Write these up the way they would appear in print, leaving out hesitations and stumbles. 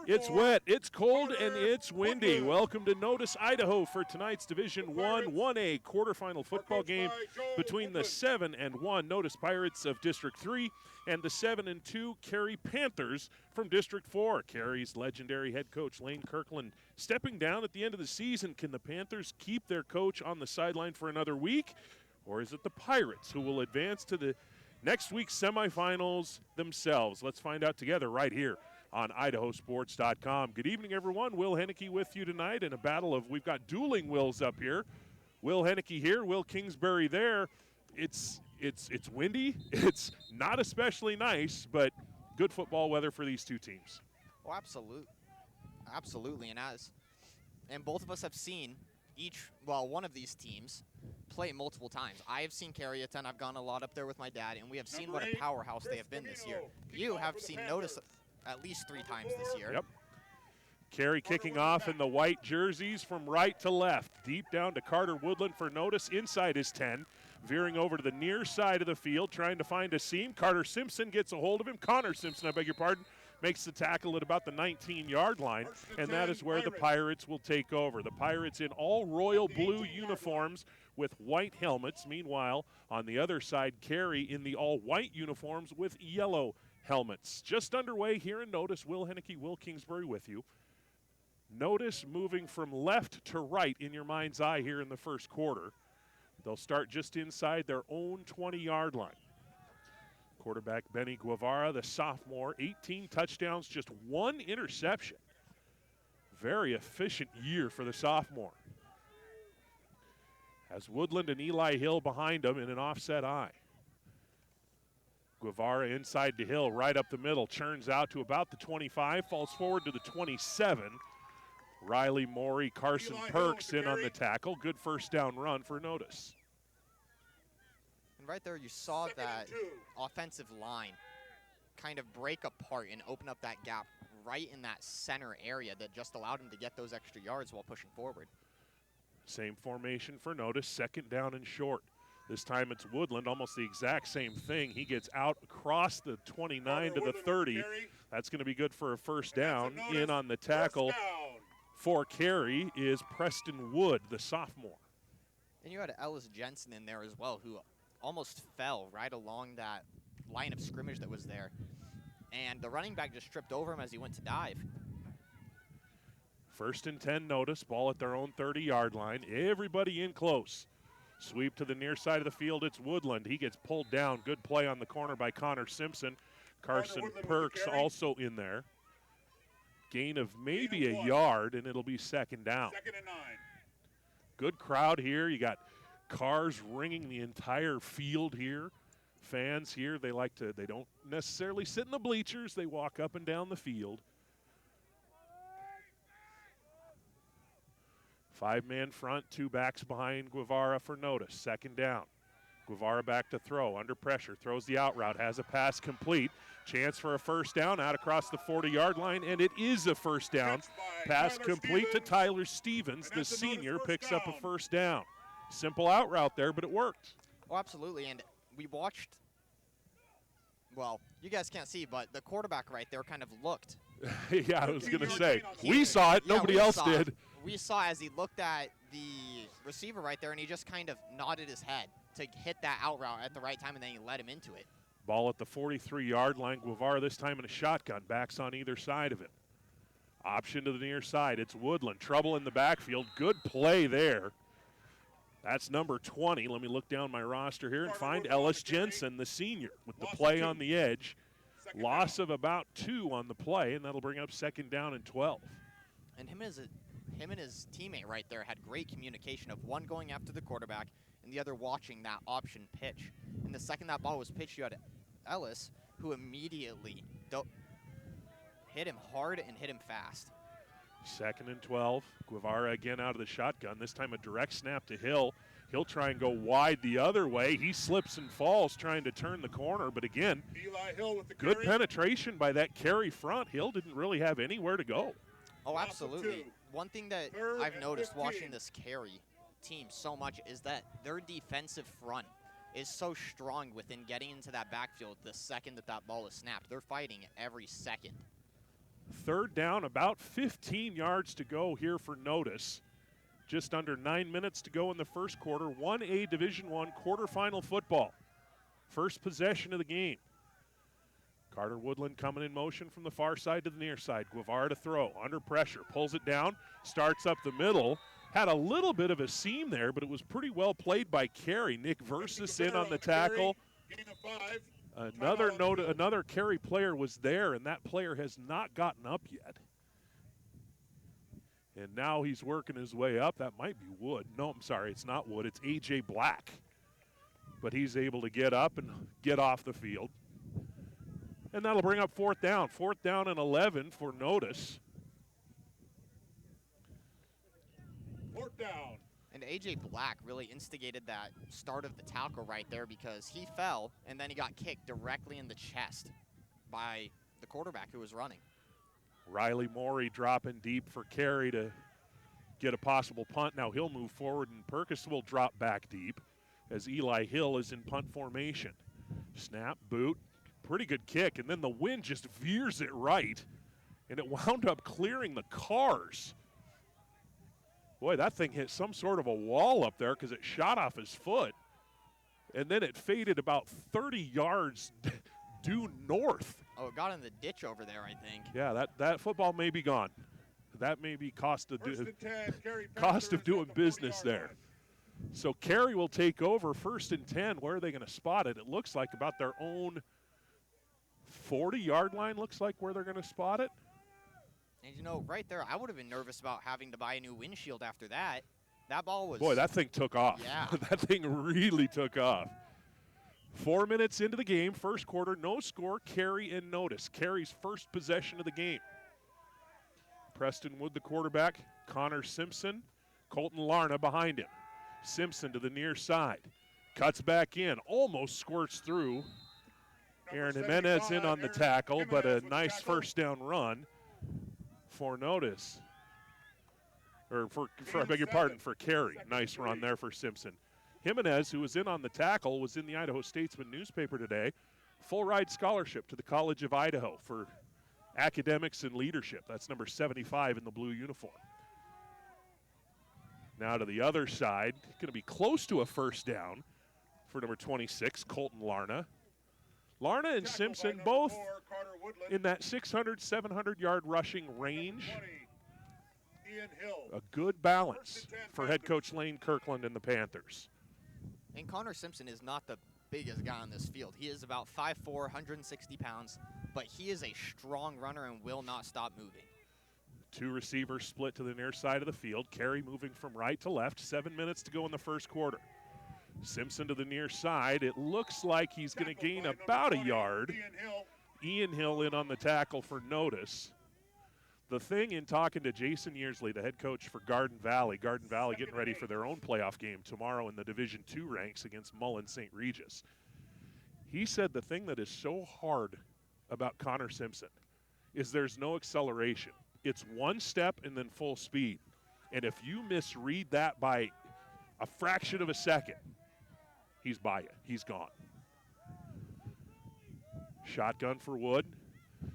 It's wet, it's cold, and it's windy. Welcome to Notus, Idaho for tonight's Division 1-1A quarterfinal football game between the 7-1 Notus Pirates of District 3 and the 7-2 Carey Panthers from District 4. Carey's legendary head coach Lane Kirkland stepping down at the end of the season. Can the Panthers keep their coach on the sideline for another week? Or is it the Pirates who will advance to the next week's semifinals themselves? Let's find out together right here on IdahoSports.com. Good evening, everyone. Will Henneke with you tonight in a battle of, we've got dueling Wills up here. Will Henneke here, Will Kingsbury there. It's windy. It's not especially nice, but good football weather for these two teams. Oh, absolutely. And both of us have seen one of these teams play multiple times. I have seen Carey attend. I've gone a lot up there with my dad, and we have seen what a powerhouse they have been this year. You have seen Notus at least 3 times this year. Yep. Carey kicking off in the white jerseys from right to left. Deep down to Carter Woodland for Notus inside his 10. Veering over to the near side of the field, trying to find a seam. Carter Simpson gets a hold of him. Connor Simpson, I beg your pardon, makes the tackle at about the 19-yard line, and that is where the Pirates will take over. The Pirates in all royal blue uniforms with white helmets. Meanwhile, on the other side, Carey in the all-white uniforms with yellow helmets. Just underway here in Notus. Will Henneke, Will Kingsbury with you. Notus moving from left to right in your mind's eye here in the first quarter. They'll start just inside their own 20-yard line. Quarterback Benny Guevara, the sophomore, 18 touchdowns, just 1 interception. Very efficient year for the sophomore. Has Woodland and Eli Hill behind him in an offset eye. Guevara inside to Hill, right up the middle, churns out to about the 25, falls forward to the 27. Riley Morey, Carson Perks in on the tackle. Good first down run for Notus. And right there you saw that offensive line kind of break apart and open up that gap right in that center area that just allowed him to get those extra yards while pushing forward. Same formation for Notus, second down and short. This time it's Woodland, almost the exact same thing. He gets out across the 29 to the 30. That's going to be good for a first down. In on the tackle for Carey is Preston Wood, the sophomore. And you had Ellis Jensen in there as well, who almost fell right along that line of scrimmage that was there. And the running back just tripped over him as he went to dive. First and 10 Notus, ball at their own 30-yard line. Everybody in close. Sweep to the near side of the field, it's Woodland. He gets pulled down. Good play on the corner by Connor Simpson. Carson Perks also in there. Gain of maybe a yard, and it'll be second down. Second and 9. Good crowd here. You got cars ringing the entire field here. Fans here, they don't necessarily sit in the bleachers. They walk up and down the field. 5-man front, 2 backs behind Guevara for Notus. Second down. Guevara back to throw, under pressure, throws the out route, has a pass complete. Chance for a first down out across the 40-yard line, and it is a first down. Pass complete to Tyler Stevens. The senior picks up a first down. Simple out route there, but it worked. Oh, absolutely, and we watched, well, you guys can't see, but the quarterback right there kind of looked. Yeah, I was going to say, we saw it, nobody else did. We saw as he looked at the receiver right there, and he just kind of nodded his head to hit that out route at the right time, and then he led him into it. Ball at the 43-yard line. Guevara this time in a shotgun. Backs on either side of it. Option to the near side. It's Woodland. Trouble in the backfield. Good play there. That's number 20. Let me look down my roster here and find Ellis Jensen, the senior, with the play on the edge. Loss of about 2 on the play, and that'll bring up second down and 12. And him and his teammate right there had great communication of one going after the quarterback and the other watching that option pitch. And the second that ball was pitched, you had Ellis, who immediately hit him hard and hit him fast. Second and 12. Guevara again out of the shotgun. This time a direct snap to Hill. He'll try and go wide the other way. He slips and falls trying to turn the corner. But again, Eli Hill with the good carry. penetration by that Carey front. Hill didn't really have anywhere to go. Oh, absolutely. One thing that I've noticed watching this Carey team so much is that their defensive front is so strong within getting into that backfield the second that ball is snapped. They're fighting every second. Third down, about 15 yards to go here for Notus. Just under 9 minutes to go in the first quarter. 1A Division I quarterfinal football. First possession of the game. Carter Woodland coming in motion from the far side to the near side. Guevara to throw, under pressure, pulls it down, starts up the middle. Had a little bit of a seam there, but it was pretty well played by Carey. Nick Versus in on the tackle. Another Carey player was there, and that player has not gotten up yet. And now he's working his way up. That might be Wood. No, I'm sorry, it's not Wood. It's A.J. Black. But he's able to get up and get off the field. And that'll bring up fourth down. Fourth down and 11 for Notus. Fourth down. And A.J. Black really instigated that start of the tackle right there because he fell and then he got kicked directly in the chest by the quarterback who was running. Riley Morey dropping deep for Carey to get a possible punt. Now he'll move forward and Perkis will drop back deep as Eli Hill is in punt formation. Snap, boot, pretty good kick, and then the wind just veers it right, and it wound up clearing the cars. Boy, that thing hit some sort of a wall up there because it shot off his foot, and then it faded about 30 yards due north. Oh, it got in the ditch over there, I think. Yeah, that football may be gone. That may be cost of doing business there. So Carey will take over 1st and 10. Where are they going to spot it? It looks like about their own 40-yard line looks like where they're going to spot it. And, you know, right there, I would have been nervous about having to buy a new windshield after that. That ball was... Boy, that thing took off. Yeah. That thing really took off. 4 minutes into the game, first quarter, no score, Carey and Notus. Carey's first possession of the game. Preston Wood, the quarterback. Connor Simpson, Colton Larna behind him. Simpson to the near side. Cuts back in, almost squirts through. Aaron Jimenez in on the tackle, but a nice first down run for Notus. Or I beg your pardon, for Carey. Nice run there for Simpson. Jimenez, who was in on the tackle, was in the Idaho Statesman newspaper today. Full ride scholarship to the College of Idaho for academics and leadership. That's number 75 in the blue uniform. Now to the other side, going to be close to a first down for number 26, Colton Larna. Larna and Simpson both in that 600, 700-yard rushing range. A good balance for head coach Lane Kirkland and the Panthers. And Connor Simpson is not the biggest guy on this field. He is about 5'4", 160 pounds, but he is a strong runner and will not stop moving. Two receivers split to the near side of the field. Carey moving from right to left. 7 minutes to go in the first quarter. Simpson to the near side. It looks like he's going to gain about a yard. Ian Hill in on the tackle for Notus. The thing in talking to Jason Yearsley, the head coach for Garden Valley getting ready for their own playoff game tomorrow in the Division II ranks against Mullen St. Regis. He said the thing that is so hard about Connor Simpson is there's no acceleration. It's one step and then full speed. And if you misread that by a fraction of a second, he's by you. He's gone. Shotgun for Wood.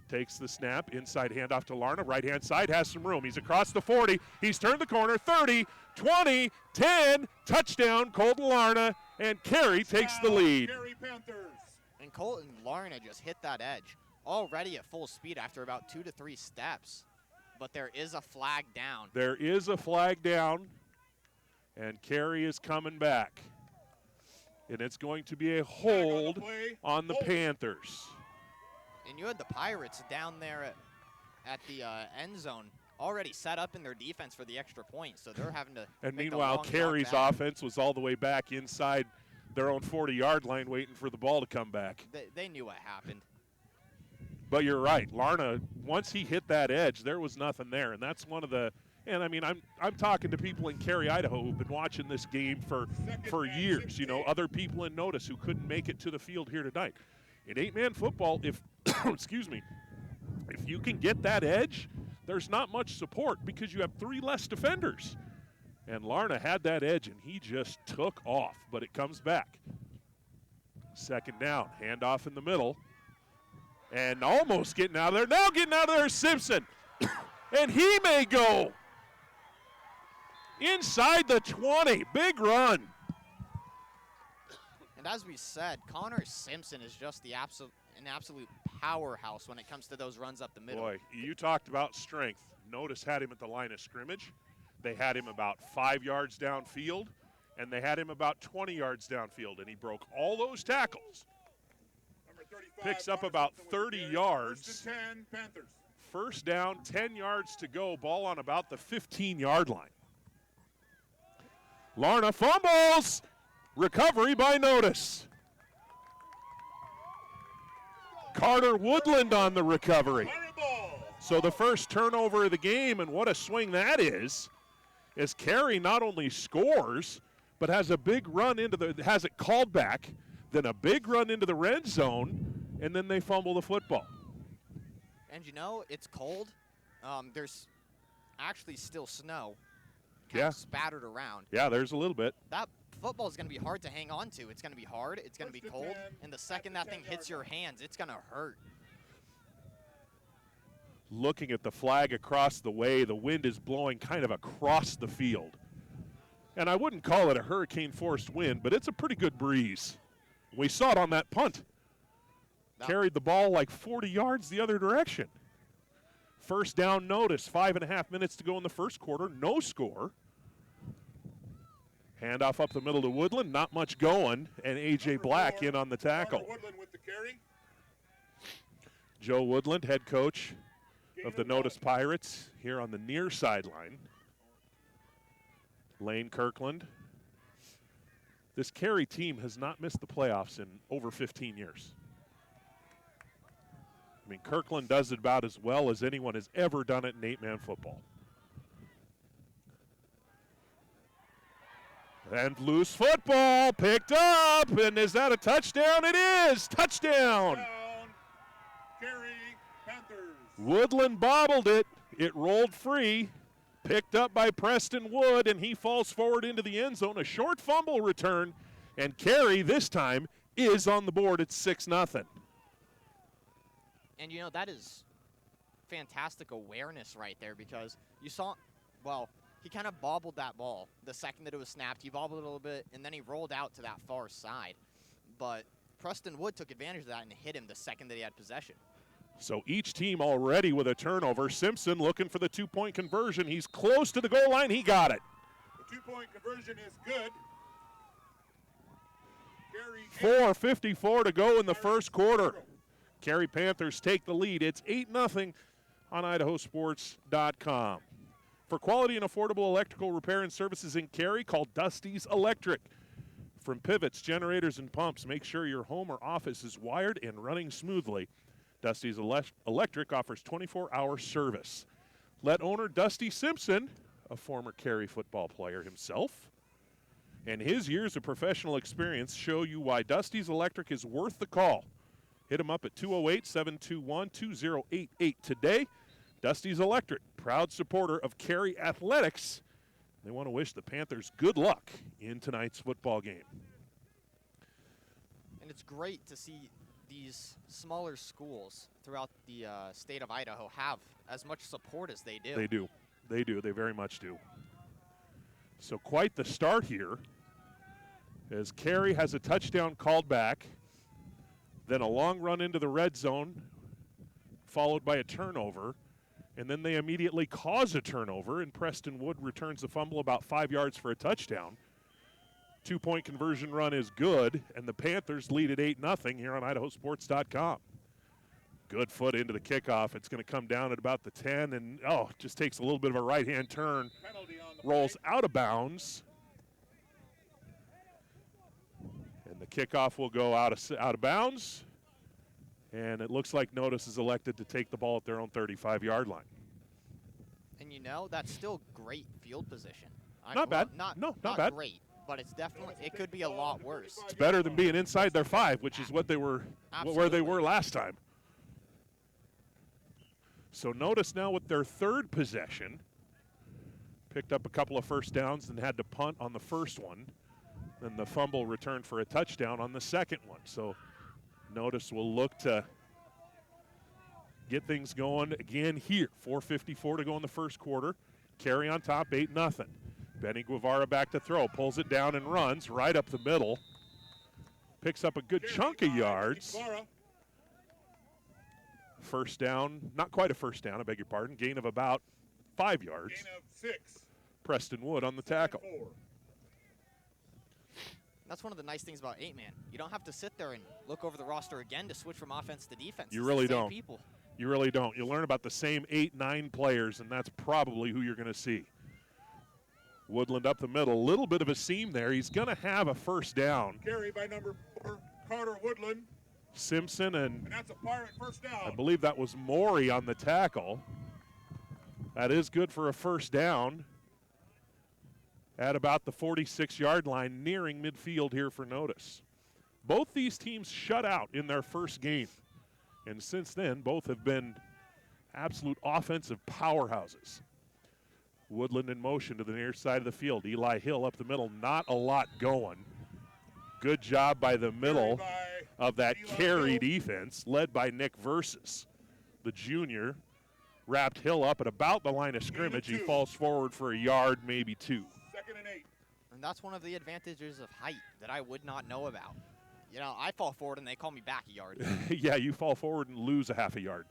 Takes the snap. Inside handoff to Larna. Right-hand side has some room. He's across the 40. He's turned the corner. 30, 20, 10. Touchdown, Colton Larna. And Carey takes the lead. And Colton Larna just hit that edge. Already at full speed after about 2 to 3 steps. But there is a flag down. There is a flag down. And Carey is coming back. And it's going to be a hold on the Panthers. And you had the Pirates down there at the end zone already set up in their defense for the extra point, so they're having to And make meanwhile, Carey's offense was all the way back inside their own 40-yard line waiting for the ball to come back. They knew what happened. But you're right. Larna, once he hit that edge, there was nothing there. And that's one of the – and, I mean, I'm talking to people in Carey, Idaho who've been watching this game for years. You know, other people in Notus who couldn't make it to the field here tonight. In 8-man football, if excuse me, if you can get that edge, there's not much support because you have 3 less defenders. And Larna had that edge, and he just took off, but it comes back. Second down, handoff in the middle. And almost getting out of there. Now getting out of there is Simpson. And he may go inside the 20. Big run. And as we said, Connor Simpson is just an absolute powerhouse when it comes to those runs up the middle. Boy, you talked about strength. Notus had him at the line of scrimmage. They had him about 5 yards downfield, and they had him about 20 yards downfield, and he broke all those tackles. Picks up about 30 yards. First and 10, Panthers. First down, 10 yards to go. Ball on about the 15-yard line. Larna fumbles. Recovery by Notus. Carter Woodland on the recovery. So the first turnover of the game, and what a swing that is, as Carey not only scores, but has a big run has it called back, then a big run into the red zone, and then they fumble the football. And you know, it's cold. There's actually still snow Yeah. spattered around. Yeah, there's a little bit. That football is going to be hard to hang on to. It's going to be hard. It's going to be cold. And the second that thing hits your hands, it's going to hurt. Looking at the flag across the way, the wind is blowing kind of across the field. And I wouldn't call it a hurricane-forced wind, but it's a pretty good breeze. We saw it on that punt. Carried the ball like 40 yards the other direction. First down, Notus, 5.5 minutes to go in the first quarter, no score. Handoff up the middle to Woodland, not much going, and A.J. Black in on the tackle. Woodland with the carry. Joe Woodland, head coach of the Notus Pirates, here on the near sideline. Lane Kirkland. This Carey team has not missed the playoffs in over 15 years. I mean, Kirkland does it about as well as anyone has ever done it in 8-man football. And loose football picked up, and is that a touchdown? It is! Touchdown! Carey, Panthers. Woodland bobbled it. It rolled free. Picked up by Preston Wood, and he falls forward into the end zone. A short fumble return, and Carey this time is on the board at 6-0. And, you know, that is fantastic awareness right there because you saw, well, he kind of bobbled that ball the second that it was snapped. He bobbled it a little bit, and then he rolled out to that far side. But Preston Wood took advantage of that and hit him the second that he had possession. So each team already with a turnover. Simpson looking for the two-point conversion. He's close to the goal line. He got it. The two-point conversion is good. 4:54 to go in the first quarter. Carey Panthers take the lead. It's 8-0 on IdahoSports.com. For quality and affordable electrical repair and services in Carey, call Dusty's Electric. From pivots, generators, and pumps, make sure your home or office is wired and running smoothly. Dusty's Electric offers 24-hour service. Let owner Dusty Simpson, a former Carey football player himself, and his years of professional experience show you why Dusty's Electric is worth the call. Hit him up at 208-721-2088 today. Dusty's Electric, proud supporter of Carey Athletics. They want to wish the Panthers good luck in tonight's football game. And it's great to see these smaller schools throughout the state of Idaho have as much support as they do. They do. They do. They very much do. So quite the start here as Carey has a touchdown called back, then a long run into the red zone, followed by a turnover, and then they immediately cause a turnover, and Preston Wood returns the fumble about 5 yards for a touchdown. Two-point conversion run is good, and the Panthers lead at 8-0 here on IdahoSports.com. Good foot into the kickoff. It's going to come down at about the 10, and, just takes a little bit of a right-hand turn, rolls out of bounds. And the kickoff will go out of bounds. And it looks like Notus is elected to take the ball at their own 35-yard line. And you know, that's still great field position. Not bad. Not bad. Great, but it's definitely, it could be a lot worse. It's better than being inside their 5, which is what they were, where they were last time. So Notus now with their third possession. Picked up a couple of first downs and had to punt on the first one. Then the fumble returned for a touchdown on the second one. So Notus will look to get things going again here. 4:54 to go in the first quarter. Carey on top, 8-0. Benny Guevara back to throw, pulls it down and runs right up the middle. Picks up a good chunk of yards. First down, not quite a first down, I beg your pardon. Gain of about 5 yards. Gain of 6. Preston Wood on the tackle. 4. That's one of the nice things about 8-man. You don't have to sit there and look over the roster again to switch from offense to defense. You It's really the same don't. People. You really don't. You learn about the same 8-9 players, and that's probably who you're going to see. Woodland up the middle, a little bit of a seam there. He's going to have a first down. Carry by number 4, Carter Woodland. Simpson and that's a Pirate first down. I believe that was Morey on the tackle. That is good for a first down at about the 46-yard line, nearing midfield here for Notus. Both these teams shut out in their first game, and since then, both have been absolute offensive powerhouses. Woodland in motion to the near side of the field. Eli Hill up the middle, not a lot going. Good job by the middle of that Carey defense, led by Nick Versus. The junior wrapped Hill up at about the line of scrimmage. He falls forward for a yard, maybe 2. 2nd and 8. And that's one of the advantages of height that I would not know about. You know, I fall forward and they call me back a yard. Yeah, you fall forward and lose a half a yard.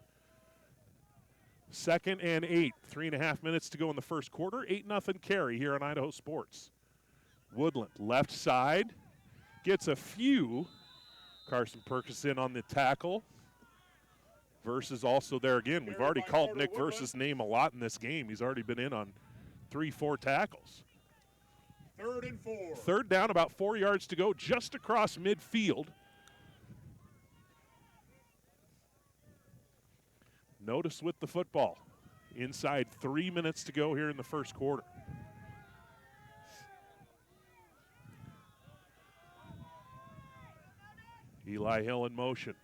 2nd and 8, 3.5 minutes to go in the first quarter. 8-0 Carey here on Idaho Sports. Woodland left side, gets a few. Carson Perkins on the tackle. Versus also there again. We've already called Nick Versus' name a lot in this game. He's already been in on 3-4 tackles. 3rd and 4. Third down, about 4 yards to go, just across midfield. Notus with the football. Inside 3 minutes to go here in the first quarter. Eli Hill in motion.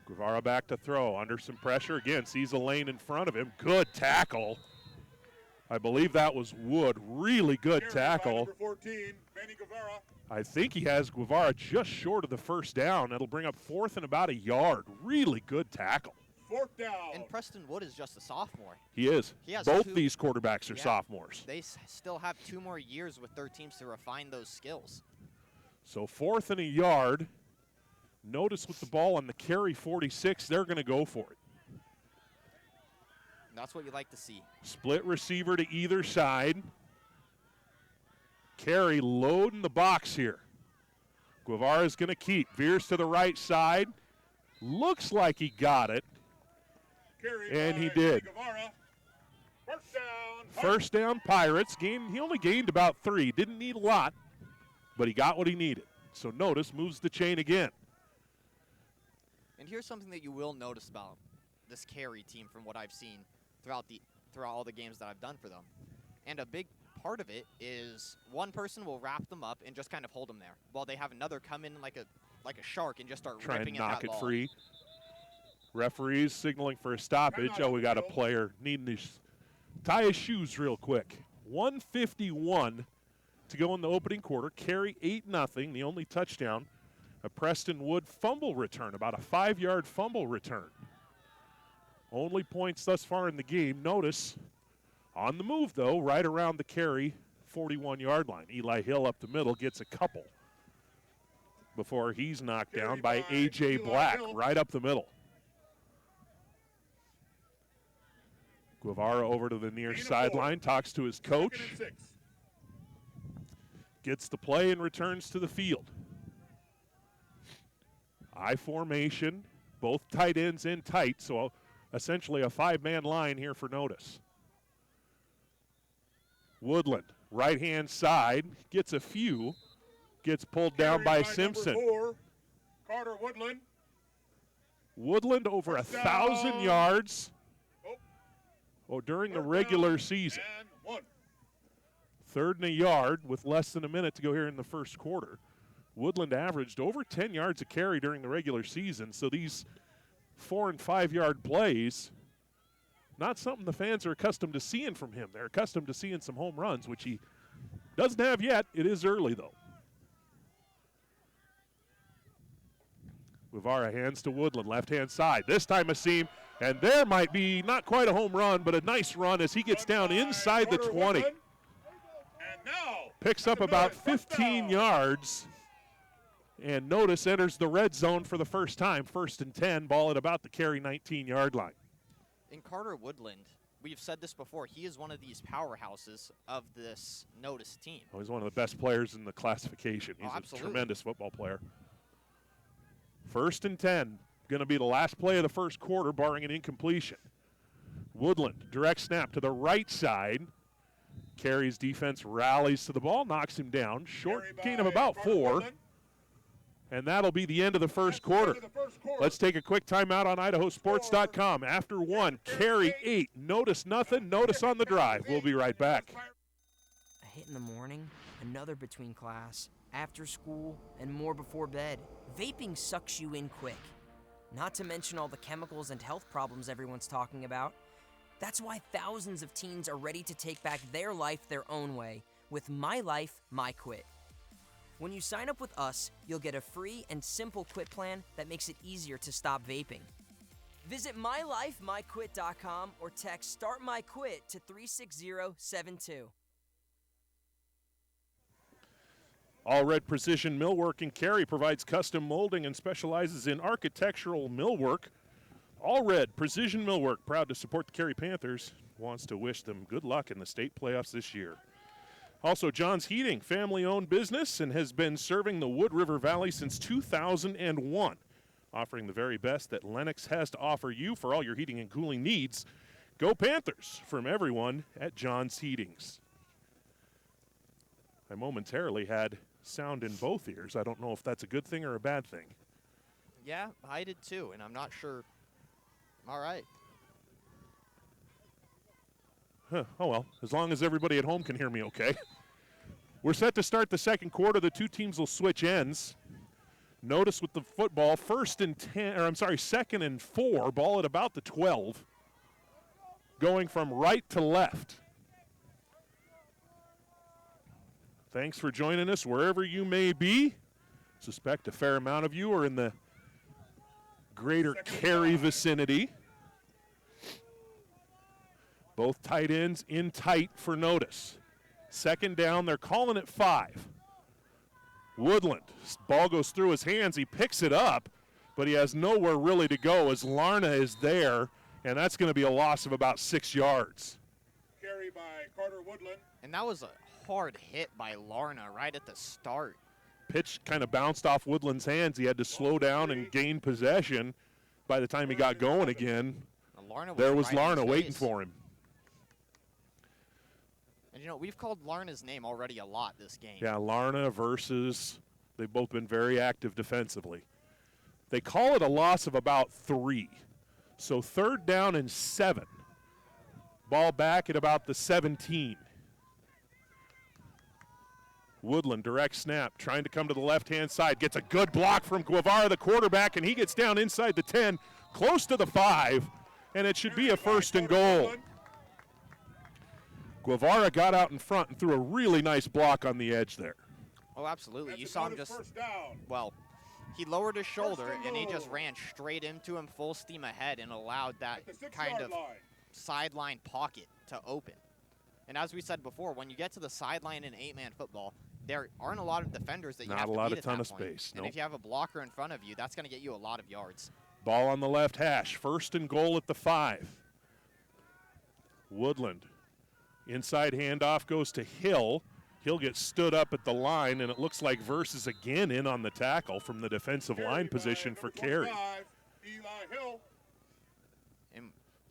Guevara back to throw, under some pressure. Again, sees a lane in front of him. Good tackle. I believe that was Wood. Really good tackle. Number 14, Benny Guevara. I think he has Guevara just short of the first down. That'll bring up 4th and about a yard. Really good tackle. 4th down. And Preston Wood is just a sophomore. He is. He has Both 2 these quarterbacks are Yeah. sophomores. They still have 2 more years with their teams to refine those skills. So 4th and a yard. Notus with the ball on the Carey 46. They're going to go for it. That's what you like to see. Split receiver to either side. Carey loading the box here. Guevara's going to keep. Veers to the right side. Looks like he got it. Carry And by he did. Guevara. First down. First down, Pirates. He only gained about 3. Didn't need a lot, but he got what he needed. So Notus moves the chain again. And here's something that you will notice about this Carey team from what I've seen throughout all the games that I've done for them. And a big part of it is one person will wrap them up and just kind of hold them there, while they have another come in like a shark and just start Try ripping and at knock that it ball. free. Referees signaling for a stoppage. Oh, we got a player needing to tie his shoes real quick. 1:51 to go in the opening quarter. Carey 8-0. The only touchdown, a Preston Wood fumble return, about a 5-yard fumble return. Only points thus far in the game. Notus on the move, though, right around the Carey 41-yard line. Eli Hill up the middle gets a couple before he's knocked down by A.J. Black, right up the middle. Guevara over to the near sideline, talks to his coach, gets the play and returns to the field. I formation, both tight ends in tight, so essentially a 5-man line here for Notus. Woodland, right-hand side, gets a few, gets pulled down by Simpson. Number 4, Carter Woodland. Woodland over 1,000 yards during the regular season. And 1. 3rd and a yard with less than a minute to go here in the first quarter. Woodland averaged over 10 yards a carry during the regular season, so these 4- and 5-yard plays, not something the fans are accustomed to seeing from him. They're accustomed to seeing some home runs, which he doesn't have yet. It is early, though. Guevara hands to Woodland, left-hand side. This time a seam. And there might be not quite a home run, but a nice run as he gets down inside the 20. And now Picks up about 15 yards. And Notus enters the red zone for the first time. 1st and 10, ball at about the Carey 19-yard line. In Carter Woodland, we've said this before, he is one of these powerhouses of this Notus team. Oh, he's one of the best players in the classification. He's a tremendous football player. 1st and 10, going to be the last play of the first quarter, barring an incompletion. Woodland, direct snap to the right side. Carey's defense rallies to the ball, knocks him down. Short gain of about 4. And that'll be the end of the first quarter. Let's take a quick timeout on IdahoSports.com. After 1, Carey 8, Notus nothing, Notus on the drive. We'll be right back. A hit in the morning, another between class, after school, and more before bed. Vaping sucks you in quick. Not to mention all the chemicals and health problems everyone's talking about. That's why thousands of teens are ready to take back their life their own way with My Life, My Quit. When you sign up with us, you'll get a free and simple quit plan that makes it easier to stop vaping. Visit mylifemyquit.com or text Start My Quit to 36072. All Red Precision Millwork in Carey provides custom molding and specializes in architectural millwork. All Red Precision Millwork, proud to support the Carey Panthers, wants to wish them good luck in the state playoffs this year. Also, John's Heating, family-owned business, and has been serving the Wood River Valley since 2001, offering the very best that Lennox has to offer you for all your heating and cooling needs. Go Panthers from everyone at John's Heatings. I momentarily had sound in both ears. I don't know if that's a good thing or a bad thing. Yeah, I did too, and I'm not sure. All right. Huh, oh well, as long as everybody at home can hear me okay. We're set to start the second quarter. The two teams will switch ends. Notus with the football, 2nd and 4, ball at about the 12. Going from right to left. Thanks for joining us wherever you may be. Suspect a fair amount of you are in the greater Carey vicinity. Both tight ends in tight for Notus. 2nd down, they're calling it 5. Woodland, ball goes through his hands, he picks it up, but he has nowhere really to go as Larna is there, and that's going to be a loss of about 6 yards. Carey by Carter Woodland. And that was a hard hit by Larna right at the start. Pitch kind of bounced off Woodland's hands. He had to slow down and gain possession. By the time he got going again, there was Larna waiting for him. And, you know, we've called Larna's name already a lot this game. Yeah, Larna versus, they've both been very active defensively. They call it a loss of about 3. So 3rd down and 7. Ball back at about the 17. Woodland, direct snap, trying to come to the left-hand side. Gets a good block from Guevara, the quarterback, and he gets down inside the 10, close to the 5, and it should be a 1st and goal. Guevara got out in front and threw a really nice block on the edge there. Oh, absolutely. You saw him just, well, he lowered his shoulder, and he just ran straight into him full steam ahead and allowed that kind of sideline pocket to open. And as we said before, when you get to the sideline in 8-man football, there aren't a lot of defenders that you have to beat at that point. Not a lot of space. And if you have a blocker in front of you, that's going to get you a lot of yards. Ball on the left hash. 1st and goal at the 5. Woodland. Inside handoff goes to Hill. He'll get stood up at the line, and it looks like Verse is again in on the tackle from the defensive line position for Carey. And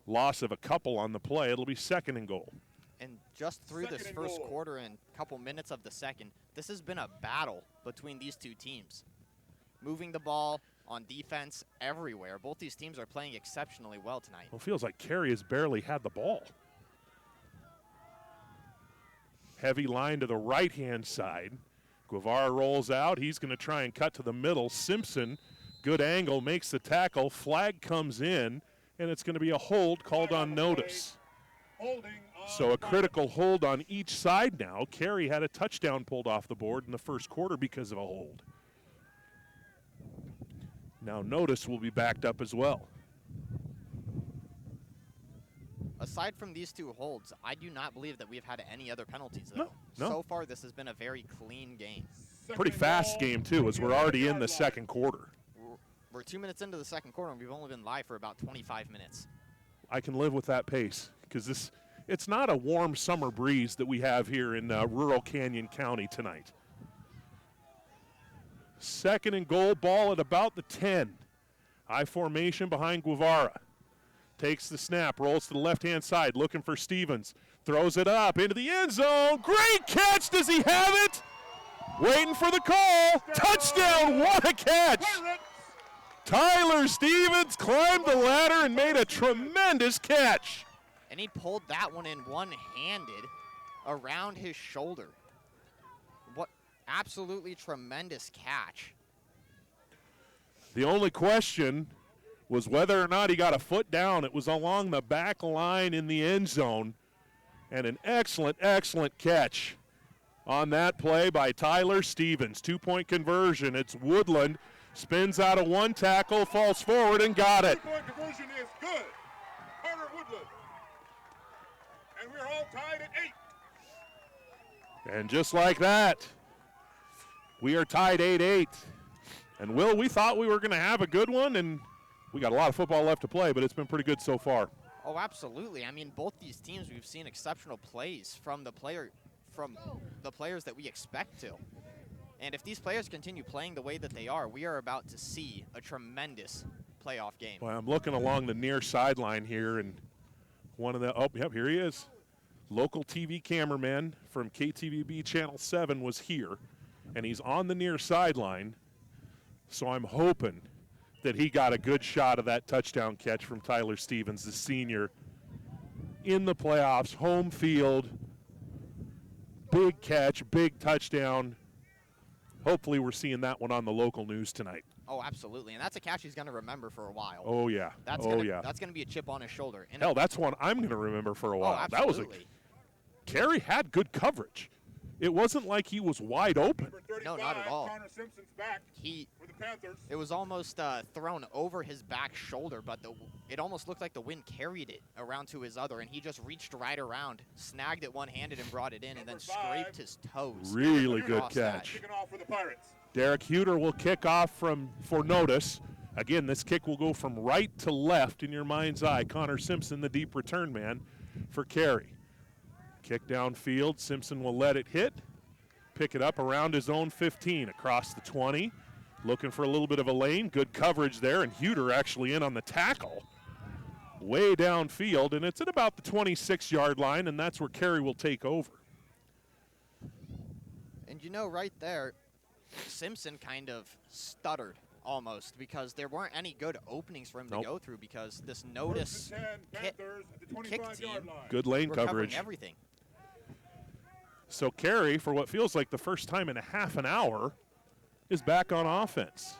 loss of a couple on the play. It'll be 2nd and goal. And just through this first quarter and couple minutes of the second, this has been a battle between these two teams. Moving the ball on defense everywhere. Both these teams are playing exceptionally well tonight. Well, it feels like Carey has barely had the ball. Heavy line to the right-hand side. Guevara rolls out. He's going to try and cut to the middle. Simpson, good angle, makes the tackle. Flag comes in, and it's going to be a hold called on Notus. So a critical hold on each side now. Carey had a touchdown pulled off the board in the first quarter because of a hold. Now Notus will be backed up as well. aside from these 2 holds, I do not believe that we've had any other penalties, though. No. So far, this has been a very clean game. Pretty fast game, too, as we're already in the second quarter. We're 2 minutes into the second quarter, and we've only been live for about 25 minutes. I can live with that pace because it's not a warm summer breeze that we have here in rural Canyon County tonight. Second and goal, ball at about the 10. I formation behind Guevara. Takes the snap, rolls to the left-hand side, looking for Stevens. Throws it up into the end zone. Great catch. Does he have it? Waiting for the call. Touchdown. What a catch. Tyler Stevens climbed the ladder and made a tremendous catch. And he pulled that one in one-handed around his shoulder. What absolutely tremendous catch. The only question was whether or not he got a foot down. It was along the back line in the end zone. And an excellent, excellent catch on that play by Tyler Stevens. 2-point conversion. It's Woodland. Spins out of 1 tackle, falls forward, and got it. 2-point conversion is good. Carter Woodland. And we're all tied at 8. And just like that, we are tied 8-8. And, Will, we thought we were going to have a good one, and we got a lot of football left to play, but it's been pretty good so far. Oh, absolutely. I mean, both these teams, we've seen exceptional plays from the players that we expect to. And if these players continue playing the way that they are, we are about to see a tremendous playoff game. Well, I'm looking along the near sideline here, and one of the, oh, yep, here he is. Local TV cameraman from KTVB Channel 7 was here, and he's on the near sideline, so I'm hoping that he got a good shot of that touchdown catch from Tyler Stevens, the senior, in the playoffs, home field, big catch, big touchdown. Hopefully we're seeing that one on the local news tonight. Oh, absolutely. And that's a catch he's going to remember for a while. Oh, yeah. That's going to be a chip on his shoulder. And hell, that's one I'm going to remember for a while. Oh, absolutely. Carey had good coverage. It wasn't like he was wide open. No, not at all. Connor Simpson's back for the Panthers. It was almost thrown over his back shoulder, but it almost looked like the wind carried it around to his other, and he just reached right around, snagged it one-handed and brought it in, and then scraped his toes. Really good catch. Kicking off for the Pirates. Derek Huter will kick off for Notus. Again, this kick will go from right to left in your mind's eye. Connor Simpson, the deep return man for Carey. Kick downfield, Simpson will let it hit. Pick it up around his own 15, across the 20. Looking for a little bit of a lane. Good coverage there, and Huter actually in on the tackle. Way downfield, and it's at about the 26-yard line, and that's where Carey will take over. And you know, right there, Simpson kind of stuttered almost because there weren't any good openings for him to go through because this Notus kick team good lane were coverage. covering everything. So Carey, for what feels like the first time in a half an hour, is back on offense.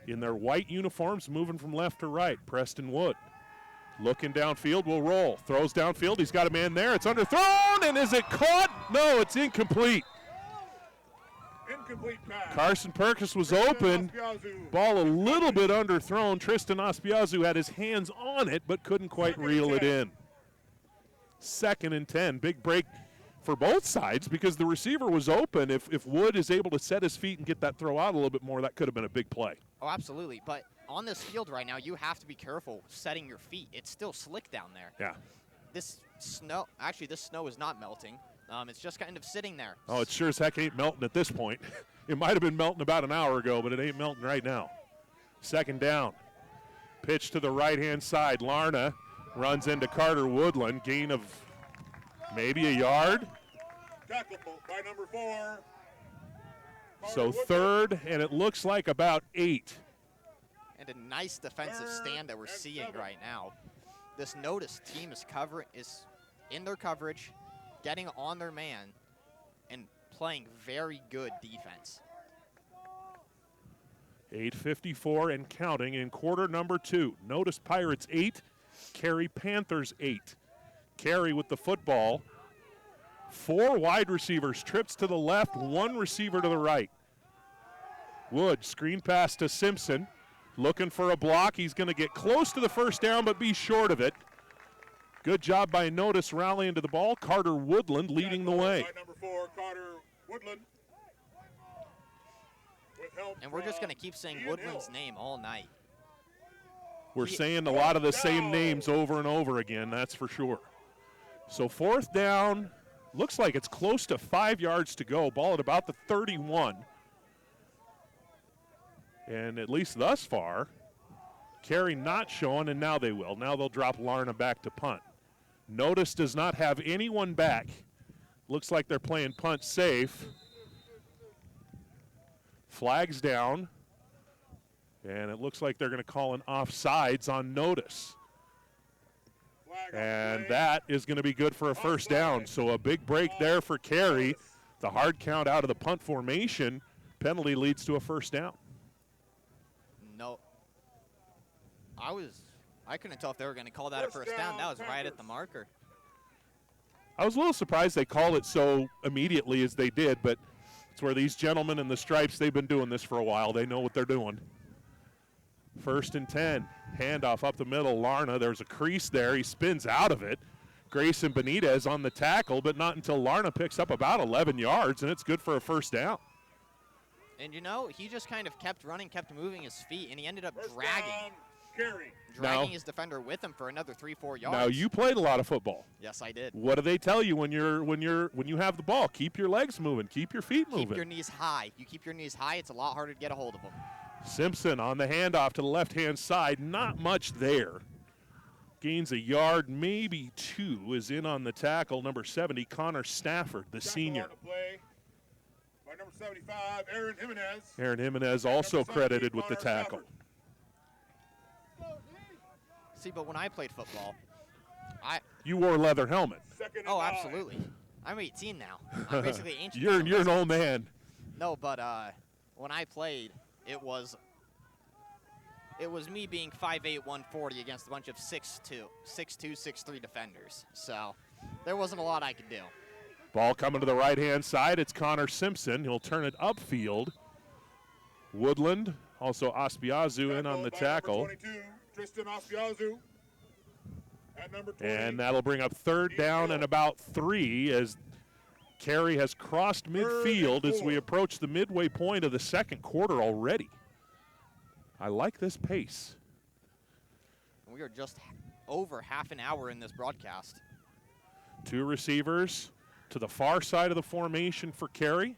In their white uniforms, moving from left to right. Preston Wood looking downfield, will roll. Throws downfield, he's got a man there. It's underthrown, and is it caught? No, it's incomplete. Incomplete pass. Carson Perkis was open. Ball a little bit underthrown. Tristan Aspiazu had his hands on it, but couldn't quite reel it in. 2nd and 10. Big break for both sides because the receiver was open. If Wood is able to set his feet and get that throw out a little bit more, that could have been a big play. Oh, absolutely. But on this field right now, you have to be careful setting your feet. It's still slick down there. Yeah. This snow is not melting. It's just kind of sitting there. Oh, it sure as heck ain't melting at this point. It might have been melting about an hour ago, but it ain't melting right now. 2nd down. Pitch to the right-hand side. Larna runs into Carter Woodland. Gain of maybe a yard. Tackle by number 4. So 3rd, and it looks like about 8. And a nice defensive stand that we're seeing right now. This Notus team is in their coverage, getting on their man, and playing very good defense. 8:54 and counting in quarter number 2. Notus Pirates 8, Carey Panthers 8. Carey with the football. 4 wide receivers, trips to the left, 1 receiver to the right. Wood, screen pass to Simpson. Looking for a block. He's going to get close to the first down, but be short of it. Good job by Notus rallying to the ball. Carter Woodland leading the way. By number 4, Carter Woodland. With help And we're just going to from keep saying Ian Woodland's Hill. name all night. We're saying a lot of the same names over and over again, that's for sure. So 4th down, looks like it's close to 5 yards to go. Ball at about the 31. And at least thus far, Carey not showing, and now they will. Now they'll drop Larna back to punt. Notus does not have anyone back. Looks like they're playing punt safe. Flags down. And it looks like they're going to call an offsides on Notus. And that is going to be good for a first down. So a big break there for Carey. The hard count out of the punt formation. Penalty leads to a first down. No. I couldn't tell if they were going to call that a first down. That was right at the marker. I was a little surprised they called it so immediately as they did, but it's where these gentlemen in the stripes, they've been doing this for a while. They know what they're doing. 1st and 10. Handoff up the middle. Larna, there's a crease there. He spins out of it. Grayson Benitez on the tackle, but not until Larna picks up about 11 yards, and it's good for a first down. And, you know, he just kind of kept running, kept moving his feet, and he ended up First dragging down, Carey. his defender with him for another 3-4 yards. Now, you played a lot of football. Yes, I did. What do they tell you when you have the ball? Keep your legs moving. Keep your feet moving. Keep your knees high. You keep your knees high, it's a lot harder to get a hold of them. Simpson on the handoff to the left-hand side. Not much there. Gains a yard, maybe 2, is in on the tackle. Number 70, Connor Stafford, the senior. On the play by number 75, Aaron Jimenez. Aaron Jimenez also Number 17, credited with the Connor tackle. Stafford. See, but when I played football, You wore a leather helmet. Second and oh, 9. absolutely. I'm 18 now. I'm basically ancient. You're an old man. No, but when I played, it was me being 5'8", 140 against a bunch of 6'2", 6'3" defenders. So there wasn't a lot I could do. Ball coming to the right-hand side. It's Connor Simpson. He'll turn it upfield. Woodland, also Aspiazu in on the tackle. Number 22, Tristan Aspiazu. At number 20, And that'll bring up 3rd down and about 3 as Carey has crossed midfield as we approach the midway point of the second quarter already. I like this pace. We are just over half an hour in this broadcast. 2 receivers to the far side of the formation for Carey.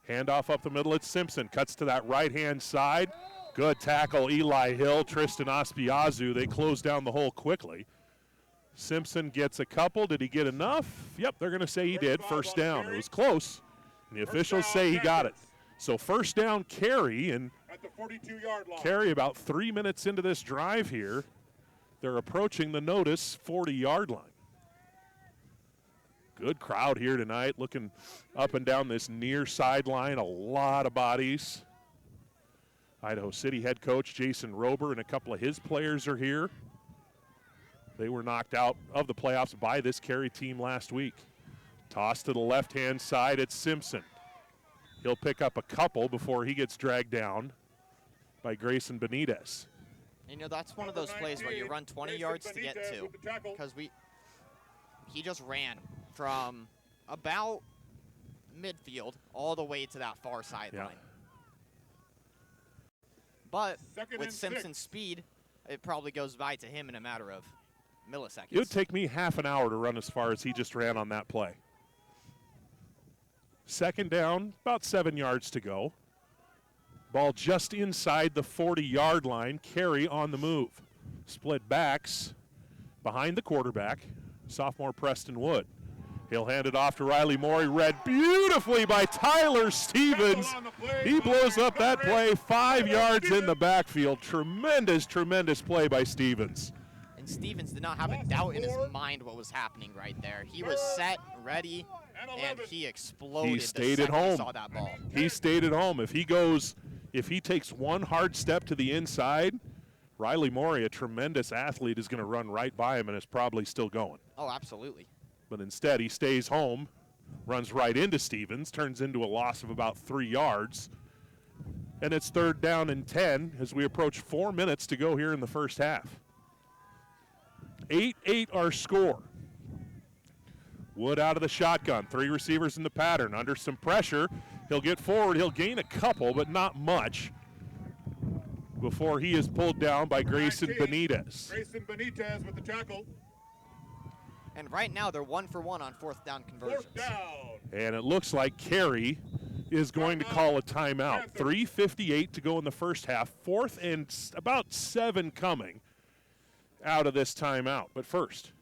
Handoff up the middle. It's Simpson. Cuts to that right-hand side. Good tackle, Eli Hill, Tristan Aspiazu. They close down the hole quickly. Simpson gets a couple. Did he get enough? Yep, they're going to say he did. First down. It was close. And the officials say he got it. So first down, Carey, and at the 42-yard line. Carey about 3 minutes into this drive here. They're approaching the Notus 40-yard line. Good crowd here tonight, looking up and down this near sideline. A lot of bodies. Idaho City head coach Jason Rober and a couple of his players are here. They were knocked out of the playoffs by this Carey team last week. Toss to the left-hand side, it's Simpson. He'll pick up a couple before he gets dragged down by Grayson Benitez. You know, that's one of those plays where you run 20 yards to get to, because he just ran from about midfield all the way to that far sideline. Yeah. But Second with and Simpson's 6. speed, it probably goes by to him in a matter of milliseconds. It would take me half an hour to run as far as he just ran on that play. Second down, about 7 yards to go. Ball just inside the 40-yard line. Carey on the move. Split backs behind the quarterback, sophomore Preston Wood. He'll hand it off to Riley Morey, read beautifully by Tyler Stevens. He blows up that play 5 yards in the backfield. Tremendous, tremendous play by Stevens. And Stevens did not have a doubt in his mind what was happening right there. He was set, ready, and he exploded. He stayed the at second he home. saw that ball. He stayed at home. If he takes one hard step to the inside, Riley Morey, a tremendous athlete, is going to run right by him and is probably still going. Oh, absolutely. But instead, he stays home, runs right into Stevens, turns into a loss of about 3 yards. And it's 3rd down and 10 as we approach 4 minutes to go here in the first half. 8-8 our score. Wood out of the shotgun. 3 receivers in the pattern. Under some pressure, he'll get forward. He'll gain a couple, but not much, before he is pulled down by Grayson Benitez. Grayson Benitez with the tackle. And right now, they're 1 for 1 on 4th down conversions. 4th down. And it looks like Carey is going to call a timeout. 3:58 to go in the first half. 4th and about 7 coming out of this timeout. But first,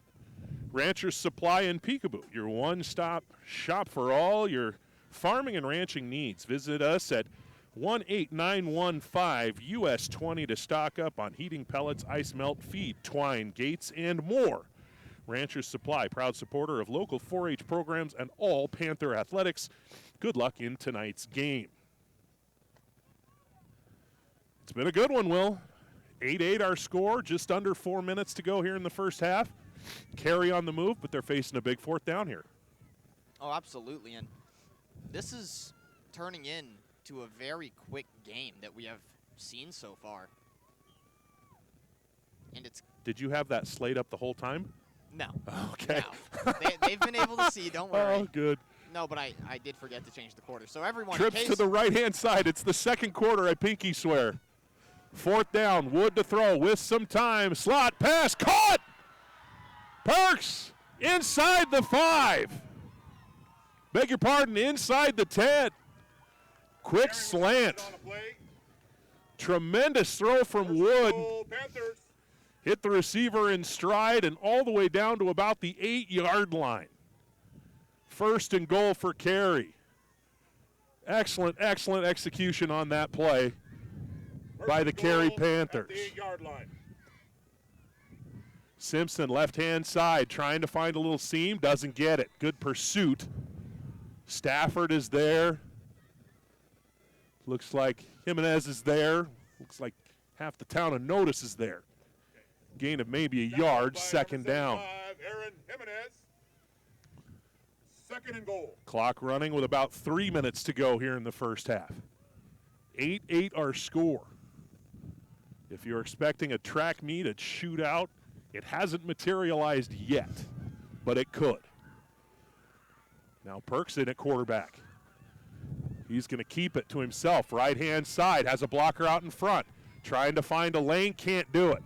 Rancher's Supply in Peekaboo, your one-stop shop for all your farming and ranching needs. Visit us at 18915 US 20 to stock up on heating pellets, ice melt, feed, twine, gates, and more. Rancher's Supply, proud supporter of local 4-H programs and all Panther athletics. Good luck in tonight's game. It's been a good one, Will. 8-8 our score, just under 4 minutes to go here in the first half. Carey on the move, but they're facing a big 4th down here. Oh, absolutely. And this is turning into a very quick game that we have seen so far. And it's... Did you have that slate up the whole time? No. Okay. No. They've been able to see, don't worry. Oh, good. No, but I did forget to change the quarter. So everyone... Trips to the right-hand side. It's the second quarter, I pinky swear. 4th down, Wood to throw with some time. Slot pass, caught! Perks inside the 5. Beg your pardon, inside the 10. Quick slant. Tremendous throw from Wood. Hit the receiver in stride and all the way down to about the 8-yard line. 1st and goal for Carey. Excellent, excellent execution on that play by the Carey Panthers. Simpson, left-hand side, trying to find a little seam, doesn't get it. Good pursuit. Stafford is there. Looks like Jimenez is there. Looks like half the town of Notus is there. Gain of maybe a yard, 2nd down. Aaron Jimenez. 2nd and goal. Clock running with about 3 minutes to go here in the first half. 8-8 our score. If you're expecting a track meet, a shootout, it hasn't materialized yet, but it could. Now Perks in at quarterback. He's going to keep it to himself. Right-hand side, has a blocker out in front. Trying to find a lane, can't do it.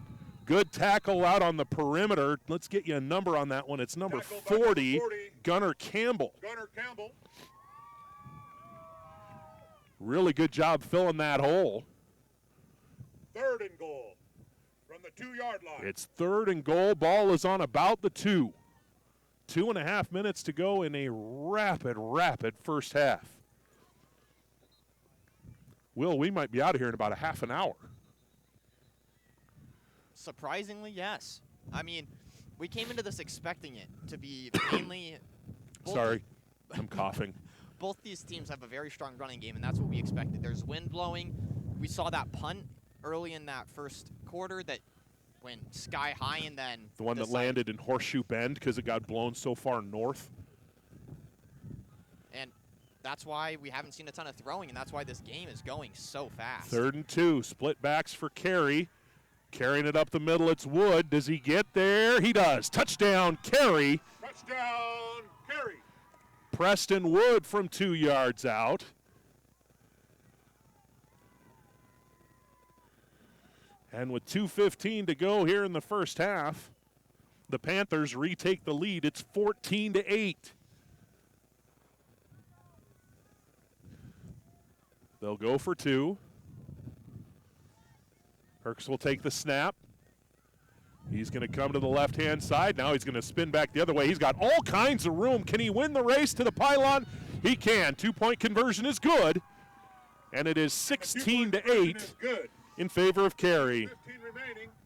Good tackle out on the perimeter. Let's get you a number on that one. It's number 40, Gunnar Campbell. Gunnar Campbell. Really good job filling that hole. 3rd and goal from the 2-yard line. It's 3rd and goal. Ball is on about the 2. 2.5 minutes to go in a rapid first half. Will, we might be out of here in about a half an hour. Surprisingly, yes. I mean, we came into this expecting it to be mainly... Sorry, I'm coughing. Both these teams have a very strong running game, and that's what we expected. There's wind blowing. We saw that punt early in that first quarter that went sky high, and then... The one that landed in Horseshoe Bend because it got blown so far north. And that's why we haven't seen a ton of throwing, and that's why this game is going so fast. 3rd and 2, split backs for Carey. Carrying it up the middle, it's Wood. Does he get there? He does. Touchdown, Carey. Touchdown, Carey. Preston Wood from 2 yards out. And with 2:15 to go here in the first half, the Panthers retake the lead. It's 14-8. They'll go for 2. Perks will take the snap. He's going to come to the left-hand side. Now he's going to spin back the other way. He's got all kinds of room. Can he win the race to the pylon? He can. 2-point conversion is good. And it is 16-8 in favor of Carey.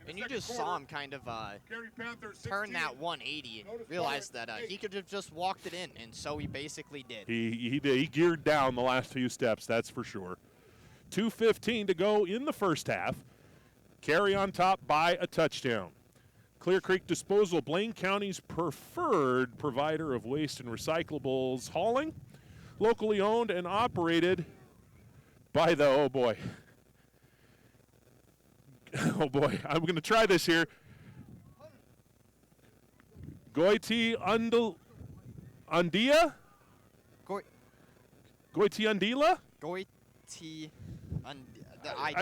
And you just saw him kind of turn that 180, realize that he could have just walked it in, and so he basically did. He did. He geared down the last few steps, that's for sure. 2:15 to go in the first half. Carey on top by a touchdown. Clear Creek Disposal, Blaine County's preferred provider of waste and recyclables hauling. Locally owned and operated by the, oh boy, I'm going to try this here. Goiti Undia? Goiti Undila? Goiti.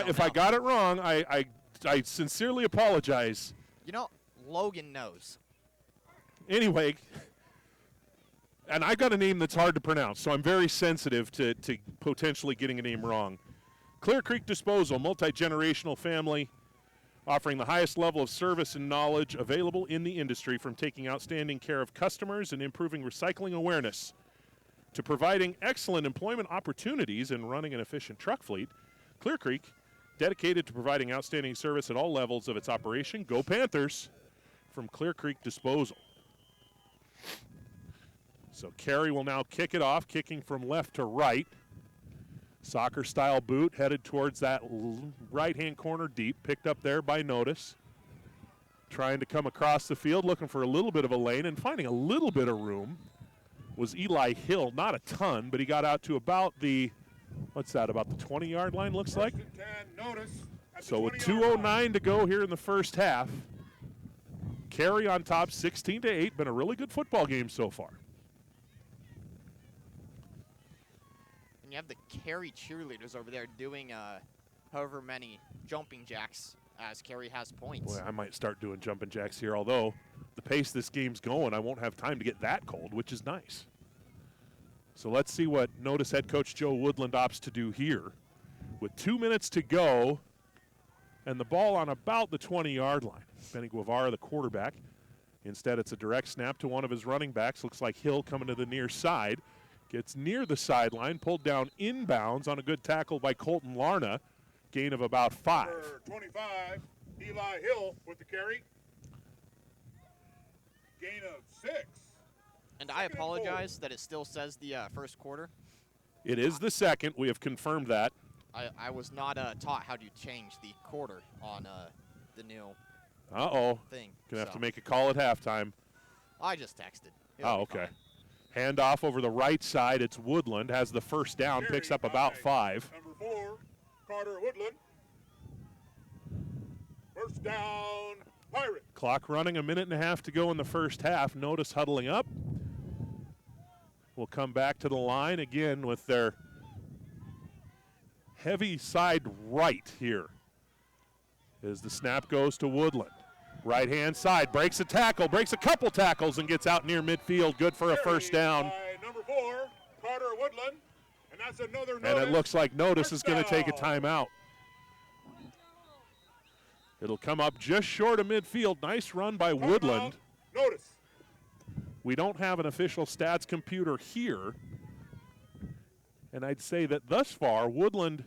If I got it wrong, I sincerely apologize. You know, Logan knows. Anyway, and I got a name that's hard to pronounce, so I'm very sensitive to potentially getting a name wrong. Clear Creek Disposal, multi-generational family, offering the highest level of service and knowledge available in the industry, from taking outstanding care of customers and improving recycling awareness to providing excellent employment opportunities and running an efficient truck fleet. Clear Creek, dedicated to providing outstanding service at all levels of its operation. Go Panthers from Clear Creek Disposal. So Carey will now kick it off, kicking from left to right. Soccer-style boot headed towards that right-hand corner deep, picked up there by Notus. Trying to come across the field, looking for a little bit of a lane and finding a little bit of room was Eli Hill. Not a ton, but he got out to about the, what's that, about the 20-yard line, looks like? So with 2:09 to go here in the first half, Carey on top, 16-8. Been a really good football game so far. And you have the Carey cheerleaders over there doing however many jumping jacks as Carey has points. Boy, I might start doing jumping jacks here, although the pace this game's going, I won't have time to get that cold, which is nice. So let's see what Notus head coach Joe Woodland opts to do here. With 2 minutes to go and the ball on about the 20-yard line. Benny Guevara, the quarterback. Instead, it's a direct snap to one of his running backs. Looks like Hill coming to the near side. Gets near the sideline, pulled down inbounds on a good tackle by Colton Larna. Gain of about 5. Number 25, Eli Hill with the carry. Gain of 6. And I apologize that it still says the first quarter. It is the second. We have confirmed that. I was not taught how to change the quarter on the new thing. Gonna have to make a call at halftime. I just texted. Oh, okay. Handoff over the right side. It's Woodland. Has the first down. Picks up about 5. Number 4, Carter Woodland. First down, Pirate. Clock running, a minute and a half to go in the first half. Notus huddling up. We'll come back to the line again with their heavy side right here. As the snap goes to Woodland. Right-hand side, breaks a tackle, breaks a couple tackles, and gets out near midfield. Good for a first down. By number 4, Carter Woodland. And that's another And it looks like Notus is going to take a timeout. It'll come up just short of midfield. Nice run by Woodland. Notus. We don't have an official stats computer here. And I'd say that thus far, Woodland,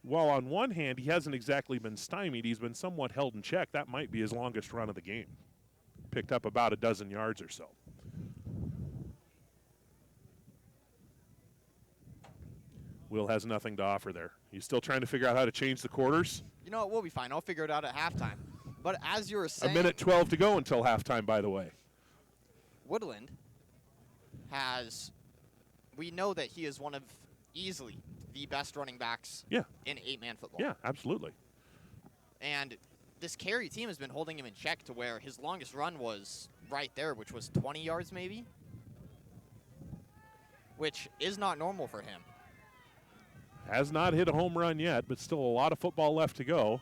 while on one hand he hasn't exactly been stymied, he's been somewhat held in check. That might be his longest run of the game. Picked up about a dozen yards or so. Will has nothing to offer there. He's still trying to figure out how to change the quarters. You know what? We'll be fine. I'll figure it out at halftime. But as you were saying, a minute 12 to go until halftime, by the way. Woodland has, we know that he is one of easily the best running backs in 8-man football. Yeah, absolutely. And this Carey team has been holding him in check to where his longest run was right there, which was 20 yards maybe, which is not normal for him. Has not hit a home run yet, but still a lot of football left to go.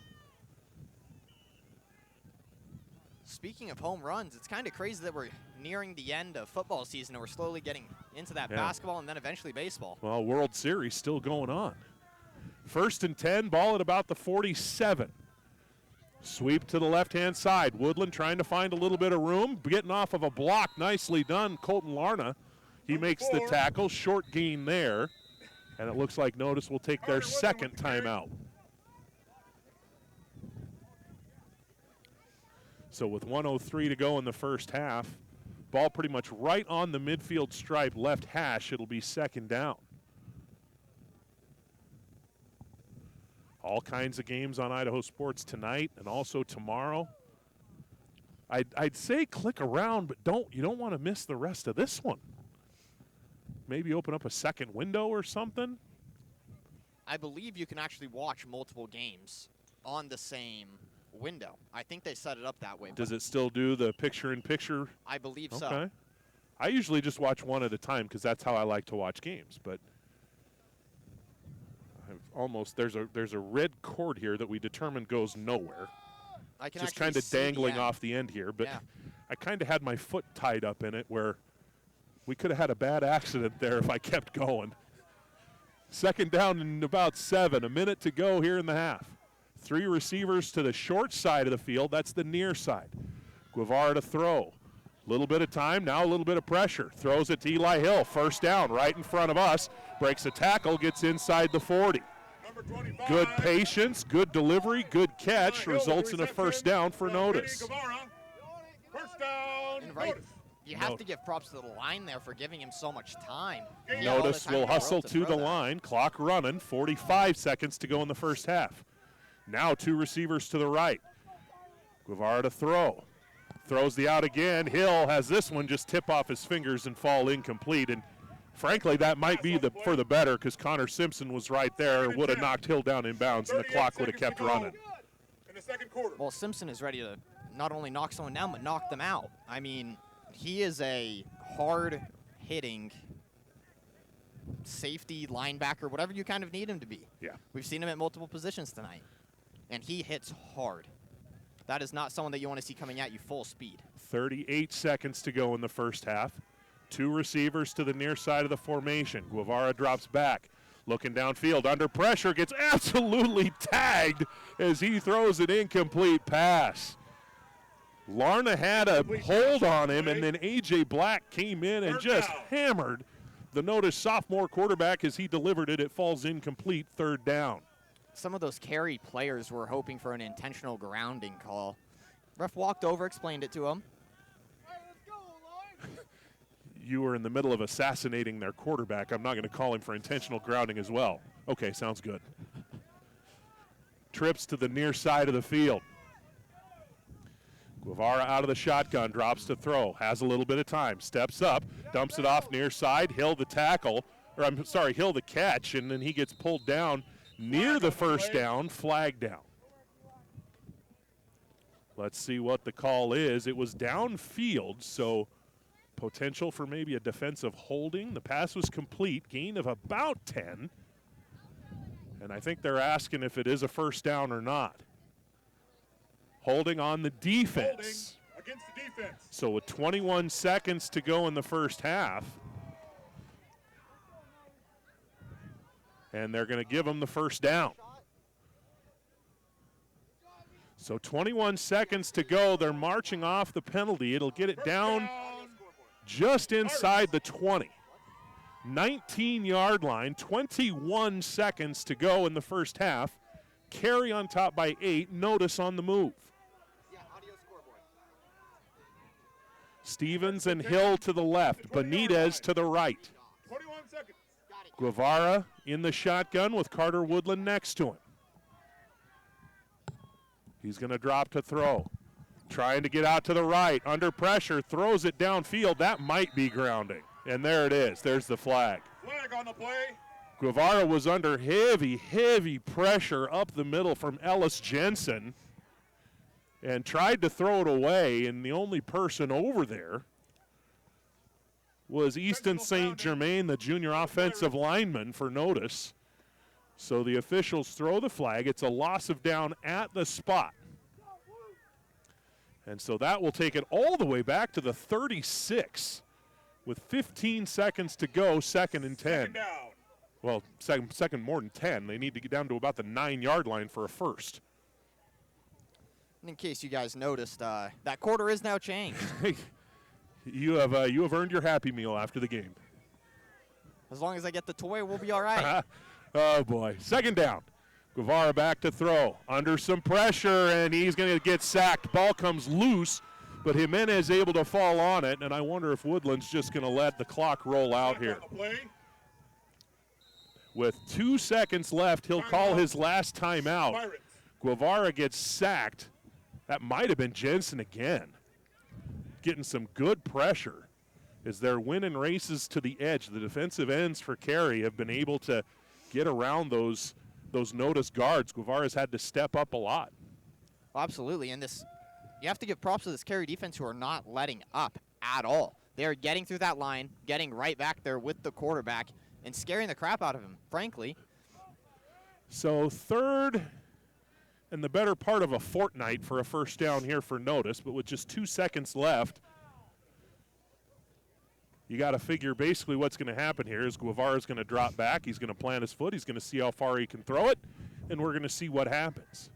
Speaking of home runs, it's kind of crazy that we're nearing the end of football season and we're slowly getting into that basketball and then eventually baseball. Well, World Series still going on. 1st and 10, ball at about the 47. Sweep to the left-hand side. Woodland trying to find a little bit of room, getting off of a block. Nicely done, Colton Larna. He makes the tackle, short gain there. And it looks like Notus will take their second timeout. So with 1:03 to go in the first half, ball pretty much right on the midfield stripe, left hash. It'll be second down. All kinds of games on Idaho Sports tonight and also tomorrow. I'd say click around, but you don't want to miss the rest of this one. Maybe open up a second window or something. I believe you can actually watch multiple games on the same window. I think they set it up that way. Does it still do the picture-in-picture? I believe Okay. so. I usually just watch one at a time because that's how I like to watch games. But there's a red cord here that we determined goes nowhere. I can Just actually kind of see the dangling end. off the end here. But Yeah. I kind of had my foot tied up in it where we could have had a bad accident there if I kept going. Second down and about 7. A minute to go here in the half. 3 receivers to the short side of the field. That's the near side. Guevara to throw. Little bit of time, now a little bit of pressure. Throws it to Eli Hill. First down right in front of us. Breaks a tackle, gets inside the 40. Number 25. Good patience, good delivery, good catch. Hill with Results the in a reception first down for from Notus. Eddie Guevara. First down, And right, Notus. you have Note. to give props to the line there for giving him so much time. He had all the Notus time will in the world hustle to throw the that. line. Clock running. 45 seconds to go in the first half. Now 2 receivers to the right. Guevara to throw. Throws the out again. Hill has this one just tip off his fingers and fall incomplete. And frankly, that might be for the better because Connor Simpson was right there. Would have knocked Hill down in bounds and the 38 clock would have seconds kept to go running. In the second quarter. Well, Simpson is ready to not only knock someone down, but knock them out. I mean, he is a hard-hitting safety, linebacker, whatever you kind of need him to be. Yeah. We've seen him at multiple positions tonight, and he hits hard. That is not someone that you want to see coming at you full speed. 38 seconds to go in the first half. 2 receivers to the near side of the formation. Guevara drops back. Looking downfield, under pressure, gets absolutely tagged as he throws an incomplete pass. Larna had a hold on him, and then A.J. Black came in and just hammered the Notus sophomore quarterback as he delivered it. It falls incomplete, third down. Some of those Carey players were hoping for an intentional grounding call. Ref walked over, explained it to him. You were in the middle of assassinating their quarterback. I'm not going to call him for intentional grounding as well. Okay, sounds good. Trips to the near side of the field. Guevara out of the shotgun, drops to throw, has a little bit of time, steps up, dumps it off near side, Hill the tackle, or I'm sorry, Hill the catch, and then he gets pulled down near the first down, flag down. Let's see what the call is. It was downfield, so potential for maybe a defensive holding. The pass was complete, gain of about 10. And I think they're asking if it is a first down or not. Holding on the defense. Holding against the defense. So with 21 seconds to go in the first half, and they're going to give them the first down. So 21 seconds to go. They're marching off the penalty. It'll get it down just inside the 20. 19-yard line, 21 seconds to go in the first half. Carey on top by 8, Notus on the move. Stevens and Hill to the left, Benitez to the right. 21 seconds. Guevara in the shotgun with Carter Woodland next to him. He's going to drop to throw. Trying to get out to the right, under pressure, throws it downfield. That might be grounding. And there it is. There's the flag. Flag on the play. Guevara was under heavy pressure up the middle from Ellis Jensen and tried to throw it away, and the only person over there was Easton St. Germain, the junior offensive lineman for Notus. So the officials throw the flag. It's a loss of down at the spot. And so that will take it all the way back to the 36 with 15 seconds to go, second and 10. Second down. Well, second more than 10. They need to get down to about the 9-yard line for a first. And in case you guys noticed, that quarter is now changed. You have earned your Happy Meal after the game. As long as I get the toy, we'll be all right. Oh, boy. Second down. Guevara back to throw. Under some pressure, and he's going to get sacked. Ball comes loose, but Jimenez able to fall on it, and I wonder if Woodland's just going to let the clock roll out here. With 2 seconds left, he'll call his last timeout. Guevara gets sacked. That might have been Jensen again. Getting some good pressure as they're winning races to the edge. The defensive ends for Carey have been able to get around those Notus guards. Guevara's had to step up a lot. Absolutely, and you have to give props to this Carey defense who are not letting up at all. They're getting through that line, getting right back there with the quarterback, and scaring the crap out of him, frankly. So third and the better part of a fortnight for a first down here for Notus, but with just 2 seconds left, you got to figure basically what's going to happen here is Guevara's going to drop back. He's going to plant his foot. He's going to see how far he can throw it, and we're going to see what happens.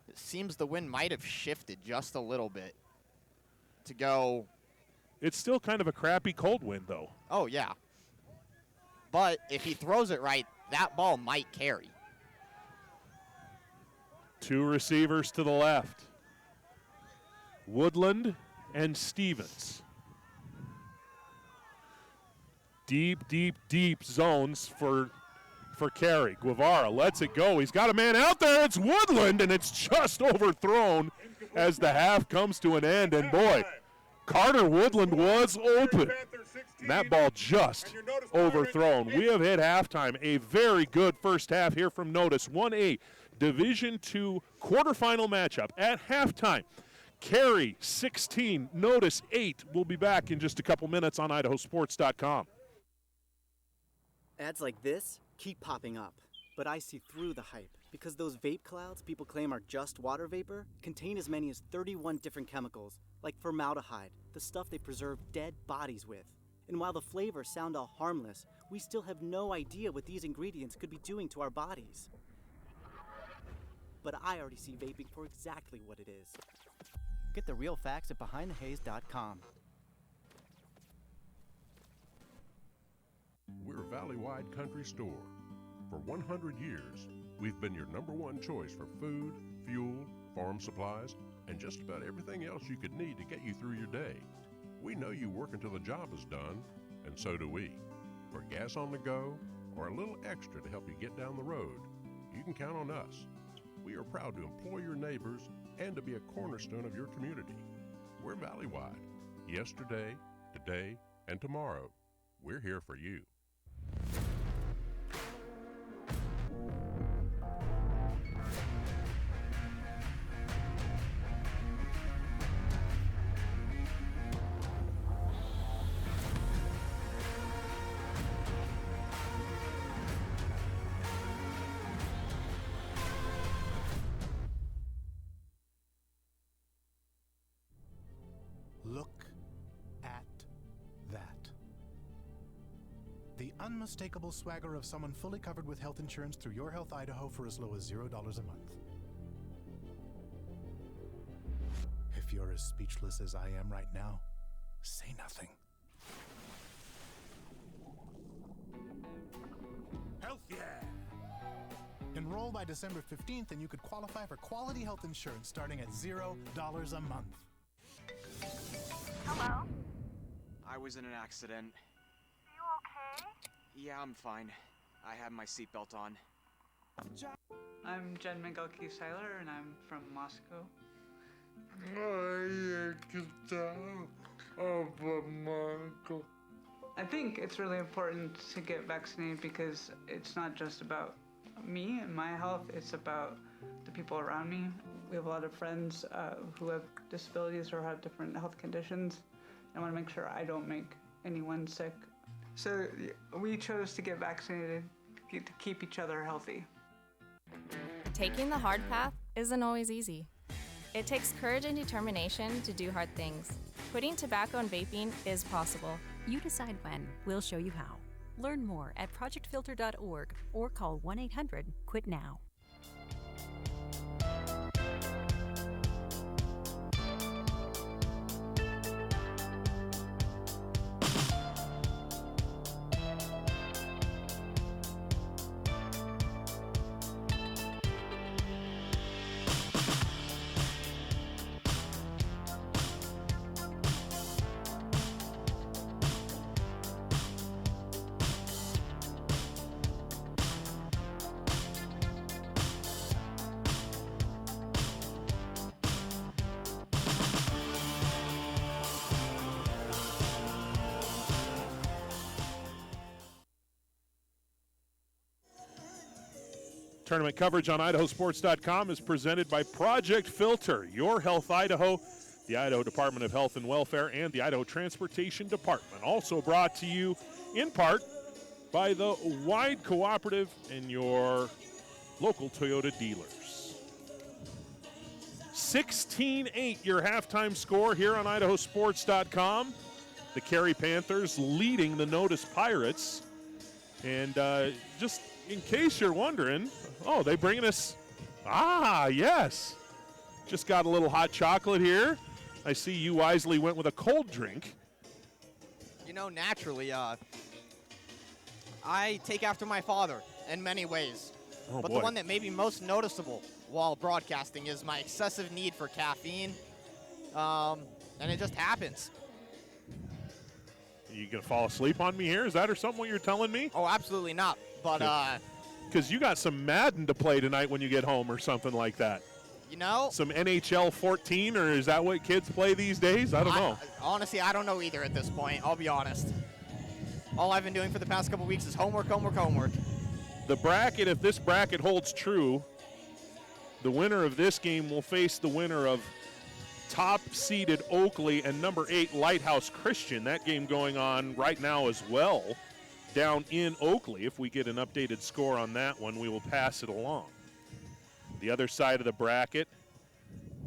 It seems the wind might have shifted just a little bit to go. It's still kind of a crappy cold wind, though. Oh, yeah. But if he throws it right, that ball might carry. 2 receivers to the left. Woodland and Stevens. Deep, deep, deep zones for Carey. Guevara lets it go. He's got a man out there. It's Woodland, and it's just overthrown as the half comes to an end. And, boy, Carter Woodland was open. That ball just overthrown. We have hit halftime. A very good first half here from Notus. 1A Division II quarterfinal matchup at halftime. Carey 16, Notus 8. We'll be back in just a couple minutes on IdahoSports.com. Ads like this keep popping up, but I see through the hype because those vape clouds people claim are just water vapor contain as many as 31 different chemicals, like formaldehyde, the stuff they preserve dead bodies with. And while the flavors sound all harmless, we still have no idea what these ingredients could be doing to our bodies. But I already see vaping for exactly what it is. Get the real facts at BehindTheHaze.com. We're Valley-wide Country Store. For 100 years, we've been your #1 choice for food, fuel, farm supplies, and just about everything else you could need to get you through your day. We know you work until the job is done, and so do we. For gas on the go, or a little extra to help you get down the road, you can count on us. We are proud to employ your neighbors and to be a cornerstone of your community. We're Valley-wide. Yesterday, today, and tomorrow. We're here for you. Look at that. The unmistakable swagger of someone fully covered with health insurance through Your Health Idaho for as low as $0 a month. If you're as speechless as I am right now, say nothing. Health yeah! Enroll by December 15th and you could qualify for quality health insurance starting at $0 a month. Hello? I was in an accident. You okay? Yeah, I'm fine. I have my seatbelt on. I'm Jen Migalki-Seiler, and I'm from Moscow. I think it's really important to get vaccinated because it's not just about me and my health, it's about the people around me. We have a lot of friends who have disabilities or have different health conditions. I want to make sure I don't make anyone sick. So we chose to get vaccinated to keep each other healthy. Taking the hard path isn't always easy. It takes courage and determination to do hard things. Quitting tobacco and vaping is possible. You decide when. We'll show you how. Learn more at projectfilter.org or call 1-800-QUIT-NOW. Tournament coverage on IdahoSports.com is presented by Project Filter, Your Health Idaho, the Idaho Department of Health and Welfare, and the Idaho Transportation Department. Also brought to you in part by the Wide Cooperative and your local Toyota dealers. 16-8 your halftime score here on IdahoSports.com. The Carey Panthers leading the Notus Pirates. And just in case you're wondering, they bringing us, yes. Just got a little hot chocolate here. I see you wisely went with a cold drink. You know, naturally, I take after my father in many ways. But the one that may be most noticeable while broadcasting is my excessive need for caffeine. And it just happens. You gonna fall asleep on me here? Is that or something what you're telling me? Oh, absolutely not. But because you got some Madden to play tonight when you get home or something like that. You know, some NHL 14, or is that what kids play these days? I don't know. Honestly, I don't know either at this point. I'll be honest. All I've been doing for the past couple weeks is homework. The bracket, if this bracket holds true, the winner of this game will face the winner of top-seeded Oakley and number 8 Lighthouse Christian. That game going on right now as well down in Oakley. If we get an updated score on that one, we will pass it along. The other side of the bracket,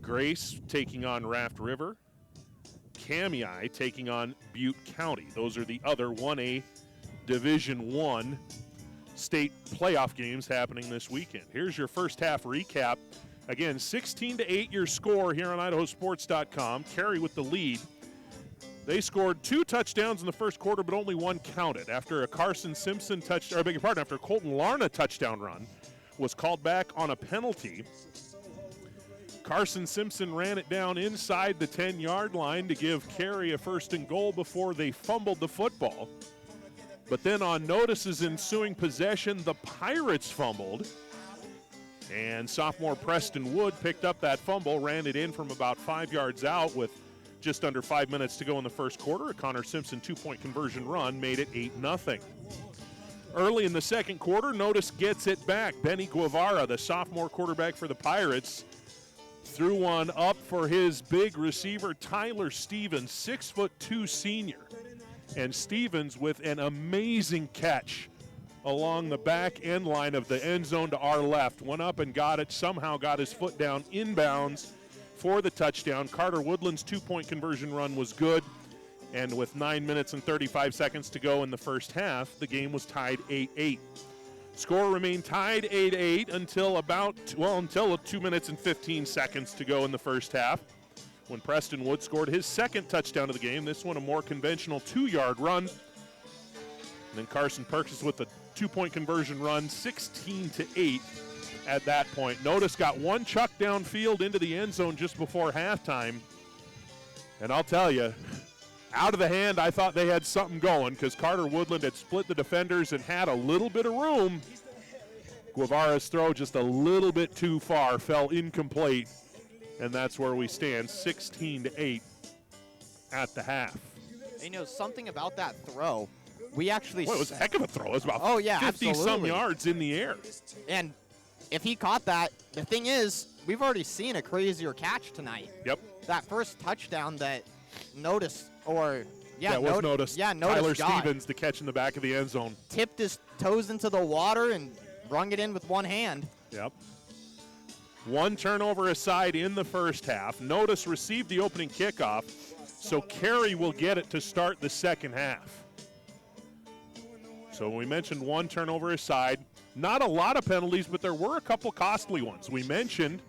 Grace taking on Raft River, Kamei taking on Butte County. Those are the other 1A Division I state playoff games happening this weekend. Here's your first half recap. Again, 16-8 your score here on IdahoSports.com. Carey with the lead. They scored 2 touchdowns in the first quarter, but only 1 counted. After a Carson Simpson after a Colton Larna touchdown run was called back on a penalty. Carson Simpson ran it down inside the 10-yard line to give Carey a 1st and goal before they fumbled the football. But then on Notus's ensuing possession, the Pirates fumbled. And sophomore Preston Wood picked up that fumble, ran it in from about 5 yards out with just under 5 minutes to go in the first quarter. A Connor Simpson 2-point conversion run made it 8-0. Early in the second quarter, Notus gets it back. Benny Guevara, the sophomore quarterback for the Pirates, threw one up for his big receiver, Tyler Stevens, 6'2" senior. And Stevens with an amazing catch along the back end line of the end zone to our left. Went up and got it, somehow got his foot down inbounds for the touchdown. Carter Woodland's 2-point conversion run was good. And with 9 minutes and 35 seconds to go in the first half, the game was tied 8-8. Score remained tied 8-8 until 2 minutes and 15 seconds to go in the first half, when Preston Wood scored his second touchdown of the game. This one a more conventional 2-yard run. And then Carson Perkins with a 2-point conversion run, 16-8 at that point. Notus got one chuck downfield into the end zone just before halftime. And I'll tell you, out of the hand, I thought they had something going because Carter Woodland had split the defenders and had a little bit of room. Guevara's throw just a little bit too far, fell incomplete, and that's where we stand, 16-8 at the half. You know, something about that throw, we actually... Well, it was a heck of a throw. It was about 50-some yards in the air. And if he caught that, the thing is, we've already seen a crazier catch tonight. Yep. That first touchdown that Notus... Notus. Yeah, Notus Tyler Stevens, the catch in the back of the end zone. Tipped his toes into the water and rung it in with one hand. Yep. One turnover aside in the first half. Notus received the opening kickoff, so Carey will get it to start the second half. So we mentioned one turnover aside. Not a lot of penalties, but there were a couple costly ones. We mentioned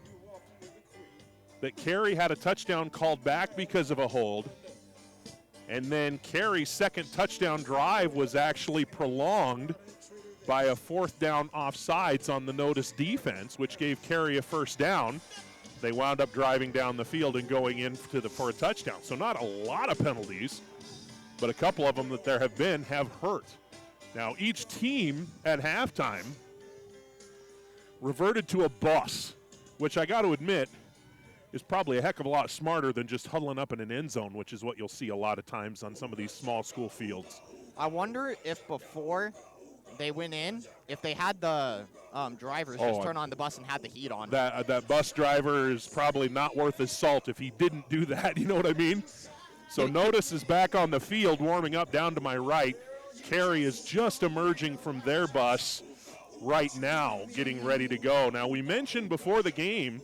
that Carey had a touchdown called back because of a hold. And then Carey's second touchdown drive was actually prolonged by a 4th down offsides on the Notus defense, which gave Carey a 1st down. They wound up driving down the field and going in for a touchdown. So not a lot of penalties, but a couple of them that there have been have hurt. Now, each team at halftime reverted to a bus, which I got to admit is probably a heck of a lot smarter than just huddling up in an end zone, which is what you'll see a lot of times on some of these small school fields. I wonder if before they went in. If they had the drivers just turn on the bus and had the heat on. That bus driver is probably not worth his salt if he didn't do that. You know what I mean? So Notus is back on the field, warming up down to my right. Carey is just emerging from their bus right now, getting ready to go. Now, we mentioned before the game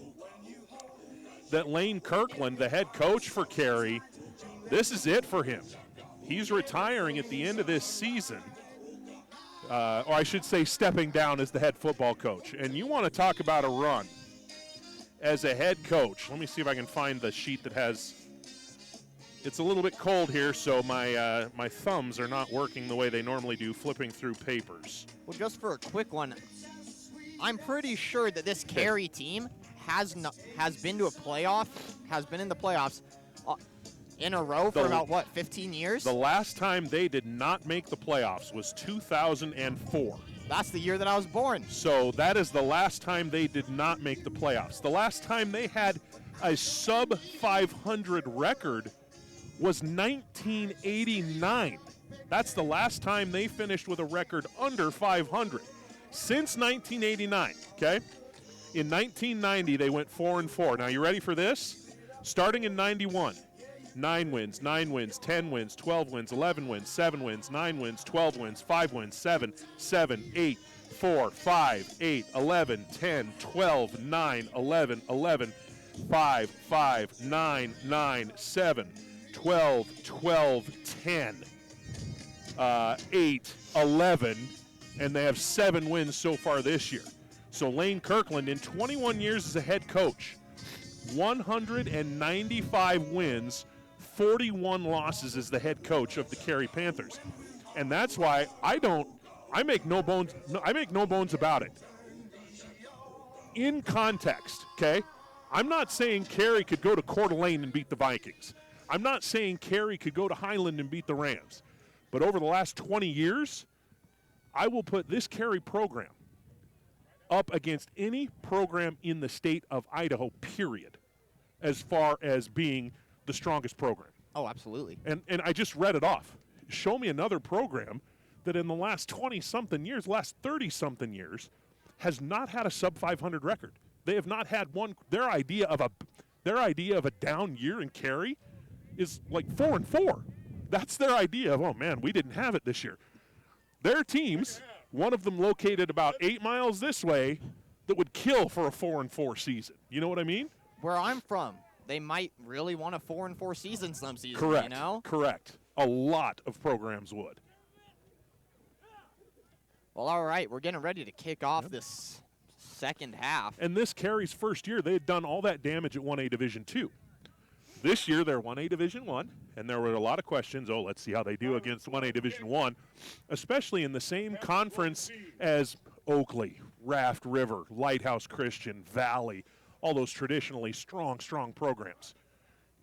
that Lane Kirkland, the head coach for Carey, this is it for him. He's retiring at the end of this season. Or I should say stepping down as the head football coach. And you want to talk about a run as a head coach. Let me see if I can find the sheet that has – it's a little bit cold here, so my thumbs are not working the way they normally do, flipping through papers. Well, just for a quick one, I'm pretty sure that this Carey team has been to a playoff, has been in the playoffs in a row for about, 15 years? The last time they did not make the playoffs was 2004. That's the year that I was born. So that is the last time they did not make the playoffs. The last time they had a sub-500 record was 1989. That's the last time they finished with a record under 500. Since 1989, okay? In 1990, they went 4-4. Now, you ready for this? Starting in 91, 9 wins, 10 wins, 12 wins, 11 wins, 7 wins, 9 wins, 12 wins, 5 wins, 7, 8, 4, 5, 8, 11, 10, 12, 9, 11, 11, 5, 5, 9, 9, 7, 12, 12, 10, 8, 11, and they have 7 wins so far this year. So Lane Kirkland, in 21 years as a head coach, 195 wins, 41 losses as the head coach of the Carey Panthers. And that's why I make no bones about it. In context, okay? I'm not saying Carey could go to Coeur d'Alene and beat the Vikings. I'm not saying Carey could go to Highland and beat the Rams. But over the last 20 years, I will put this Carey program up against any program in the state of Idaho, period, as far as being the strongest program. Oh, absolutely. And I just read it off. Show me another program that in the last 20-something years, last 30-something years, has not had a sub-500 record. They have not had one. Their idea of a down year in Carey is like 4-4. That's their idea of, oh, man, we didn't have it this year. Their teams, one of them located about 8 miles this way, that would kill for a 4-4 season. You know what I mean? Where I'm from, they might really want a 4-4 season some season, Correct. you know? Correct. A lot of programs would. Well, all right, we're getting ready to kick off this second half. And this Carey's first year, they had done all that damage at 1A Division II. This year, they're 1A Division I, and there were a lot of questions. Oh, let's see how they do against 1A Division I, especially in the same conference as Oakley, Raft River, Lighthouse Christian, Valley, all those traditionally strong programs.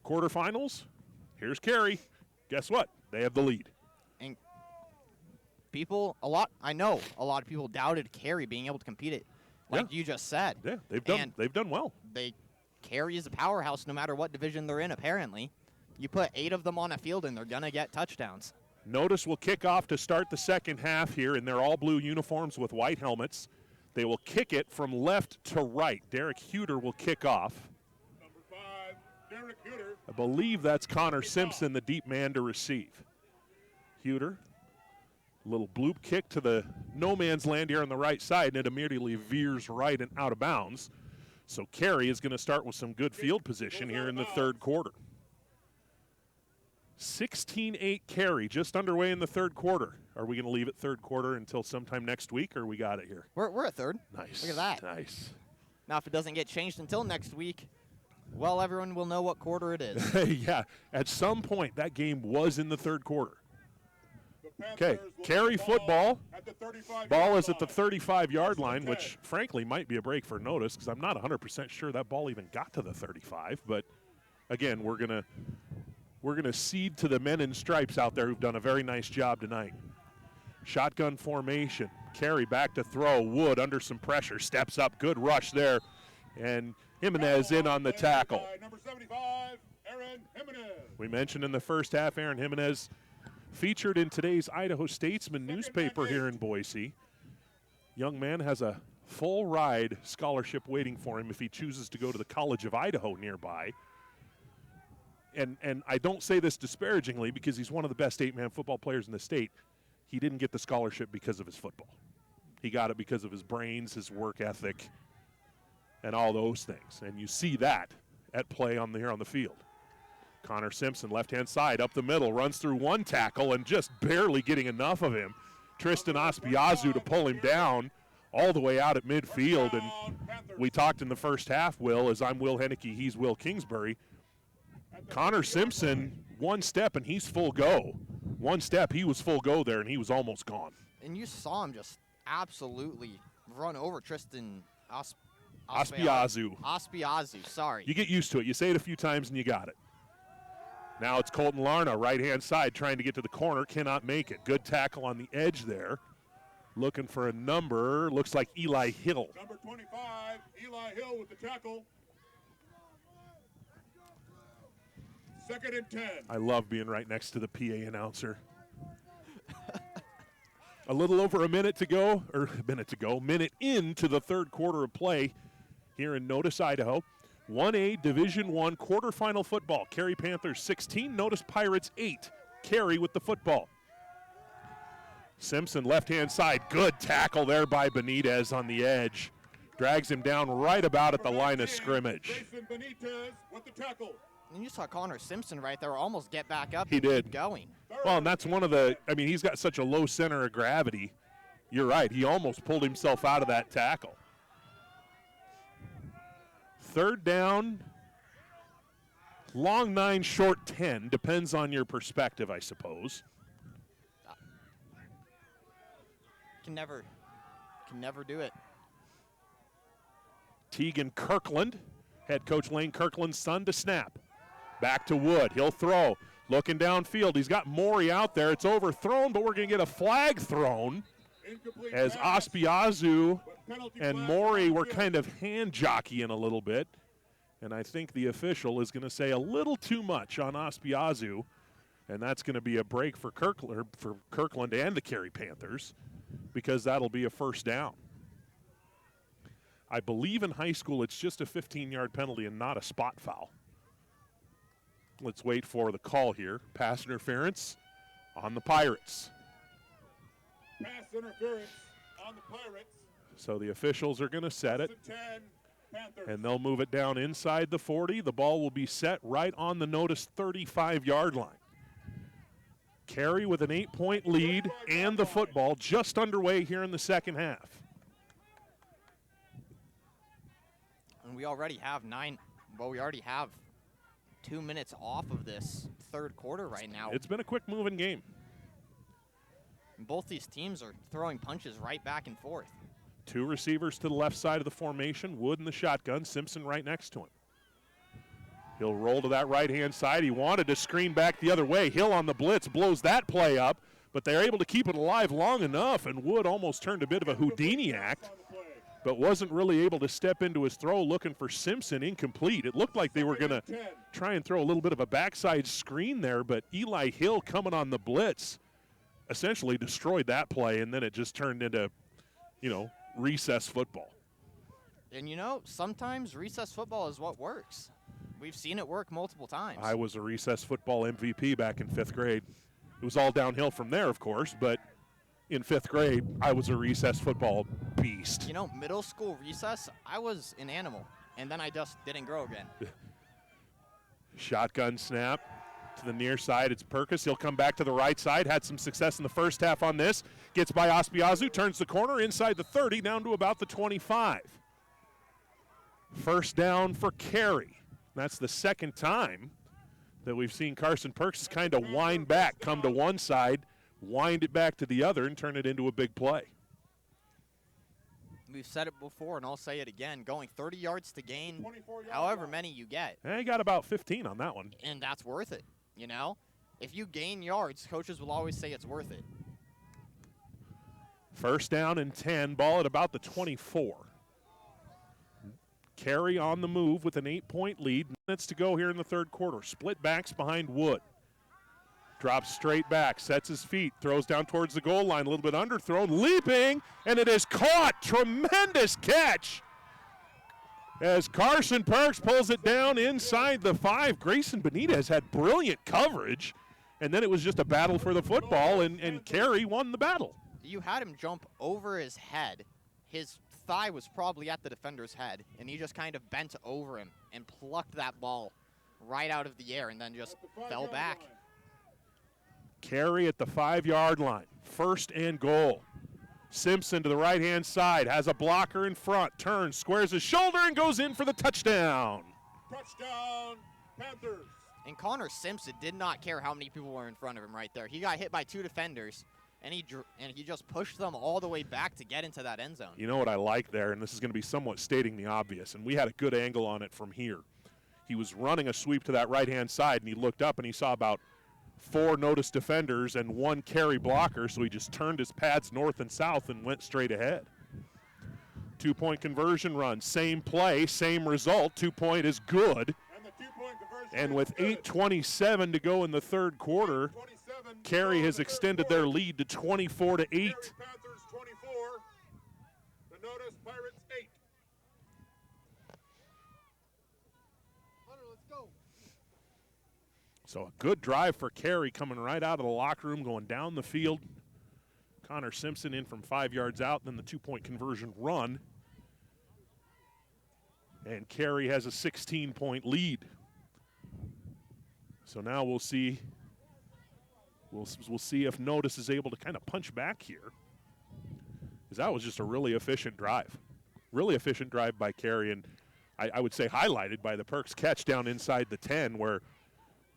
Quarterfinals, here's Carey. Guess what? They have the lead. And I know a lot of people doubted Carey being able to compete it, like you just said. Yeah, they've done well. Carey is a powerhouse no matter what division they're in, apparently. You put 8 of them on a field and they're going to get touchdowns. Notus will kick off to start the second half here in their all-blue uniforms with white helmets. They will kick it from left to right. Derek Huter will kick off. Number 5, Derek Huter. I believe that's Connor Simpson, the deep man to receive. Huter, little bloop kick to the no man's land here on the right side, and it immediately veers right and out of bounds. So Carey is going to start with some good field position here in the third quarter. 16-8 Carey, just underway in the third quarter. Are we going to leave it third quarter until sometime next week, or we got it here? We're at third. Nice. Look at that. Nice. Now, if it doesn't get changed until next week, well, everyone will know what quarter it is. Yeah, at some point, that game was in the third quarter. Okay, Carey football. Ball is at the 35-yard line, which, frankly, might be a break for Notus because I'm not 100% sure that ball even got to the 35. But, again, we're gonna cede to the men in stripes out there who've done a very nice job tonight. Shotgun formation. Carey back to throw. Wood under some pressure. Steps up. Good rush there. And Jimenez in on the tackle. Number 75, Aaron Jimenez. We mentioned in the first half, Aaron Jimenez Featured in today's Idaho Statesman newspaper here in Boise. Young man has a full ride scholarship waiting for him if he chooses to go to the College of Idaho nearby. And I don't say this disparagingly because he's one of the best 8-man football players in the state. He didn't get the scholarship because of his football. He got it because of his brains, his work ethic, and all those things. And you see that at play here on the field. Connor Simpson, left-hand side, up the middle, runs through one tackle and just barely getting enough of him. Tristan Aspiazu to pull him down all the way out at midfield. And we talked in the first half, Will, as I'm Will Henneke, he's Will Kingsbury. Connor Simpson, one step and he's full go. One step, he was full go there and he was almost gone. And you saw him just absolutely run over Tristan Aspiazu. Aspiazu, sorry. You get used to it. You say it a few times and you got it. Now it's Colton Larna, right-hand side, trying to get to the corner, cannot make it. Good tackle on the edge there. Looking for a number, looks like Eli Hill. Number 25, Eli Hill with the tackle. 2nd and 10. I love being right next to the PA announcer. A little over a minute into the third quarter of play here in Notus, Idaho. 1A Division I quarterfinal football. Carey Panthers 16, Notus Pirates 8. Carey with the football. Simpson left-hand side, good tackle there by Benitez on the edge. Drags him down right about at the line of scrimmage. Jason Benitez with the tackle. And you saw Connor Simpson right there almost get back up He and did. keep going. Well, and that's one of the, he's got such a low center of gravity. You're right, he almost pulled himself out of that tackle. 3rd down, long 9, short 10. Depends on your perspective, I suppose. Can never do it. Tegan Kirkland, head coach Lane Kirkland's son, to snap. Back to Wood. He'll throw. Looking downfield. He's got Maury out there. It's overthrown, but we're going to get a flag thrown as Aspiazu and Maury were kind of hand jockeying a little bit. And I think the official is going to say a little too much on Aspiazu, and that's going to be a break for Kirkland and the Carey Panthers because that'll be a 1st down. I believe in high school it's just a 15-yard penalty and not a spot foul. Let's wait for the call here. Pass interference on the Pirates. Pass interference on the Pirates. So the officials are going to set it, 10, Panthers. and they'll move it down inside the 40. The ball will be set right on the Notus 35-yard line. Carey with an 8-point lead and the football just underway here in the second half. And we already have 2 minutes off of this third quarter right now. It's been a quick-moving game. And both these teams are throwing punches right back and forth. 2 receivers to the left side of the formation. Wood in the shotgun. Simpson right next to him. He'll roll to that right-hand side. He wanted to screen back the other way. Hill on the blitz blows that play up, but they're able to keep it alive long enough, and Wood almost turned a bit of a Houdini act, but wasn't really able to step into his throw looking for Simpson. Incomplete. It looked like they were going to try and throw a little bit of a backside screen there, but Eli Hill coming on the blitz essentially destroyed that play, and then it just turned into, recess football. And sometimes recess football is what works. We've seen it work multiple times. I was a recess football MVP back in 5th grade. It was all downhill from there, of course, but in 5th grade, I was a recess football beast. Middle school recess, I was an animal, and then I just didn't grow again. Shotgun snap to the near side. It's Perkis. He'll come back to the right side. Had some success in the first half on this. Gets by Aspiazu, turns the corner inside the 30, down to about the 25. 1st down for Carey. That's the second time that we've seen Carson Perkis kind of wind back, come to one side, wind it back to the other, and turn it into a big play. We've said it before, and I'll say it again. Going 30 yards to gain however many you get. He got about 15 on that one. And that's worth it, If you gain yards, coaches will always say it's worth it. 1st down and 10, ball at about the 24. Carey on the move with an 8-point lead. Minutes to go here in the third quarter. Split backs behind Wood. Drops straight back, sets his feet, throws down towards the goal line, a little bit underthrown, leaping, and it is caught. Tremendous catch as Carson Perks pulls it down inside the 5. Grayson Benitez had brilliant coverage, and then it was just a battle for the football, and Carey won the battle. You had him jump over his head. His thigh was probably at the defender's head, and he just kind of bent over him and plucked that ball right out of the air and then just fell back. Carey at the 5-yard line, 1st and goal. Simpson to the right-hand side, has a blocker in front, turns, squares his shoulder, and goes in for the touchdown. Touchdown, Panthers. And Connor Simpson did not care how many people were in front of him right there. He got hit by 2 defenders, and he just pushed them all the way back to get into that end zone. You know what I like there, and this is going to be somewhat stating the obvious, and we had a good angle on it from here. He was running a sweep to that right-hand side, and he looked up, and he saw about 4 Notus defenders and 1 Carey blocker, so he just turned his pads north and south and went straight ahead. 2-point conversion run, same play, same result. 2-point is good. And with 8:27 to go in the 3rd quarter, Carey has extended their lead to 24-8. Panthers 24, the Notus Pirates 8. So a good drive for Carey coming right out of the locker room, going down the field. Connor Simpson in from 5 yards out, then the 2-point conversion run. And Carey has a 16-point lead. So now we'll see. We'll see if Notus is able to kind of punch back here. Because that was just a really efficient drive. Really efficient drive by Carey, and I would say highlighted by the Perks catch down inside the 10 where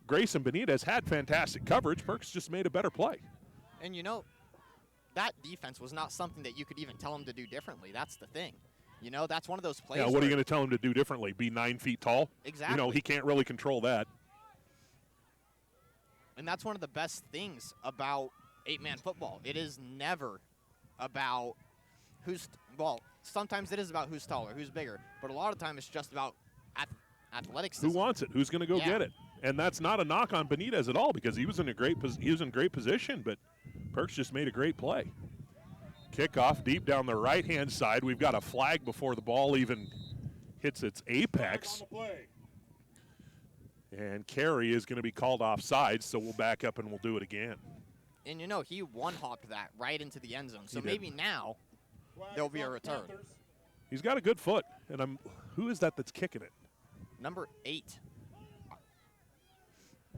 Grayson Benitez had fantastic coverage. Perks just made a better play. And you know, that defense was not something that you could even tell him to do differently. That's the thing. You know, that's one of those plays. Yeah, what are you going to tell him to do differently? Be 9 feet tall? Exactly. You know, he can't really control that. And that's one of the best things about 8-man football. It is never about sometimes it is about who's taller, who's bigger, but a lot of the time it's just about athletics. Who wants it? Who's going to go get it? And that's not a knock on Benitez at all because he was in great position, but Perks just made a great play. Kickoff deep down the right-hand side. We've got a flag before the ball even hits its apex. And Carey is going to be called offside, so we'll back up and we'll do it again. And you know, he one-hopped that right into the end zone, so maybe now there'll be a return. He's got a good foot, and who is that that's kicking it? Number 8.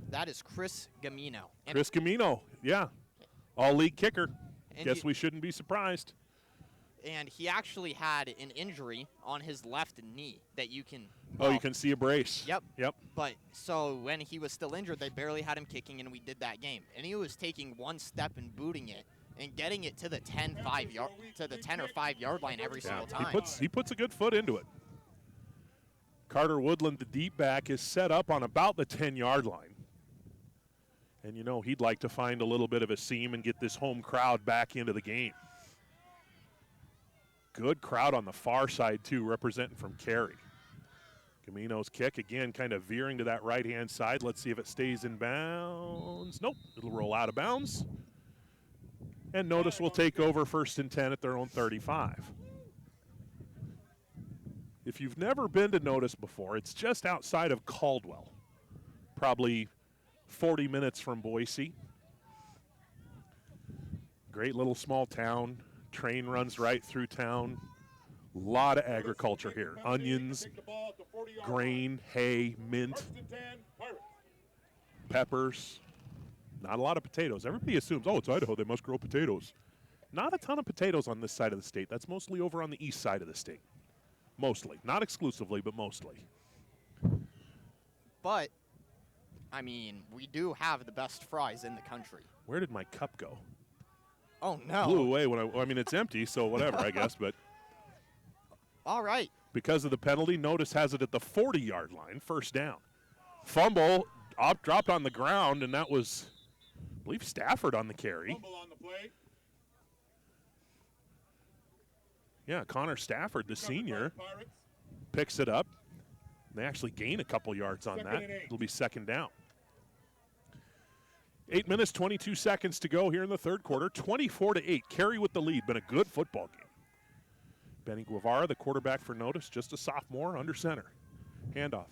That is Chris Gamino. Chris Gamino, yeah. All-league kicker. Guess we shouldn't be surprised. And he actually had an injury on his left knee that you can... you can see a brace. Yep. But so when he was still injured, they barely had him kicking, and we did that game. And he was taking one step and booting it and getting it to the 10 or 5 yard line every single time. He puts a good foot into it. Carter Woodland, the deep back, is set up on about the 10-yard line. And, you know, he'd like to find a little bit of a seam and get this home crowd back into the game. Good crowd on the far side, too, representing from Carey. Camino's kick, again, kind of veering to that right-hand side. Let's see if it stays in bounds. Nope, it'll roll out of bounds. And Notus will take over 1st and 10 at their own 35. If you've never been to Notus before, it's just outside of Caldwell. Probably 40 minutes from Boise. Great little small town. Train runs right through town. A lot of agriculture here. Onions, grain, hay, mint, peppers. Not a lot of potatoes. Everybody assumes, it's Idaho, they must grow potatoes. Not a ton of potatoes on this side of the state. That's mostly over on the east side of the state. Mostly. Not exclusively, but mostly. But, I mean, we do have the best fries in the country. Where did my cup go? Oh, no. Blew away when I mean, it's empty, so whatever, I guess, but. All right. Because of the penalty, Notus has it at the 40-yard line, 1st down. Fumble, dropped on the ground, and that was, I believe, Stafford on the carry. Fumble on the play. Yeah, Connor Stafford, the senior, picks it up. They actually gain a couple yards on that. It'll be 2nd down. 8 minutes, 22 seconds to go here in the third quarter. 24-8. Carey with the lead. Been a good football game. Benny Guevara, the quarterback for Notus, just a sophomore, under center. Handoff.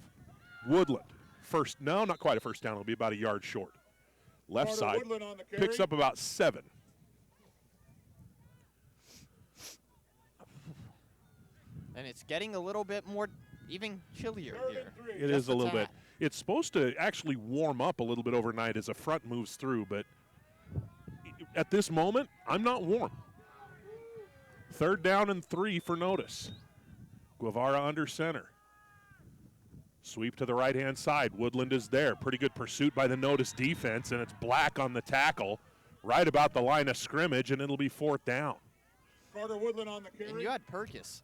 Woodland. First, no, not quite a first down. It'll be about a yard short. Left side. Picks up about 7. And it's getting a little bit more even chillier here. It is a little bit. It's supposed to actually warm up a little bit overnight as a front moves through, but at this moment, I'm not warm. 3rd down and 3 for Notus. Guevara under center. Sweep to the right-hand side. Woodland is there. Pretty good pursuit by the Notus defense, and it's Black on the tackle right about the line of scrimmage, and it'll be 4th down. Carter Woodland on the carry. And you had Perkis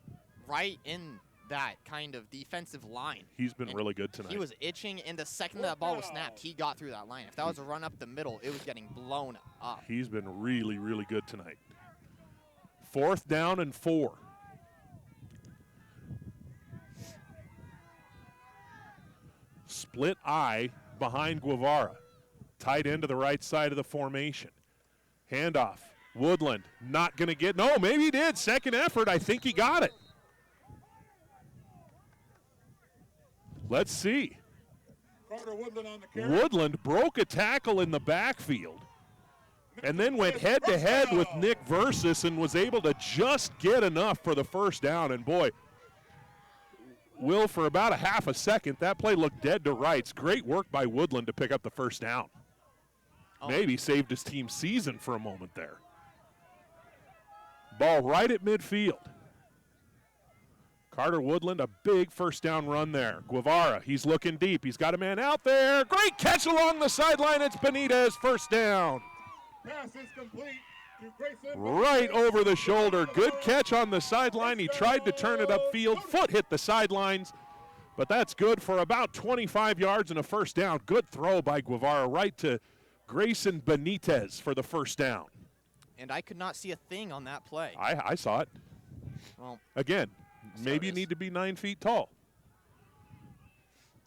right in that kind of defensive line. He's been really good tonight. He was itching, and the second that ball was snapped, he got through that line. If that was a run up the middle, it was getting blown up. He's been really, really good tonight. 4th down and 4. Split eye behind Guevara. Tight end to the right side of the formation. Handoff. Woodland not going to get, no, maybe he did. Second effort, I think he got it. Let's see. Carter Woodland on the carry. Woodland broke a tackle in the backfield and then went head-to-head with Nick Versus and was able to just get enough for the first down. And, boy, Will, for about a half a second, that play looked dead to rights. Great work by Woodland to pick up the first down. Maybe saved his team's season for a moment there. Ball right at midfield. Carter Woodland, a big first down run there. Guevara, he's looking deep. He's got a man out there. Great catch along the sideline. It's Benitez, first down. Pass is complete to Grayson. Right over the shoulder. Good catch on the sideline. He tried to turn it upfield. Foot hit the sidelines, but that's good for about 25 yards and a first down. Good throw by Guevara right to Grayson Benitez for the first down. And I could not see a thing on that play. I saw it. Well, again, maybe you need to be 9 feet tall.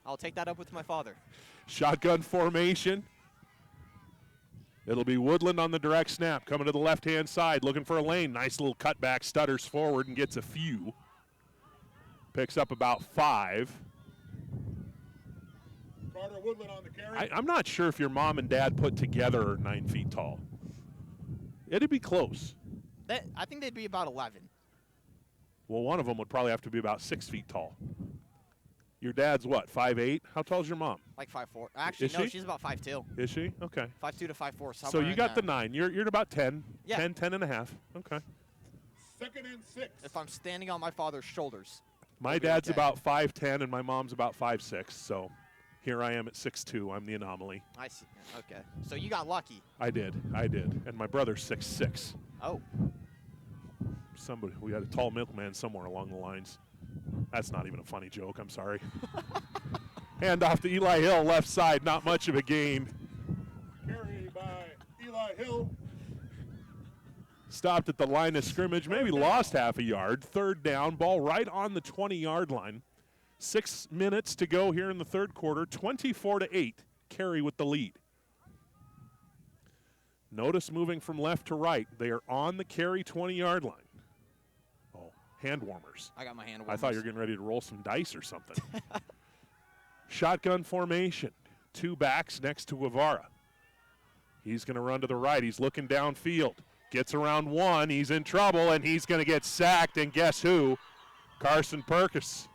I'll take that up with my father. Shotgun formation. It'll be Woodland on the direct snap, coming to the left-hand side, looking for a lane. Nice little cutback, stutters forward and gets a few. Picks up about 5. Carter Woodland on the carry. I'm not sure if your mom and dad put together are 9 feet tall. It'd be close. I think they'd be about 11. Well, one of them would probably have to be about 6 feet tall. Your dad's what, 5'8"? How tall is your mom? Like 5'4". Actually, no, she's about 5'2". Is she? Okay. 5'2" to 5'4". So you got the 9. You're at about 10. Yeah. 10 and a half. Okay. 2nd and 6. If I'm standing on my father's shoulders. My dad's about 5'10", and my mom's about 5'6", so here I am at 6'2". I'm the anomaly. I see. Okay. So you got lucky. I did. And my brother's 6'6". Oh. We had a tall milkman somewhere along the lines. That's not even a funny joke. I'm sorry. Hand off to Eli Hill, left side. Not much of a gain. Carry by Eli Hill. Stopped at the line of scrimmage, maybe lost half a yard. 3rd down, ball right on the 20-yard line. 6 minutes to go here in the third quarter. 24-8, Carey with the lead. Notice moving from left to right. They are on the Carey 20-yard line. Oh, hand warmers. I got my hand warmers. I thought you were getting ready to roll some dice or something. Shotgun formation. 2 backs next to Guevara. He's going to run to the right. He's looking downfield. Gets around 1. He's in trouble, and he's going to get sacked. And guess who? Carson Perkis.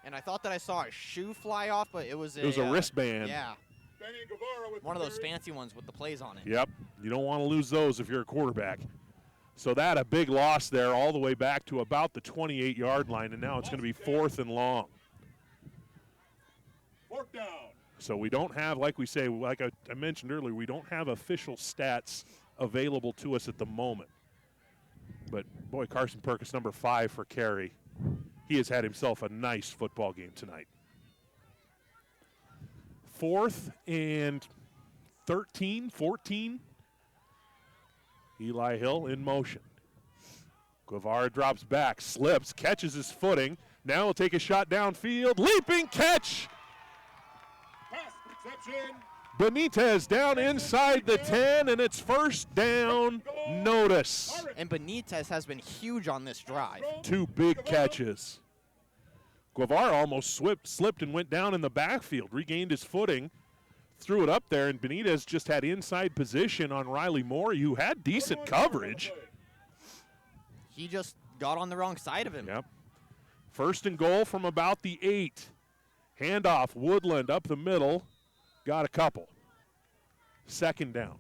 And I thought that I saw a shoe fly off, but it was a wristband. Yeah. One of those fancy ones with the plays on it. Yep. You don't want to lose those if you're a quarterback. So that a big loss there all the way back to about the 28-yard line, and now it's going to be 4th and long. 4th down. So we don't have, like we say, like I mentioned earlier, we don't have official stats available to us at the moment. But, boy, Carson Perkis, number 5 for Carey. He has had himself a nice football game tonight. 4th and 13, 14. Eli Hill in motion. Guevara drops back, slips, catches his footing. Now he'll take a shot downfield. Leaping catch! Pass reception. Benitez down inside the 10, and it's first down, Notus. And Benitez has been huge on this drive. 2 big catches. Guevara almost slipped and went down in the backfield, regained his footing, threw it up there, and Benitez just had inside position on Riley Moore, who had decent coverage. He just got on the wrong side of him. Yep. First and goal from about the 8. Handoff, Woodland up the middle. Got a couple. Second down.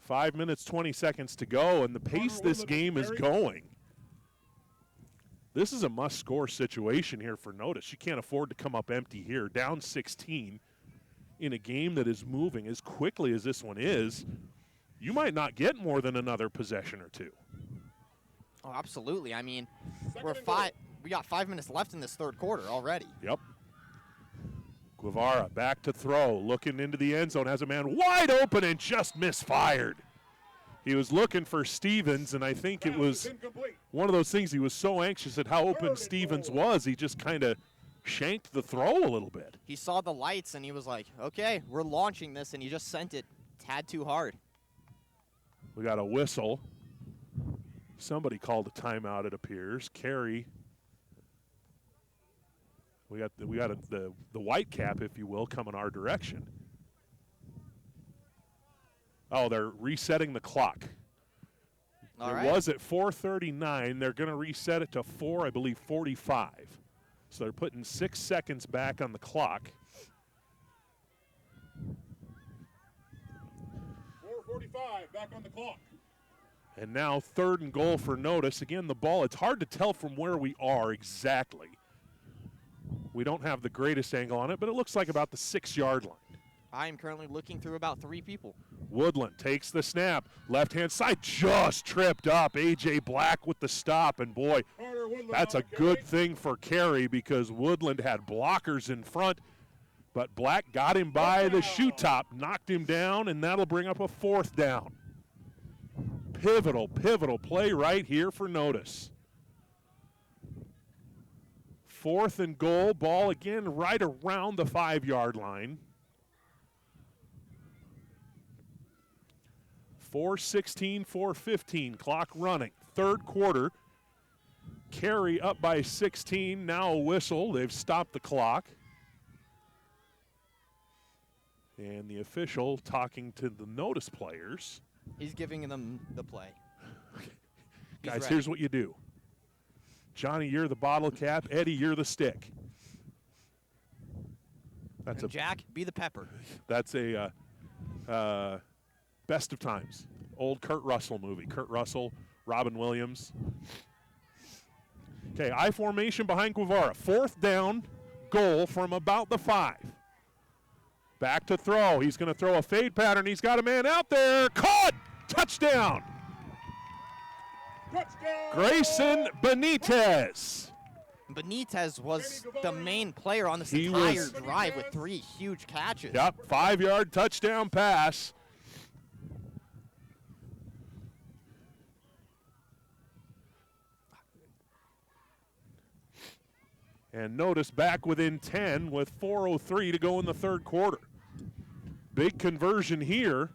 5 minutes, 20 seconds to go, and the pace this game is going. This is a must-score situation here for Notus. You can't afford to come up empty here. Down 16 in a game that is moving as quickly as this one is. You might not get more than another possession or two. Oh, absolutely. I mean, we got 5 minutes left in this third quarter already. Yep. Guevara back to throw, looking into the end zone, has a man wide open and just misfired. He was looking for Stevens, and I think it was one of those things, he was so anxious at how open Stevens was, he just kind of shanked the throw a little bit. He saw the lights, and he was like, okay, we're launching this, and he just sent it a tad too hard. We got a whistle. Somebody called a timeout, it appears. Carey. We got the white cap, if you will, coming our direction. Oh, they're resetting the clock. All it right. was at 4:39. They're going to reset it to 4:45. So they're putting 6 seconds back on the clock. 4:45 back on the clock. And now third and goal for Notus. Again, the ball, it's hard to tell from where we are exactly. We don't have the greatest angle on it, but it looks like about the 6-yard line. I am currently looking through about 3 people. Woodland takes the snap. Left-hand side just tripped up. A.J. Black with the stop, and boy, that's a good thing for Carey because Woodland had blockers in front, but Black got him by the shoe top, knocked him down, and that'll bring up a 4th down. Pivotal play right here for Notus. 4th and goal, ball again right around the 5-yard line. 4:16, 4:15, clock running. Third quarter, Carey up by 16, now a whistle. They've stopped the clock. And the official talking to the Notus players. He's giving them the play. Guys, here's what you do. Johnny, you're the bottle cap. Eddie, you're the stick. That's and Jack, be the pepper. That's a Best of Times. Old Kurt Russell movie. Kurt Russell, Robin Williams. Okay, I formation behind Guevara. 4th down, goal from about the 5. Back to throw. He's going to throw a fade pattern. He's got a man out there. Caught! Touchdown! Grayson Benitez. Benitez was the main player on this entire drive with 3 huge catches. Yep, 5-yard touchdown pass. And Notus back within 10 with 4:03 to go in the third quarter. Big conversion here.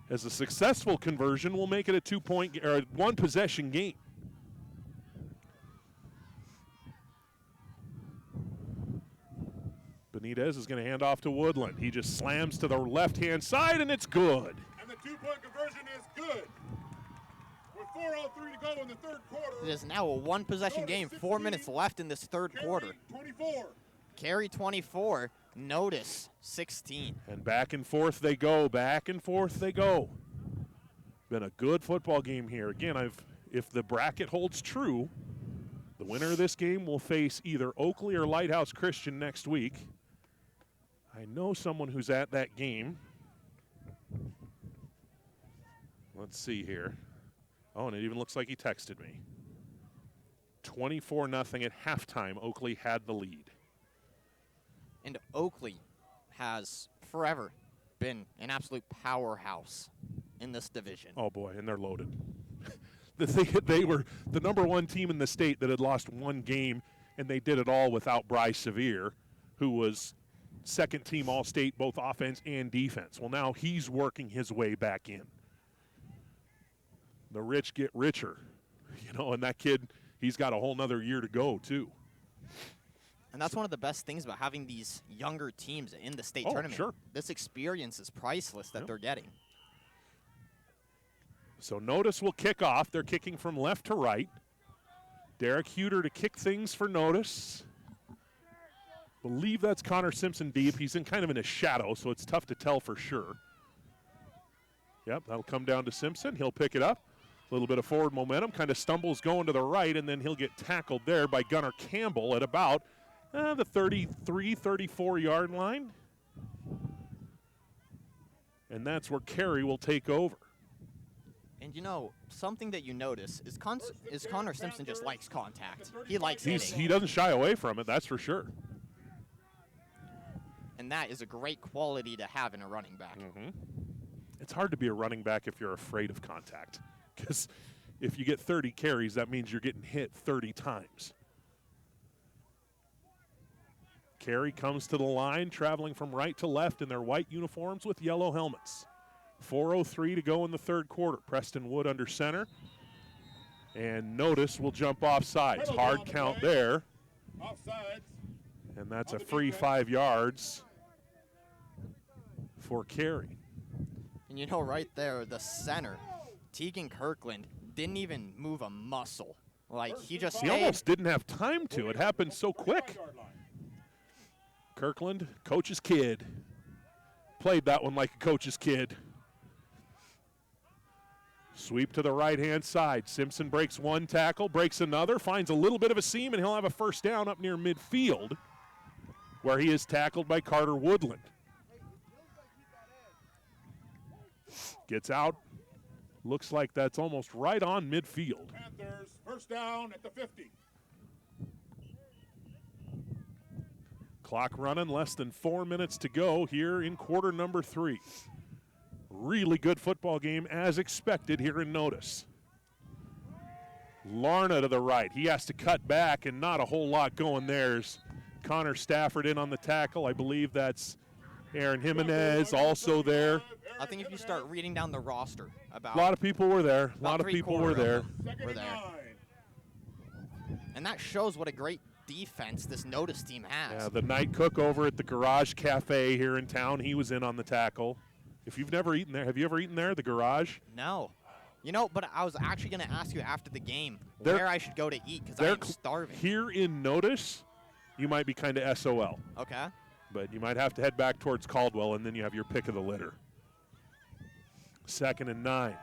As a successful conversion, will make it a 2-point or 1-possession game. Benitez is going to hand off to Woodland. He just slams to the left-hand side, and it's good. And the 2-point conversion is good. With 4:03 to go in the third quarter. It is now a 1-possession game. 4 minutes left in this third quarter. 24. Carey 24, Notus 16. And back and forth they go. Back and forth they go. Been a good football game here. Again, if the bracket holds true, the winner of this game will face either Oakley or Lighthouse Christian next week. I know someone who's at that game. Let's see here. Oh, and it even looks like he texted me. 24-0 at halftime. Oakley had the lead. And Oakley has forever been an absolute powerhouse in this division. Oh, boy, and they're loaded. They were the number 1 team in the state that had lost 1 game, and they did it all without Bryce Sevier, who was second-team All-State, both offense and defense. Well, now he's working his way back in. The rich get richer, and that kid, he's got a whole nother year to go, too. And that's one of the best things about having these younger teams in the state Oh, tournament. sure. This experience is priceless that they're getting. So Notus will kick off. They're kicking from left to right. Derek Huter to kick things for Notus. Believe that's Connor Simpson deep. He's kind of in a shadow, so it's tough to tell for sure. Yep, that'll come down to Simpson. He'll pick it up. A little bit of forward momentum. Kind of stumbles going to the right, and then he'll get tackled there by Gunnar Campbell at about the 33, 34-yard line. And that's where Carey will take over. And something that you notice is Connor Simpson just likes contact. He likes hitting. He doesn't shy away from it, that's for sure. And that is a great quality to have in a running back. Mm-hmm. It's hard to be a running back if you're afraid of contact, because if you get 30 carries, that means you're getting hit 30 times. Carey comes to the line, traveling from right to left in their white uniforms with yellow helmets. 4:03 to go in the third quarter. Preston Wood under center. And Notus will jump off sides. Hard count there. Offsides. And that's a free 5 yards for Carey. And right there, the center, Tegan Kirkland, didn't even move a muscle. Like, he just stayed. He almost didn't have time to. It happened so quick. Kirkland, coach's kid. Played that one like a coach's kid. Sweep to the right-hand side. Simpson breaks one tackle, breaks another, finds a little bit of a seam, and he'll have a first down up near midfield, where he is tackled by Carter Woodland. Gets out. Looks like that's almost right on midfield. Panthers, first down at the 50. Clock running, less than 4 minutes to go here in quarter number 3. Really good football game as expected here in Notus. Larna to the right. He has to cut back, and not a whole lot going there. There's Connor Stafford in on the tackle. I believe that's Aaron Jimenez also there. I think if you start reading down the roster, A lot of people were there. A lot of people were there. And that shows what a great defense this Notus team has. Yeah, the night cook over at the Garage Cafe here in town, he was in on the tackle. If you've never eaten there, have you ever eaten there, the Garage? No. But I was actually going to ask you after the game where I should go to eat because I'm starving. Here in Notus, you might be kind of SOL. Okay. But you might have to head back towards Caldwell, and then you have your pick of the litter. 2nd and 9.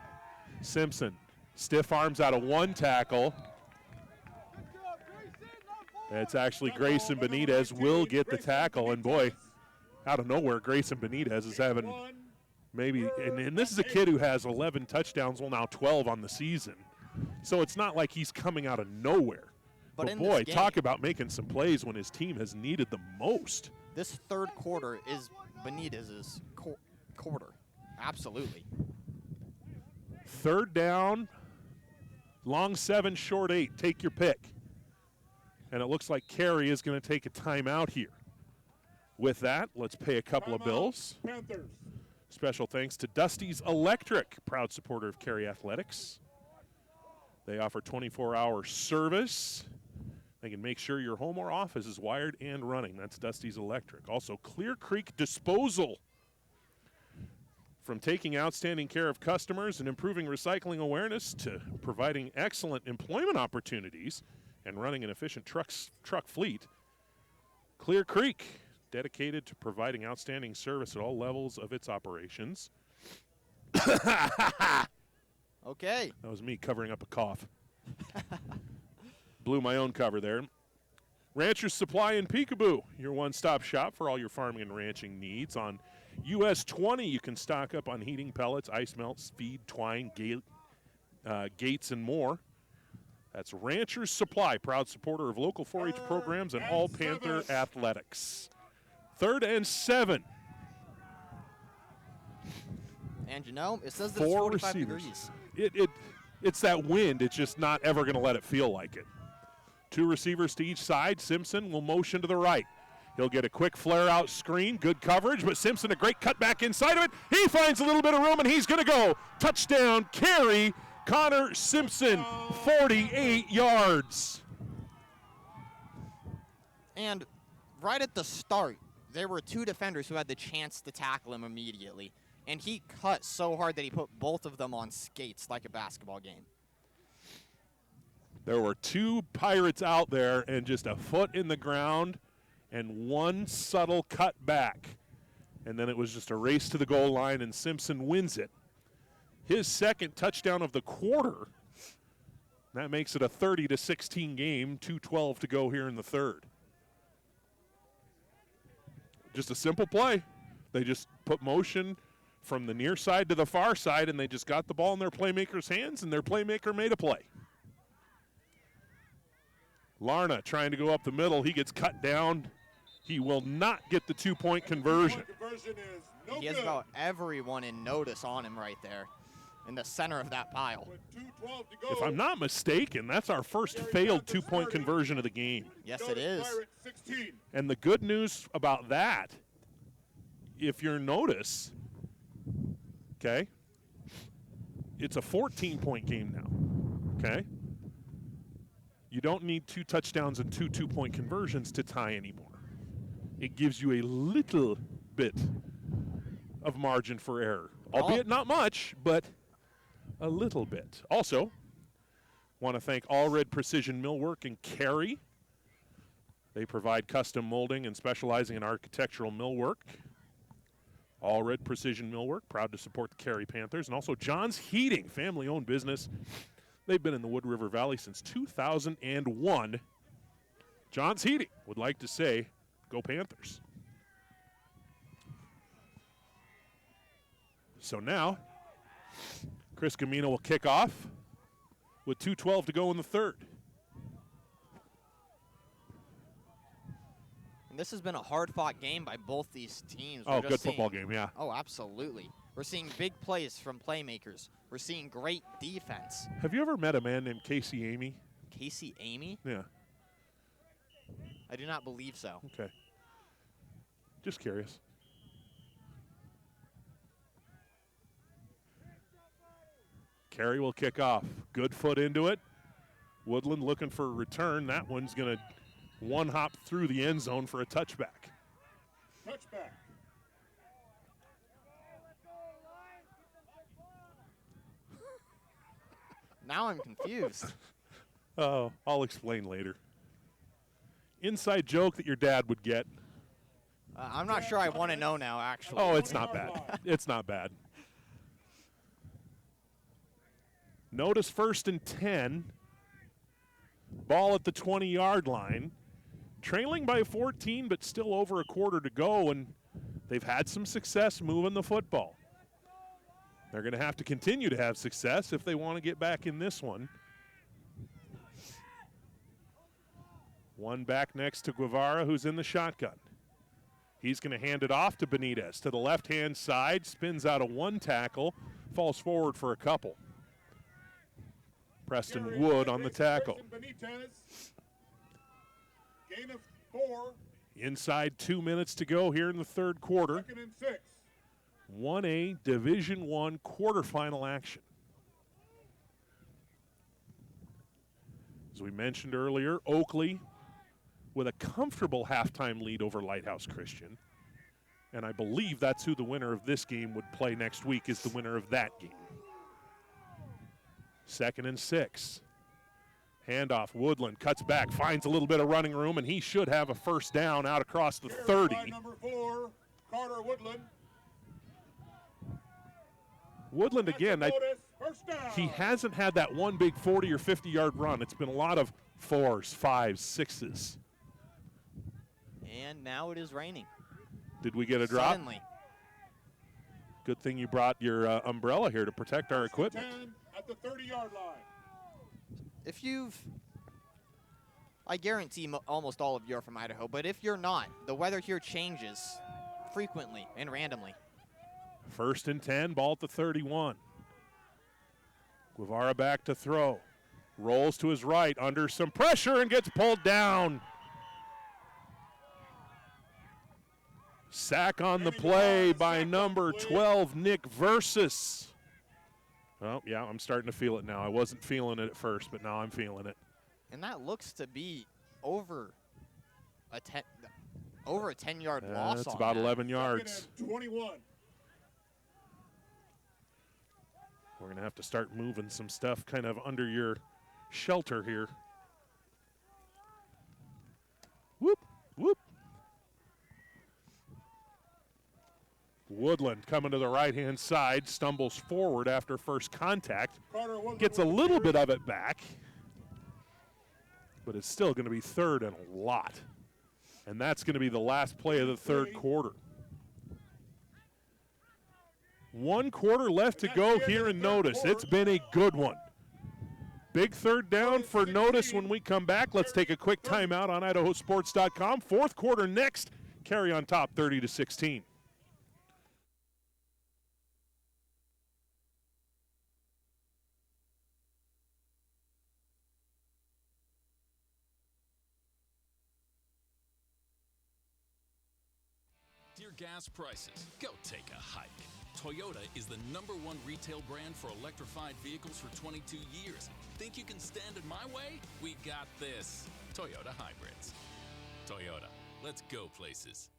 Simpson, stiff arms out of one tackle. It's actually Grayson Benitez will get the tackle, and boy, out of nowhere, Grayson Benitez is having maybe, and this is a kid who has 11 touchdowns, well now 12 on the season. So it's not like he's coming out of nowhere. But boy, talk about making some plays when his team has needed the most. This third quarter is Benitez's quarter. Absolutely. 3rd down, long 7, short 8. Take your pick. And it looks like Carey is going to take a timeout here. With that, let's pay a couple of bills. Panthers. Special thanks to Dusty's Electric, proud supporter of Carey Athletics. They offer 24-hour service. They can make sure your home or office is wired and running. That's Dusty's Electric. Also, Clear Creek Disposal. From taking outstanding care of customers and improving recycling awareness to providing excellent employment opportunities and running an efficient truck fleet, Clear Creek, dedicated to providing outstanding service at all levels of its operations. Okay. That was me covering up a cough. Blew my own cover there. Rancher's Supply in Peekaboo, your one-stop shop for all your farming and ranching needs. On US 20, you can stock up on heating pellets, ice melts, feed, twine, gates, and more. That's Rancher's Supply, proud supporter of local 4-H programs and all Panther athletics. 3rd and 7. And it says that it's 45 degrees. It's that wind. It's just not ever going to let it feel like it. 2 receivers to each side. Simpson will motion to the right. He'll get a quick flare-out screen, good coverage, but Simpson a great cutback inside of it. He finds a little bit of room, and he's going to go. Touchdown, Carey. Connor Simpson, 48 yards. And right at the start, there were two defenders who had the chance to tackle him immediately. And he cut so hard that he put both of them on skates like a basketball game. There were two Pirates out there and just a foot in the ground and one subtle cut back. And then it was just a race to the goal line, and Simpson wins it. His second touchdown of the quarter. That makes it a 30-16 game, 2:12 to go here in the third. Just a simple play. They just put motion from the near side to the far side, and they just got the ball in their playmaker's hands, and their playmaker made a play. Larna trying to go up the middle. He gets cut down. He will not get the two-point conversion. He has about everyone in Notus on him right there in the center of that pile. If I'm not mistaken, that's our first failed two-point conversion of the game. Yes, it is. And the good news about that, if you're Notus, okay, it's a 14-point game now, okay? You don't need two touchdowns and two two-point conversions to tie anymore. It gives you a little bit of margin for error, albeit not much, but a little bit. Also, want to thank All Red Precision Millwork in Carey. They provide custom molding and specializing in architectural millwork. All Red Precision Millwork, proud to support the Carey Panthers. And also John's Heating, family-owned business. They've been in the Wood River Valley since 2001. John's Heating would like to say, go Panthers. So now, Chris Gamino will kick off with 2:12 to go in the third. And this has been a hard-fought game by both these teams. Oh, good football game, yeah. Oh, absolutely. We're seeing big plays from playmakers. We're seeing great defense. Have you ever met a man named Casey Amy? Casey Amy? Yeah. I do not believe so. Okay. Just curious. Carey will kick off. Good foot into it. Woodland looking for a return. That one's going to one-hop through the end zone for a touchback. Touchback. Now I'm confused. Oh, I'll explain later. Inside joke that your dad would get. I'm not sure I want to know now, actually. Oh, it's not bad. It's not bad. Notice 1st and 10. Ball at the 20-yard line. Trailing by 14, but still over a quarter to go, and they've had some success moving the football. They're going to have to continue to have success if they want to get back in this one. One back next to Guevara, who's in the shotgun. He's going to hand it off to Benitez to the left-hand side, spins out of one tackle, falls forward for a couple. Preston Wood on the tackle. Gain of 4. Inside 2 minutes to go here in the third quarter. 2nd and 6. 1A Division I quarterfinal action. As we mentioned earlier, Oakley with a comfortable halftime lead over Lighthouse Christian. And I believe that's who the winner of this game would play next week, is the winner of that game. 2nd and 6. Handoff, Woodland cuts back, finds a little bit of running room, and he should have a first down out across the 30. Number 4, Carter Woodland. Woodland again, he hasn't had that one big 40 or 50-yard run. It's been a lot of 4s, 5s, 6s. And now it is raining. Did we get a drop? Suddenly. Good thing you brought your umbrella here to protect our equipment. 10 at the 30-yard line. If I guarantee almost all of you are from Idaho, but if you're not, the weather here changes frequently and randomly. 1st and 10, ball at the 31. Guevara back to throw. Rolls to his right under some pressure and gets pulled down. Sack on the play by number 12, Nick Versus. Oh, yeah, I'm starting to feel it now. I wasn't feeling it at first, but now I'm feeling it. And that looks to be over a 10-yard loss. That's on about that. 11 yards. 21. We're going to have to start moving some stuff kind of under your shelter here. Whoop, whoop. Woodland coming to the right-hand side, stumbles forward after first contact, gets a little bit of it back, but it's still going to be third and a lot. And that's going to be the last play of the third quarter. 1 quarter left to go here in Notus. It's been a good one. Big third down for Notus when we come back. Let's take a quick timeout on IdahoSports.com. Fourth quarter next. Carey on top, 30-16. Dear gas prices, go take a hike. Toyota is the #1 retail brand for electrified vehicles for 22 years. Think you can stand in my way? We got this. Toyota Hybrids. Toyota, let's go places.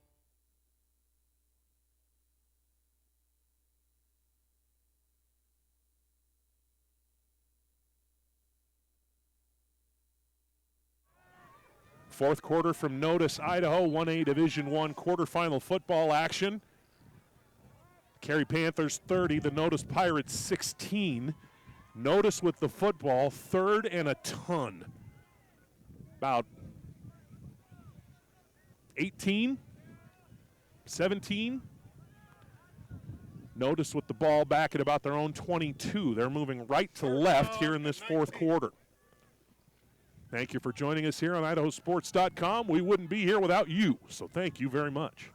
Fourth quarter from Notus, Idaho, 1A Division I quarterfinal football action. Carey Panthers 30, the Notus Pirates 16. Notus with the football, third and a ton. About 18, 17. Notus with the ball back at about their own 22. They're moving right to left here in this fourth quarter. Thank you for joining us here on IdahoSports.com. We wouldn't be here without you, so thank you very much.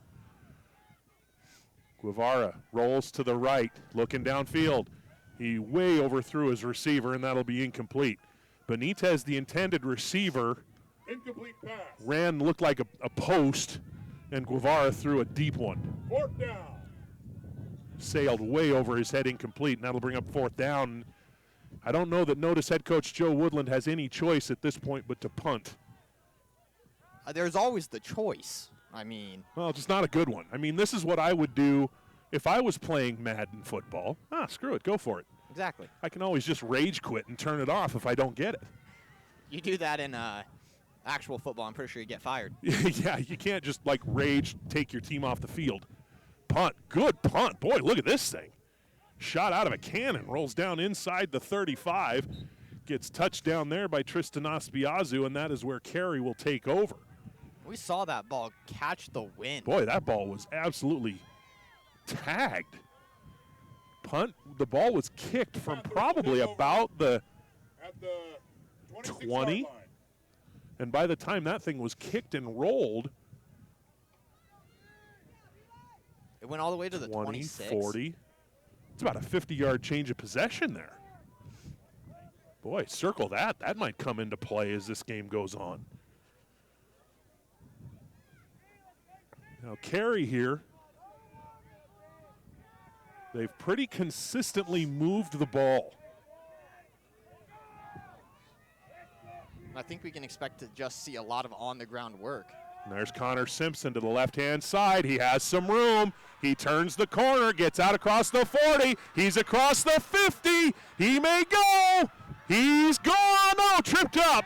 Guevara rolls to the right, looking downfield. He way overthrew his receiver, and that'll be incomplete. Benitez, the intended receiver, Incomplete pass. looked like a post, and Guevara threw a deep one. Fourth down. Sailed way over his head, incomplete, and that'll bring up fourth down. I don't know that Notus head coach Joe Woodland has any choice at this point but to punt. There's always the choice. I mean. Well, just not a good one. I mean, this is what I would do if I was playing Madden football. Screw it, go for it. Exactly. I can always just rage quit and turn it off if I don't get it. You do that in actual football, I'm pretty sure you get fired. Yeah, you can't just like rage, take your team off the field. Punt, good punt. Boy, look at this thing. Shot out of a cannon, rolls down inside the 35, gets touched down there by Tristan Aspiazu, and that is where Carey will take over. We saw that ball catch the wind. Boy, that ball was absolutely tagged. Punt, the ball was kicked from probably about the 20, and by the time that thing was kicked and rolled, it went all the way to the 20, 26. 40. It's about a 50-yard change of possession there. Boy, circle that. That might come into play as this game goes on. Now, Carey here, they've pretty consistently moved the ball. I think we can expect to just see a lot of on-the-ground work. And there's Connor Simpson to the left-hand side. He has some room. He turns the corner, gets out across the 40. He's across the 50. He may go. He's gone. Oh, tripped up.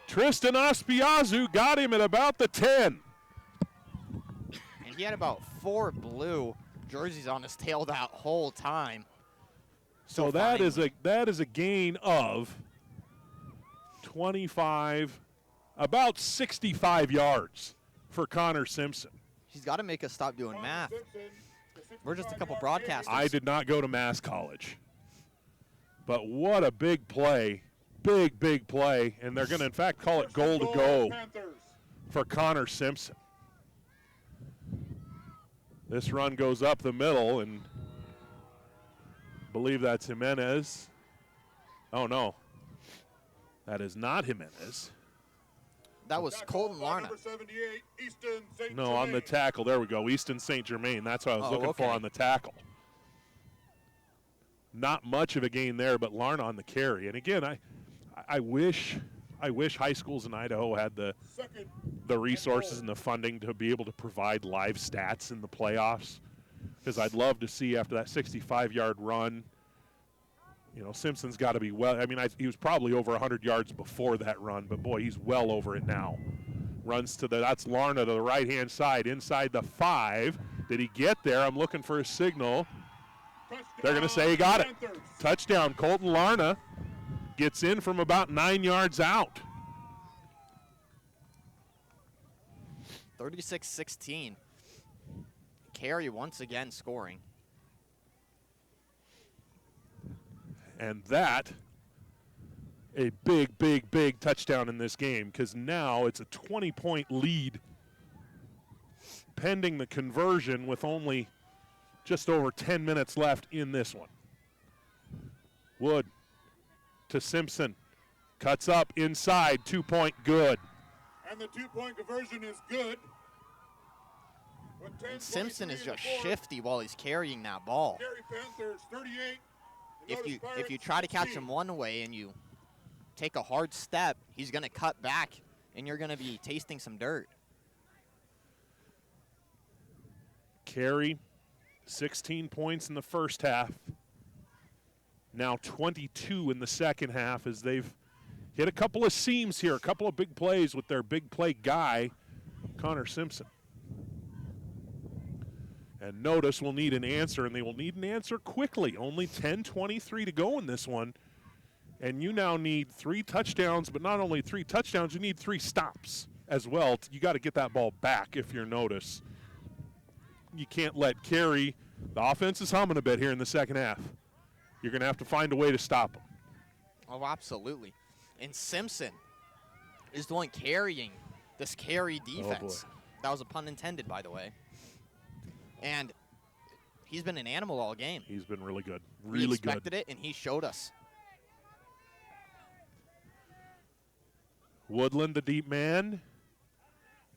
Tristan Aspiazu got him at about the 10. And he had about 4 blue jerseys on his tail that whole time. So that is a gain of 25, about 65 yards for Connor Simpson. He's got to make us stop doing math. We're just a couple broadcasters. I did not go to Mass College. But what a big play. Big play. And they're going to, in fact, call it goal to go for Connor Simpson. This run goes up the middle, and I believe that's Jimenez. Oh, no. That is not Jimenez. That was Colton Larna. Number 78, Easton St. No, on the tackle. There we go. Easton St. Germain. That's what I was looking for on the tackle. Not much of a gain there, but Larna on the carry. And again, I wish high schools in Idaho had the resources and the funding to be able to provide live stats in the playoffs, because I'd love to see after that 65-yard run. You know, Simpson's got to be he was probably over 100 yards before that run, but boy, he's well over it now. Runs to that's Larna to the right-hand side, inside the 5. Did he get there? I'm looking for a signal. They're going to say he got it. Touchdown, Colton Larna gets in from about 9 yards out. 36-16. Carey once again scoring. And that, a big, big, big touchdown in this game, because now it's a 20-point lead pending the conversion with only just over 10 minutes left in this one. Wood to Simpson. Cuts up inside, 2-point good. And the 2-point conversion is good. Simpson is just shifty while he's carrying that ball. Carey Panthers 38. If you try to catch him one way and you take a hard step, he's going to cut back, and you're going to be tasting some dirt. Carey, 16 points in the first half. Now 22 in the second half as they've hit a couple of seams here, a couple of big plays with their big play guy, Connor Simpson. And Notus will need an answer, and they will need an answer quickly. Only 10:23 to go in this one. And you now need 3 touchdowns, but not only 3 touchdowns, you need 3 stops as well. You got to get that ball back if you're Notus. You can't let Carey, the offense is humming a bit here in the second half. You're going to have to find a way to stop them. Oh, absolutely. And Simpson is the one carrying this Carey defense. Oh, that was a pun intended, by the way. And he's been an animal all game. He's been really good. Really good. We expected it, and he showed us. Woodland, the deep man.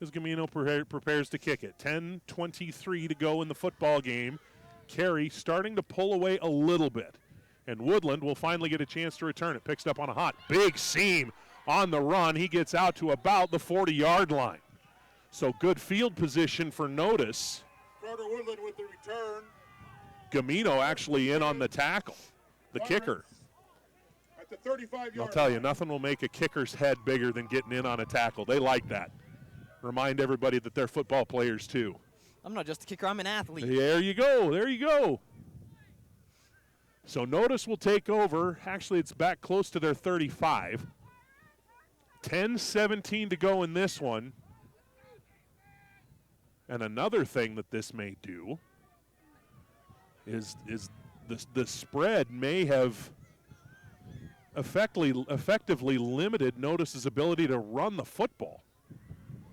As Gamino prepares to kick it. 10:23 to go in the football game. Carey starting to pull away a little bit. And Woodland will finally get a chance to return it. Picks it up on a hot, big seam on the run. He gets out to about the 40-yard line. So good field position for Notus. Carter Woodland with the return. Gamino actually in on the tackle, the kicker. At the 35-yard I'll tell you, nothing will make a kicker's head bigger than getting in on a tackle. They like that. Remind everybody that they're football players too. I'm not just a kicker, I'm an athlete. There you go, there you go. So Notus will take over. Actually, it's back close to their 35. 10:17 to go in this one. And another thing that this may do is the spread may have effectively limited Notus's ability to run the football.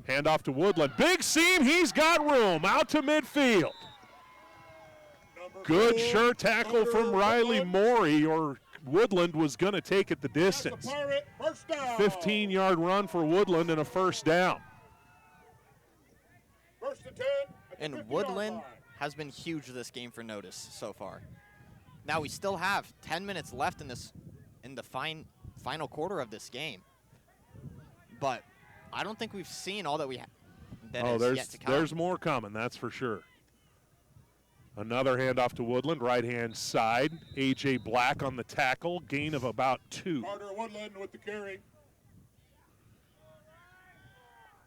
Hand off to Woodland. Big seam, he's got room. Out to midfield. Good sure tackle from Riley Morey, or Woodland was going to take it the distance. 15-yard run for Woodland and a first down. First and 10. And Woodland has been huge this game for Notus so far. Now we still have 10 minutes left in the final quarter of this game. But I don't think we've seen all that we have. There's yet to come. There's more coming, that's for sure. Another handoff to Woodland, right-hand side. A.J. Black on the tackle, gain of about 2. Carter Woodland with the carry.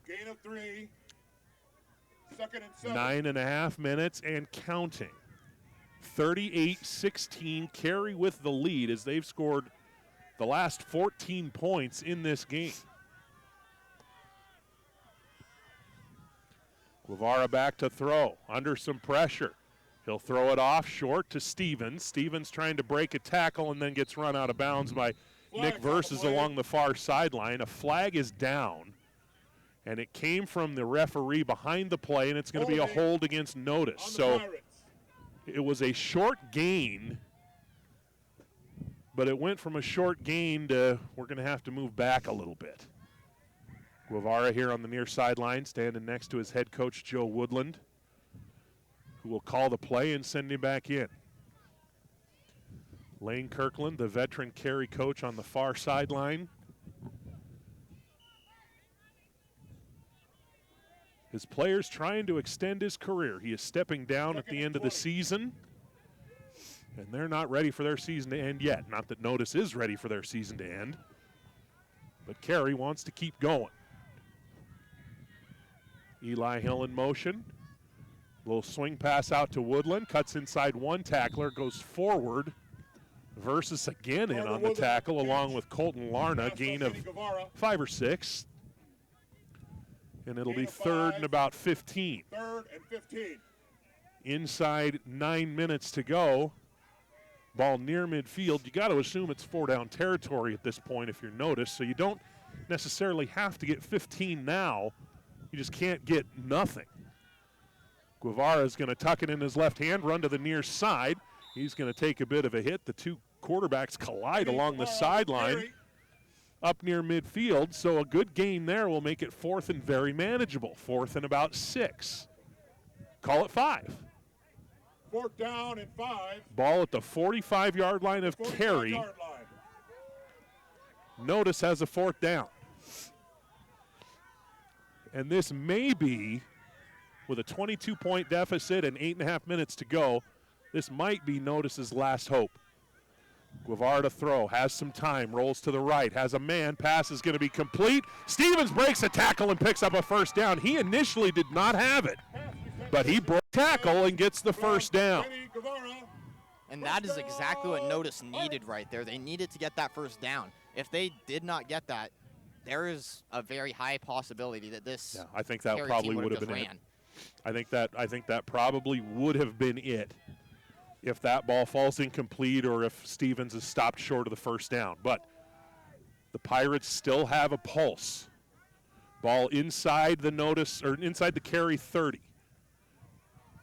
Gain of 3. Second and 7. 9.5 minutes and counting. 38-16, Carey with the lead as they've scored the last 14 points in this game. Guevara back to throw, under some pressure. He'll throw it off short to Stevens. Stevens trying to break a tackle and then gets run out of bounds by Nick Versus along the far sideline. A flag is down, and it came from the referee behind the play, and it's going to be a hold against Notus. So it was a short gain, but it went from a short gain to we're going to have to move back a little bit. Guevara here on the near sideline, standing next to his head coach, Joe Woodland, who will call the play and send him back in. Lane Kirkland, the veteran Carey coach, on the far sideline. His players trying to extend his career. He is stepping down at the end of the season, and they're not ready for their season to end yet. Not that Notus is ready for their season to end, but Carey wants to keep going. Eli Hill in motion. Little swing pass out to Woodland, cuts inside one tackler, goes forward. Versus again in on the tackle along with Colton Larna, gain of 5 or 6. And it'll be third and about 15. Third and 15. Inside 9 minutes to go. Ball near midfield. You got to assume it's 4-down territory at this point if you're Notus, so you don't necessarily have to get 15 now. You just can't get nothing. Guevara is going to tuck it in his left hand, run to the near side. He's going to take a bit of a hit. The two quarterbacks collide along the sideline up near midfield, so a good gain there will make it 4th and very manageable. 4th and about 6. Call it 5. 4th down and 5. Ball at the 45-yard line of Carey. Notus has a 4th down. And this may be, with a 22-point deficit and 8.5 minutes to go, this might be Notus's last hope. Guevara to throw, has some time, rolls to the right, has a man, pass is going to be complete. Stevens breaks a tackle and picks up a 1st down. He initially did not have it, but he broke tackle and gets the 1st down. And that is exactly what Notus needed right there. They needed to get that 1st down. If they did not get that, there is a very high possibility that this I think that Carey probably team would have been ran. it. I think that probably would have been it if that ball falls incomplete or if Stevens is stopped short of the 1st down. But the Pirates still have a pulse. Ball inside the Notus, or inside the Carey 30.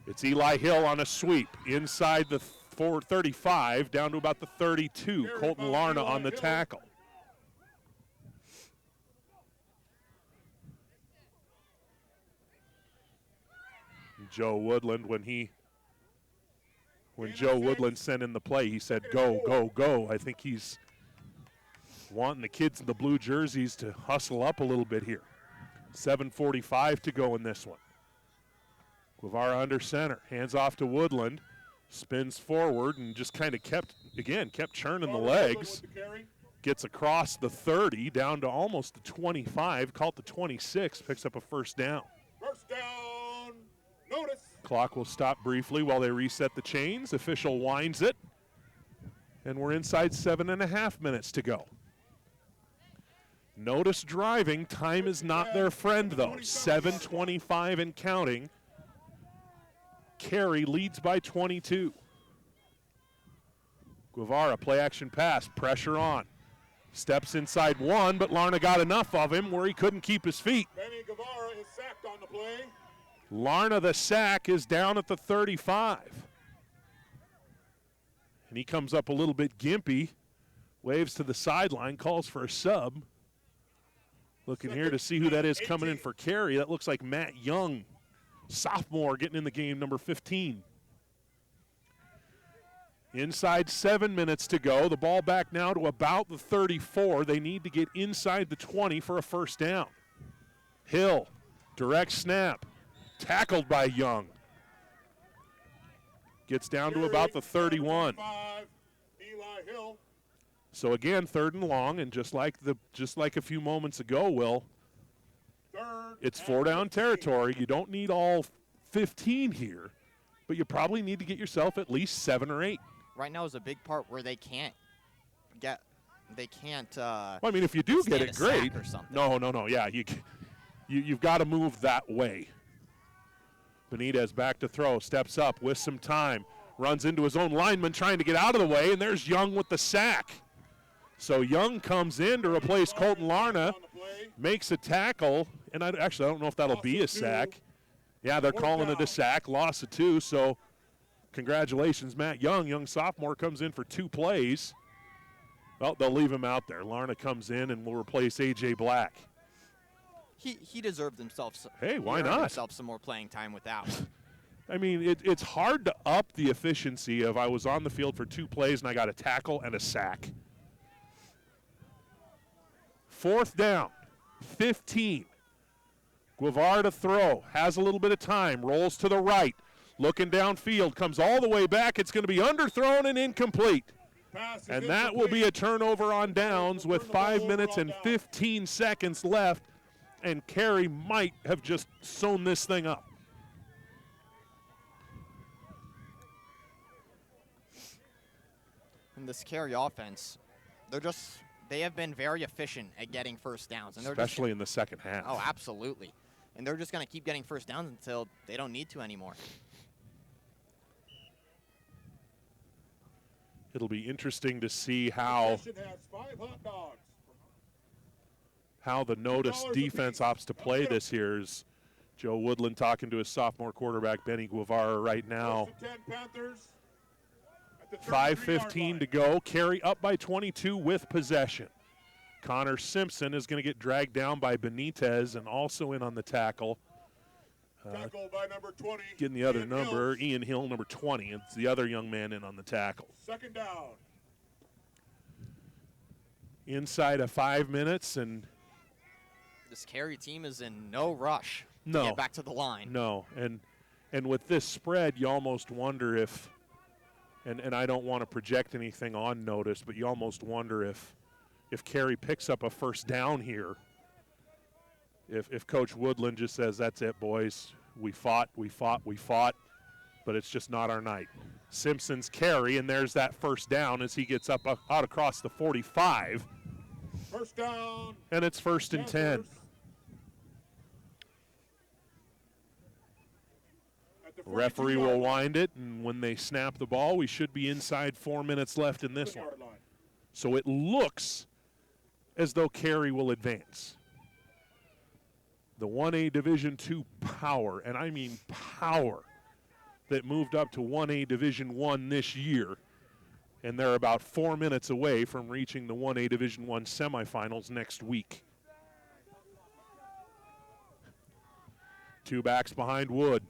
It's Eli Hill on a sweep inside the 35 down to about the 32. Colton Larna on the tackle. Joe Woodland, when Joe Woodland sent in the play, he said, go, go, go. I think he's wanting the kids in the blue jerseys to hustle up a little bit here. 7:45 to go in this one. Guevara under center, hands off to Woodland, spins forward and just kind of kept churning the legs. Gets across the 30, down to almost the 25, caught the 26, picks up a 1st down. 1st down, Notus. Clock will stop briefly while they reset the chains. Official winds it. And we're inside 7.5 minutes to go. Notus driving. Time is not their friend, though. 7:25 and counting. Carey leads by 22. Guevara, play action pass, pressure on. Steps inside one, but Larna got enough of him where he couldn't keep his feet. Benny Guevara is sacked on the play. Larna, the sack, is down at the 35. And he comes up a little bit gimpy, waves to the sideline, calls for a sub. Looking here to see who that is coming in for Carey. That looks like Matt Young, sophomore, getting in the game, number 15. Inside 7 minutes to go. The ball back now to about the 34. They need to get inside the 20 for a 1st down. Hill, direct snap, tackled by Young. Gets down to about the 31. Eli Hill. So again, 3rd and long, and just like a few moments ago, Will, it's 4-down territory. You don't need all 15 here, but you probably need to get yourself at least 7 or 8. Right now is a big part where they can't. Well, I mean, if you do get it, great. No. Yeah, you've got to move that way. Benitez back to throw, steps up with some time, runs into his own lineman trying to get out of the way, and there's Young with the sack. So Young comes in to replace Colton Larna, makes a tackle, and I don't know if that'll be a sack. Yeah, they're calling it a sack, loss of 2, so congratulations, Matt Young. Young sophomore comes in for 2 plays. Well, they'll leave him out there. Larna comes in and will replace A.J. Black. he deserved himself. Hey, why he earned not? Himself some more playing time with that one. I mean, it's hard to up the efficiency of I was on the field for 2 plays and I got a tackle and a sack. 4th down, 15. Guevara to throw, has a little bit of time, rolls to the right, looking downfield, comes all the way back. It's going to be underthrown and incomplete. And that will be a turnover on downs with 5 minutes and 15 seconds left, and Carey might have just sewn this thing up. And this Carey offense, they have been very efficient at getting first downs. And Especially in the second half. Oh, absolutely. And they're just going to keep getting first downs until they don't need to anymore. It'll be interesting to see how the Notus defense opts to play this year. Is Joe Woodland talking to his sophomore quarterback, Benny Guevara, right now. 5:15 to go. Carey up by 22 with possession. Connor Simpson is going to get dragged down by Benitez and also in on the tackle. Tackle by number 20. Getting the other number, Ian Hill, number 20. It's the other young man in on the tackle. 2nd down. Inside of 5 minutes, and this Carey team is in no rush no, to get back to the line. No, and with this spread, you almost wonder if, and I don't want to project anything on Notus, but you almost wonder if Carey picks up a first down here, if Coach Woodland just says, that's it, boys, we fought, but it's just not our night. Simpson's carry, and there's that first down as he gets up out across the 45. First down. And it's 1st and 10. Referee will wind it, and when they snap the ball, we should be inside 4 minutes left in this one. So it looks as though Carey will advance. The 1A Division II power, and I mean power, that moved up to 1A Division I this year, and they're about 4 minutes away from reaching the 1A Division I semifinals next week. 2 backs behind Wood.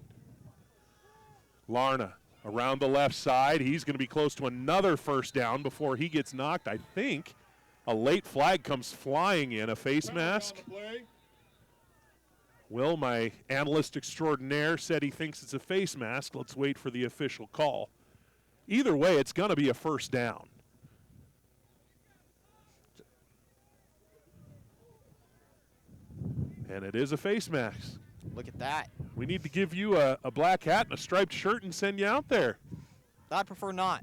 Larna around the left side. He's going to be close to another first down before he gets knocked. I think a late flag comes flying in, a face mask. Will, my analyst extraordinaire, said he thinks it's a face mask. Let's wait for the official call. Either way, it's going to be a first down. And it is a face mask. Look at that. We need to give you a black hat and a striped shirt and send you out there. I prefer not.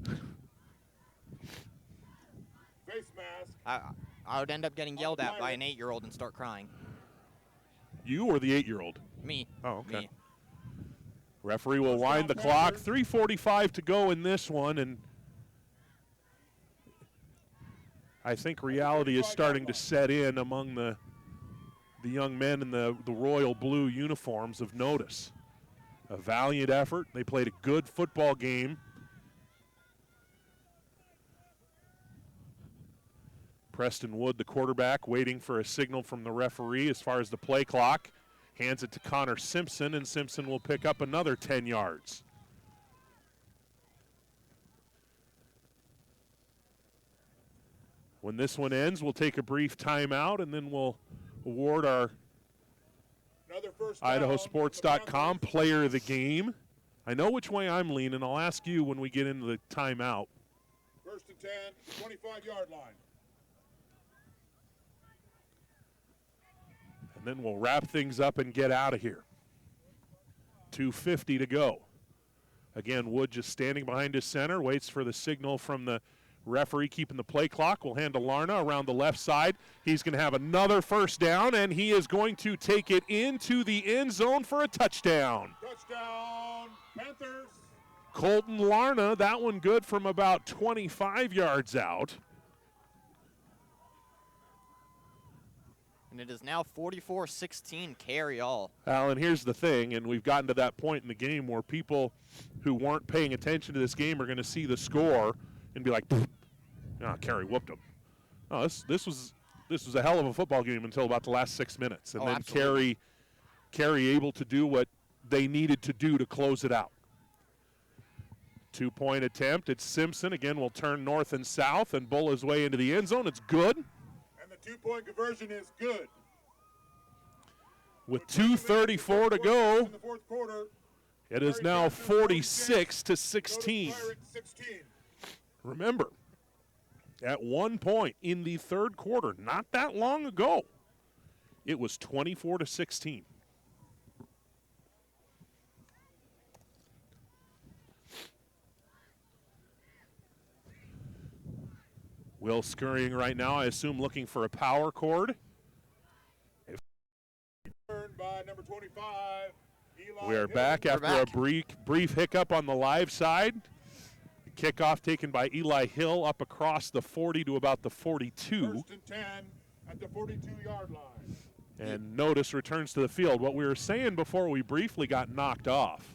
Face mask. I would end up getting yelled at by an 8-year-old and start crying. You or the 8-year-old? Me. Oh, okay. Me. Referee will wind the clock. 3:45 to go in this one, and I think reality is starting to set in among the young men in the royal blue uniforms of Notus. A valiant effort. They played a good football game. Preston Wood, the quarterback, waiting for a signal from the referee as far as the play clock. Hands it to Connor Simpson, and Simpson will pick up another 10 yards. When this one ends, we'll take a brief timeout, and then we'll award our IdahoSports.com player of the game. I know which way I'm leaning. I'll ask you when we get into the timeout. 1st and 10, 25-yard line. And then we'll wrap things up and get out of here. 2:50 to go. Again, Wood just standing behind his center, waits for the signal from the referee keeping the play clock. We'll hand to Larna around the left side. He's going to have another first down, and he is going to take it into the end zone for a touchdown. Touchdown, Panthers. Colton Larna, that one good from about 25 yards out. And it is now 44-16 Carey all. Alan, here's the thing, and we've gotten to that point in the game where people who weren't paying attention to this game are going to see the score and be like, oh, Carey whooped him. Oh, this was this was a hell of a football game until about the last 6 minutes. And then absolutely. Carey able to do what they needed to do to close it out. 2-point attempt. It's Simpson. Again, will turn north and south and bowl his way into the end zone. It's good. And the 2-point conversion is good. With 2:34 to go, In the fourth quarter, it is now 46-16. Remember, at one point in the third quarter, not that long ago, it was 24-16. Will scurrying right now, I assume looking for a power cord. By number 25, Eli We are Hill. back after a brief hiccup on the live side. The kickoff taken by Eli Hill up across the 40 to about the 42. 1st and 10 at the 42-yard line. And Notus returns to the field. What we were saying before we briefly got knocked off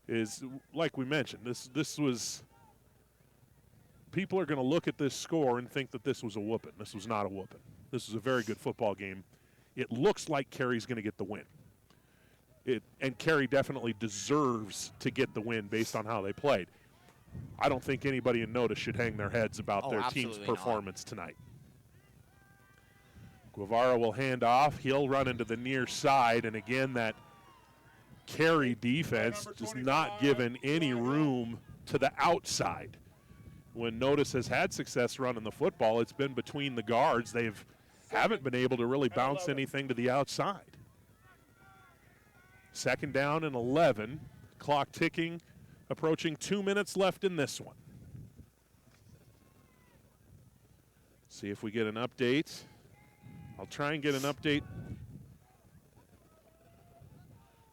is, like we mentioned, this was, people are going to look at this score and think that this was a whooping. This was not a whooping. This was a very good football game. It looks like Carey's going to get the win. And Carey definitely deserves to get the win based on how they played. I don't think anybody in Notus should hang their heads about their team's performance tonight. Guevara will hand off. He'll run into the near side, and again, that Carey defense just not given any room to the outside. When Notus has had success running the football, it's been between the guards. Haven't been able to really bounce anything to the outside. 2nd down and 11. Clock ticking, approaching 2 minutes left in this one. See if we get an update. I'll try and get an update.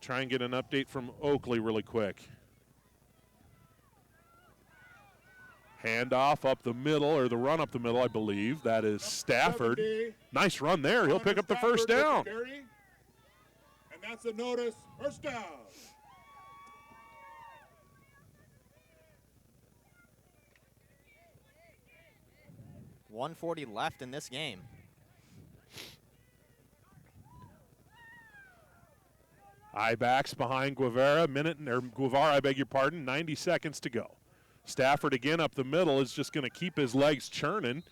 Try and get an update from Oakley really quick. Handoff up the middle, or the run up the middle, I believe. That is Stafford. Nice run there. He'll pick up the first down. And that's a Notus first down. .140 left in this game. I-backs behind Guevara. Guevara, I beg your pardon. 90 seconds to go. Stafford again up the middle is just going to keep his legs churning.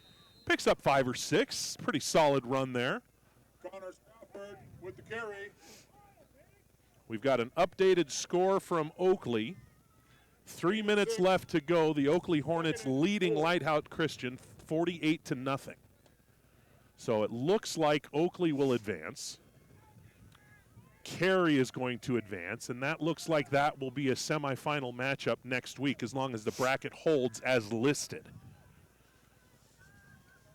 Picks up 5 or 6. Pretty solid run there. Connor Stafford with the carry. We've got an updated score from Oakley. 3 minutes left to go. The Oakley Hornets leading Lighthouse Christian 48-0. So it looks like Oakley will advance. Carey is going to advance, and that looks like that will be a semifinal matchup next week as long as the bracket holds as listed.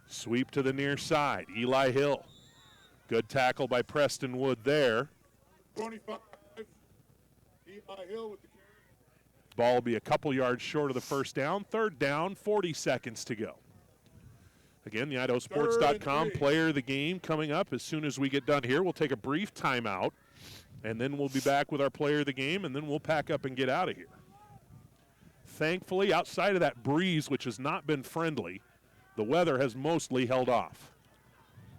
Sweep to the near side. Eli Hill. Good tackle by Preston Wood there. 25. Eli Hill with the carry. Ball will be a couple yards short of the first down. 3rd down, 40 seconds to go. Again, the IdahoSports.com player of the game coming up as soon as we get done here. We'll take a brief timeout, and then we'll be back with our player of the game, and then we'll pack up and get out of here. Thankfully, outside of that breeze, which has not been friendly, the weather has mostly held off.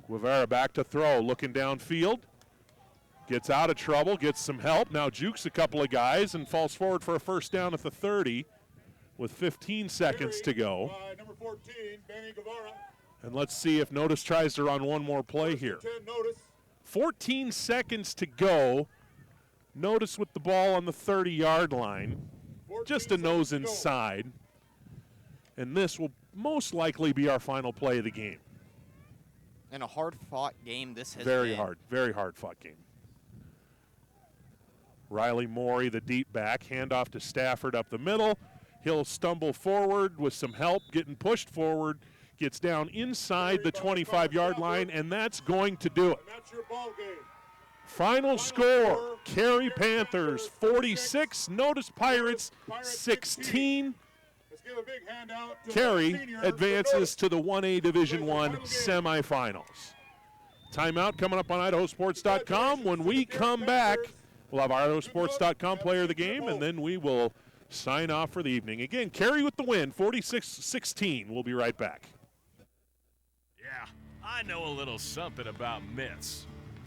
Guevara back to throw, looking downfield. Gets out of trouble, gets some help. Now jukes a couple of guys and falls forward for a first down at the 30 with 15 seconds to go. Number 14, Benny Guevara. And let's see if Notus tries to run one more play here. 10 Notus. 14 seconds to go. Notus with the ball on the 30-yard line. Just a nose inside. And this will most likely be our final play of the game. And a hard-fought game this has Very been. very hard-fought game. Riley Morey, the deep back, handoff to Stafford up the middle. He'll stumble forward with some help, getting pushed forward, gets down inside the 25-yard line, and that's going to do it. That's your ball game. Final score, Carey Panthers 46, Notus Pirates 16. Let's give a big hand out to Carey the senior advances to the 1A Division I semifinals. Timeout coming up on IdahoSports.com. When we come back, we'll have our IdahoSports.com player of the game, and then we will sign off for the evening. Again, Carey with the win, 46-16. We'll be right back. Yeah, I know a little something about myths.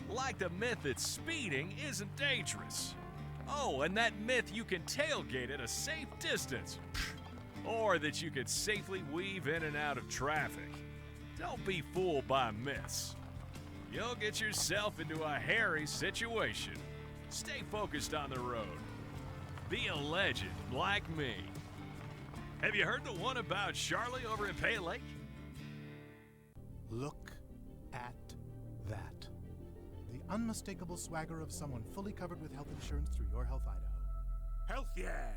Like the myth that speeding isn't dangerous. Oh, and that myth you can tailgate at a safe distance. Or that you can safely weave in and out of traffic. Don't be fooled by myths. You'll get yourself into a hairy situation. Stay focused on the road. Be a legend like me. Have you heard the one about Charlie over in Pay Lake? Look at that. The unmistakable swagger of someone fully covered with health insurance through Your Health Idaho. Health yeah!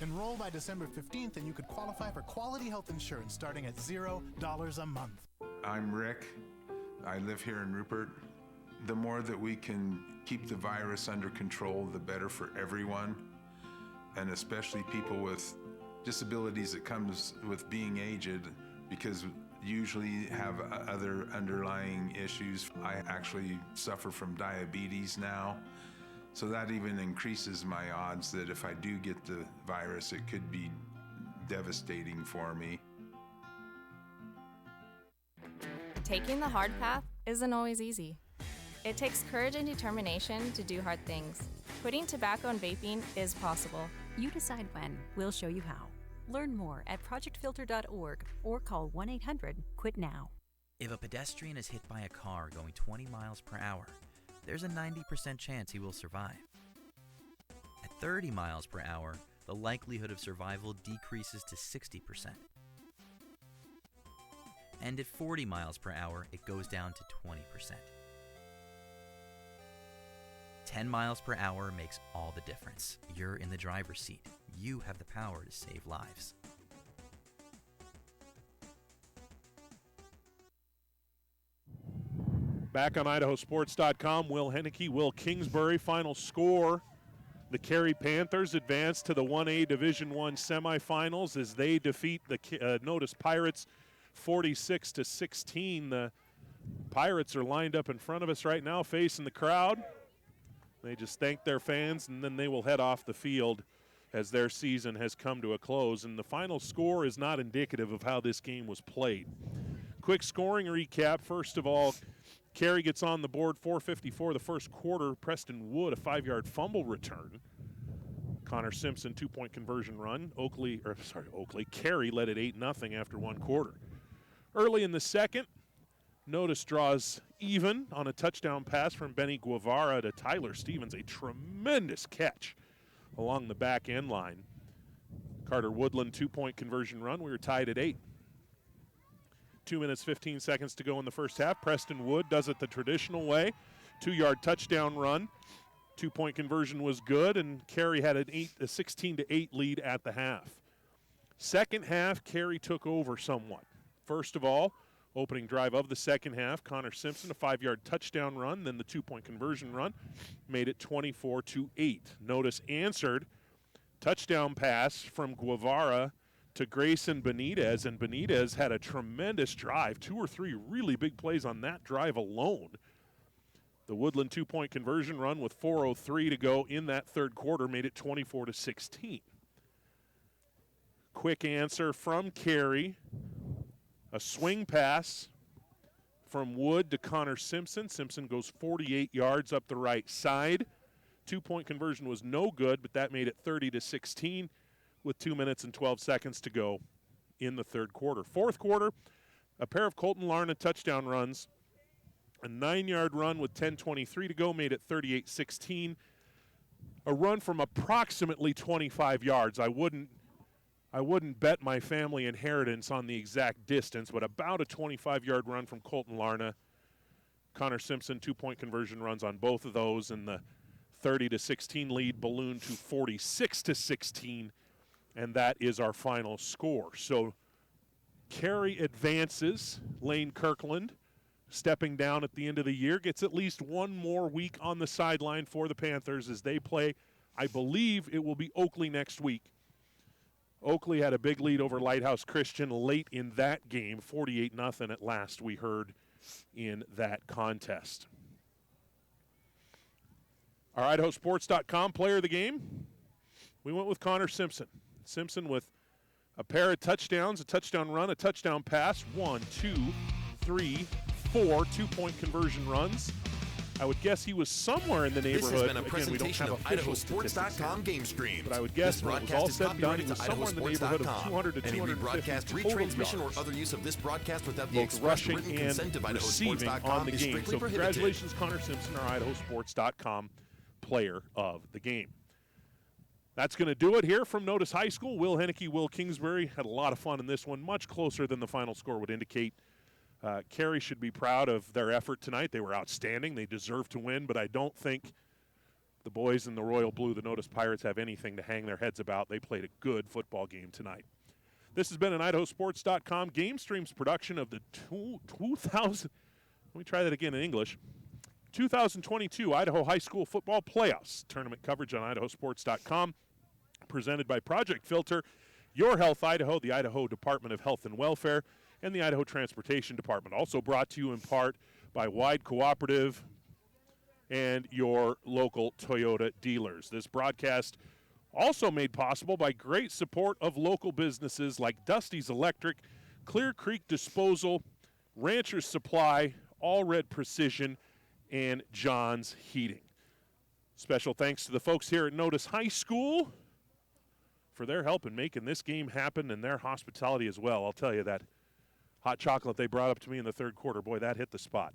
Enroll by December 15th and you could qualify for quality health insurance starting at $0 a month. I'm Rick. I live here in Rupert. The more that we can keep the virus under control, the better for everyone, and especially people with disabilities that comes with being aged, because usually have other underlying issues. I actually suffer from diabetes now, so that even increases my odds that if I do get the virus, it could be devastating for me. Taking the hard path isn't always easy. It takes courage and determination to do hard things. Quitting tobacco and vaping is possible. You decide when. We'll show you how. Learn more at projectfilter.org or call 1-800-QUIT-NOW. If a pedestrian is hit by a car going 20 miles per hour, there's a 90% chance he will survive. At 30 miles per hour, the likelihood of survival decreases to 60%. And at 40 miles per hour, it goes down to 20%. 10 miles per hour makes all the difference. You're in the driver's seat. You have the power to save lives. Back on IdahoSports.com, Will Henneke, Will Kingsbury. Final score, the Carey Panthers advance to the 1A Division I semifinals as they defeat the Notus Pirates 46-16. The Pirates are lined up in front of us right now facing the crowd. They just thank their fans, and then they will head off the field as their season has come to a close. And the final score is not indicative of how this game was played. Quick scoring recap. First of all, Carey gets on the board, 4:54 the first quarter. Preston Wood, a 5-yard fumble return. Connor Simpson, 2-point conversion run. Carey led it 8-0 after one quarter. Early in the second, Notus draws even on a touchdown pass from Benny Guevara to Tyler Stevens. A tremendous catch along the back end line. Carter Woodland, 2-point conversion run. We were tied at 8. 2 minutes, 15 seconds to go in the first half. Preston Wood does it the traditional way. 2-yard touchdown run. 2-point conversion was good, and Carey had a 16-8 lead at the half. Second half, Carey took over somewhat. First of all, opening drive of the second half, Connor Simpson, a 5-yard touchdown run, then the 2-point conversion run, made it 24-8. Notus answered, touchdown pass from Guevara to Grayson Benitez, and Benitez had a tremendous drive, 2 or 3 really big plays on that drive alone. The Woodland 2-point conversion run with 4:03 to go in that third quarter made it 24-16. Quick answer from Carey. A swing pass from Wood to Connor Simpson. Simpson goes 48 yards up the right side. 2-point conversion was no good, but that made it 30-16 with 2 minutes and 12 seconds to go in the third quarter. Fourth quarter, a pair of Colton Larna touchdown runs. A 9-yard run with 10:23 to go made it 38-16. A run from approximately 25 yards. I wouldn't bet my family inheritance on the exact distance, but about a 25-yard run from Colton Larna. Connor Simpson, 2-point conversion runs on both of those, and the 30-16 lead ballooned to 46-16, and that is our final score. So Carey advances. Lane Kirkland, stepping down at the end of the year, gets at least one more week on the sideline for the Panthers as they play. I believe it will be Oakley next week. Oakley had a big lead over Lighthouse Christian late in that game, 48-0 at last we heard in that contest. Our IdahoSports.com player of the game, We went with Connor Simpson. Simpson with a pair of touchdowns, a touchdown run, a touchdown pass, 1, 2, 3, 4 2-point conversion runs. I would guess he was somewhere in the neighborhood. This has been a Again, presentation of IdahoSports.com GameStreams. But I would guess this when it was broadcast all is said and done, he copyrighted to was somewhere in the neighborhood of IdahoSports.com. 200 to Any 250 rebroadcast, total retransmission, or yards. other use of this broadcast without the Both express rushing written and consent of receiving on IdahoSports.com the is game. strictly So prohibited. congratulations, Connor Simpson, our IdahoSports.com player of the game. That's going to do it here from Notus High School. Will Henneke, Will Kingsbury had a lot of fun in this one, much closer than the final score would indicate. Carey should be proud of their effort tonight. They were outstanding. They deserve to win, but I don't think the boys in the Royal Blue, the Notus Pirates, have anything to hang their heads about. They played a good football game tonight. This has been an IdahoSports.com GameStreams production of the 2000. Let me try that again in English. 2022 Idaho High School Football Playoffs tournament coverage on IdahoSports.com, presented by Project Filter, Your Health Idaho, the Idaho Department of Health and Welfare, and the Idaho Transportation Department. Also brought to you in part by Wide Cooperative and your local Toyota dealers. This broadcast also made possible by great support of local businesses like Dusty's Electric, Clear Creek Disposal, Rancher's Supply, All Red Precision, and John's Heating. Special thanks to the folks here at Notus High School for their help in making this game happen and their hospitality as well. I'll tell you, that hot chocolate they brought up to me in the third quarter, boy, that hit the spot.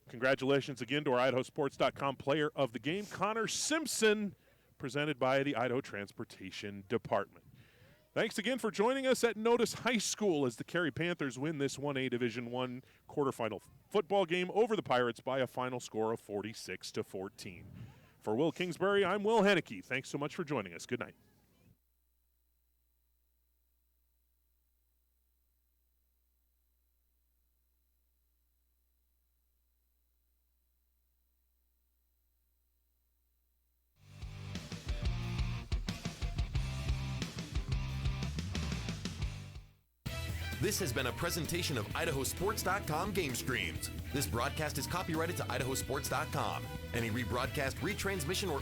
Congratulations again to our IdahoSports.com player of the game, Connor Simpson, presented by the Idaho Transportation Department. Thanks again for joining us at Notus High School as the Carey Panthers win this 1A Division I quarterfinal football game over the Pirates by a final score of 46-14. For Will Kingsbury, I'm Will Henneke. Thanks so much for joining us. Good night. This has been a presentation of IdahoSports.com GameStreams. This broadcast is copyrighted to IdahoSports.com. Any rebroadcast, retransmission, or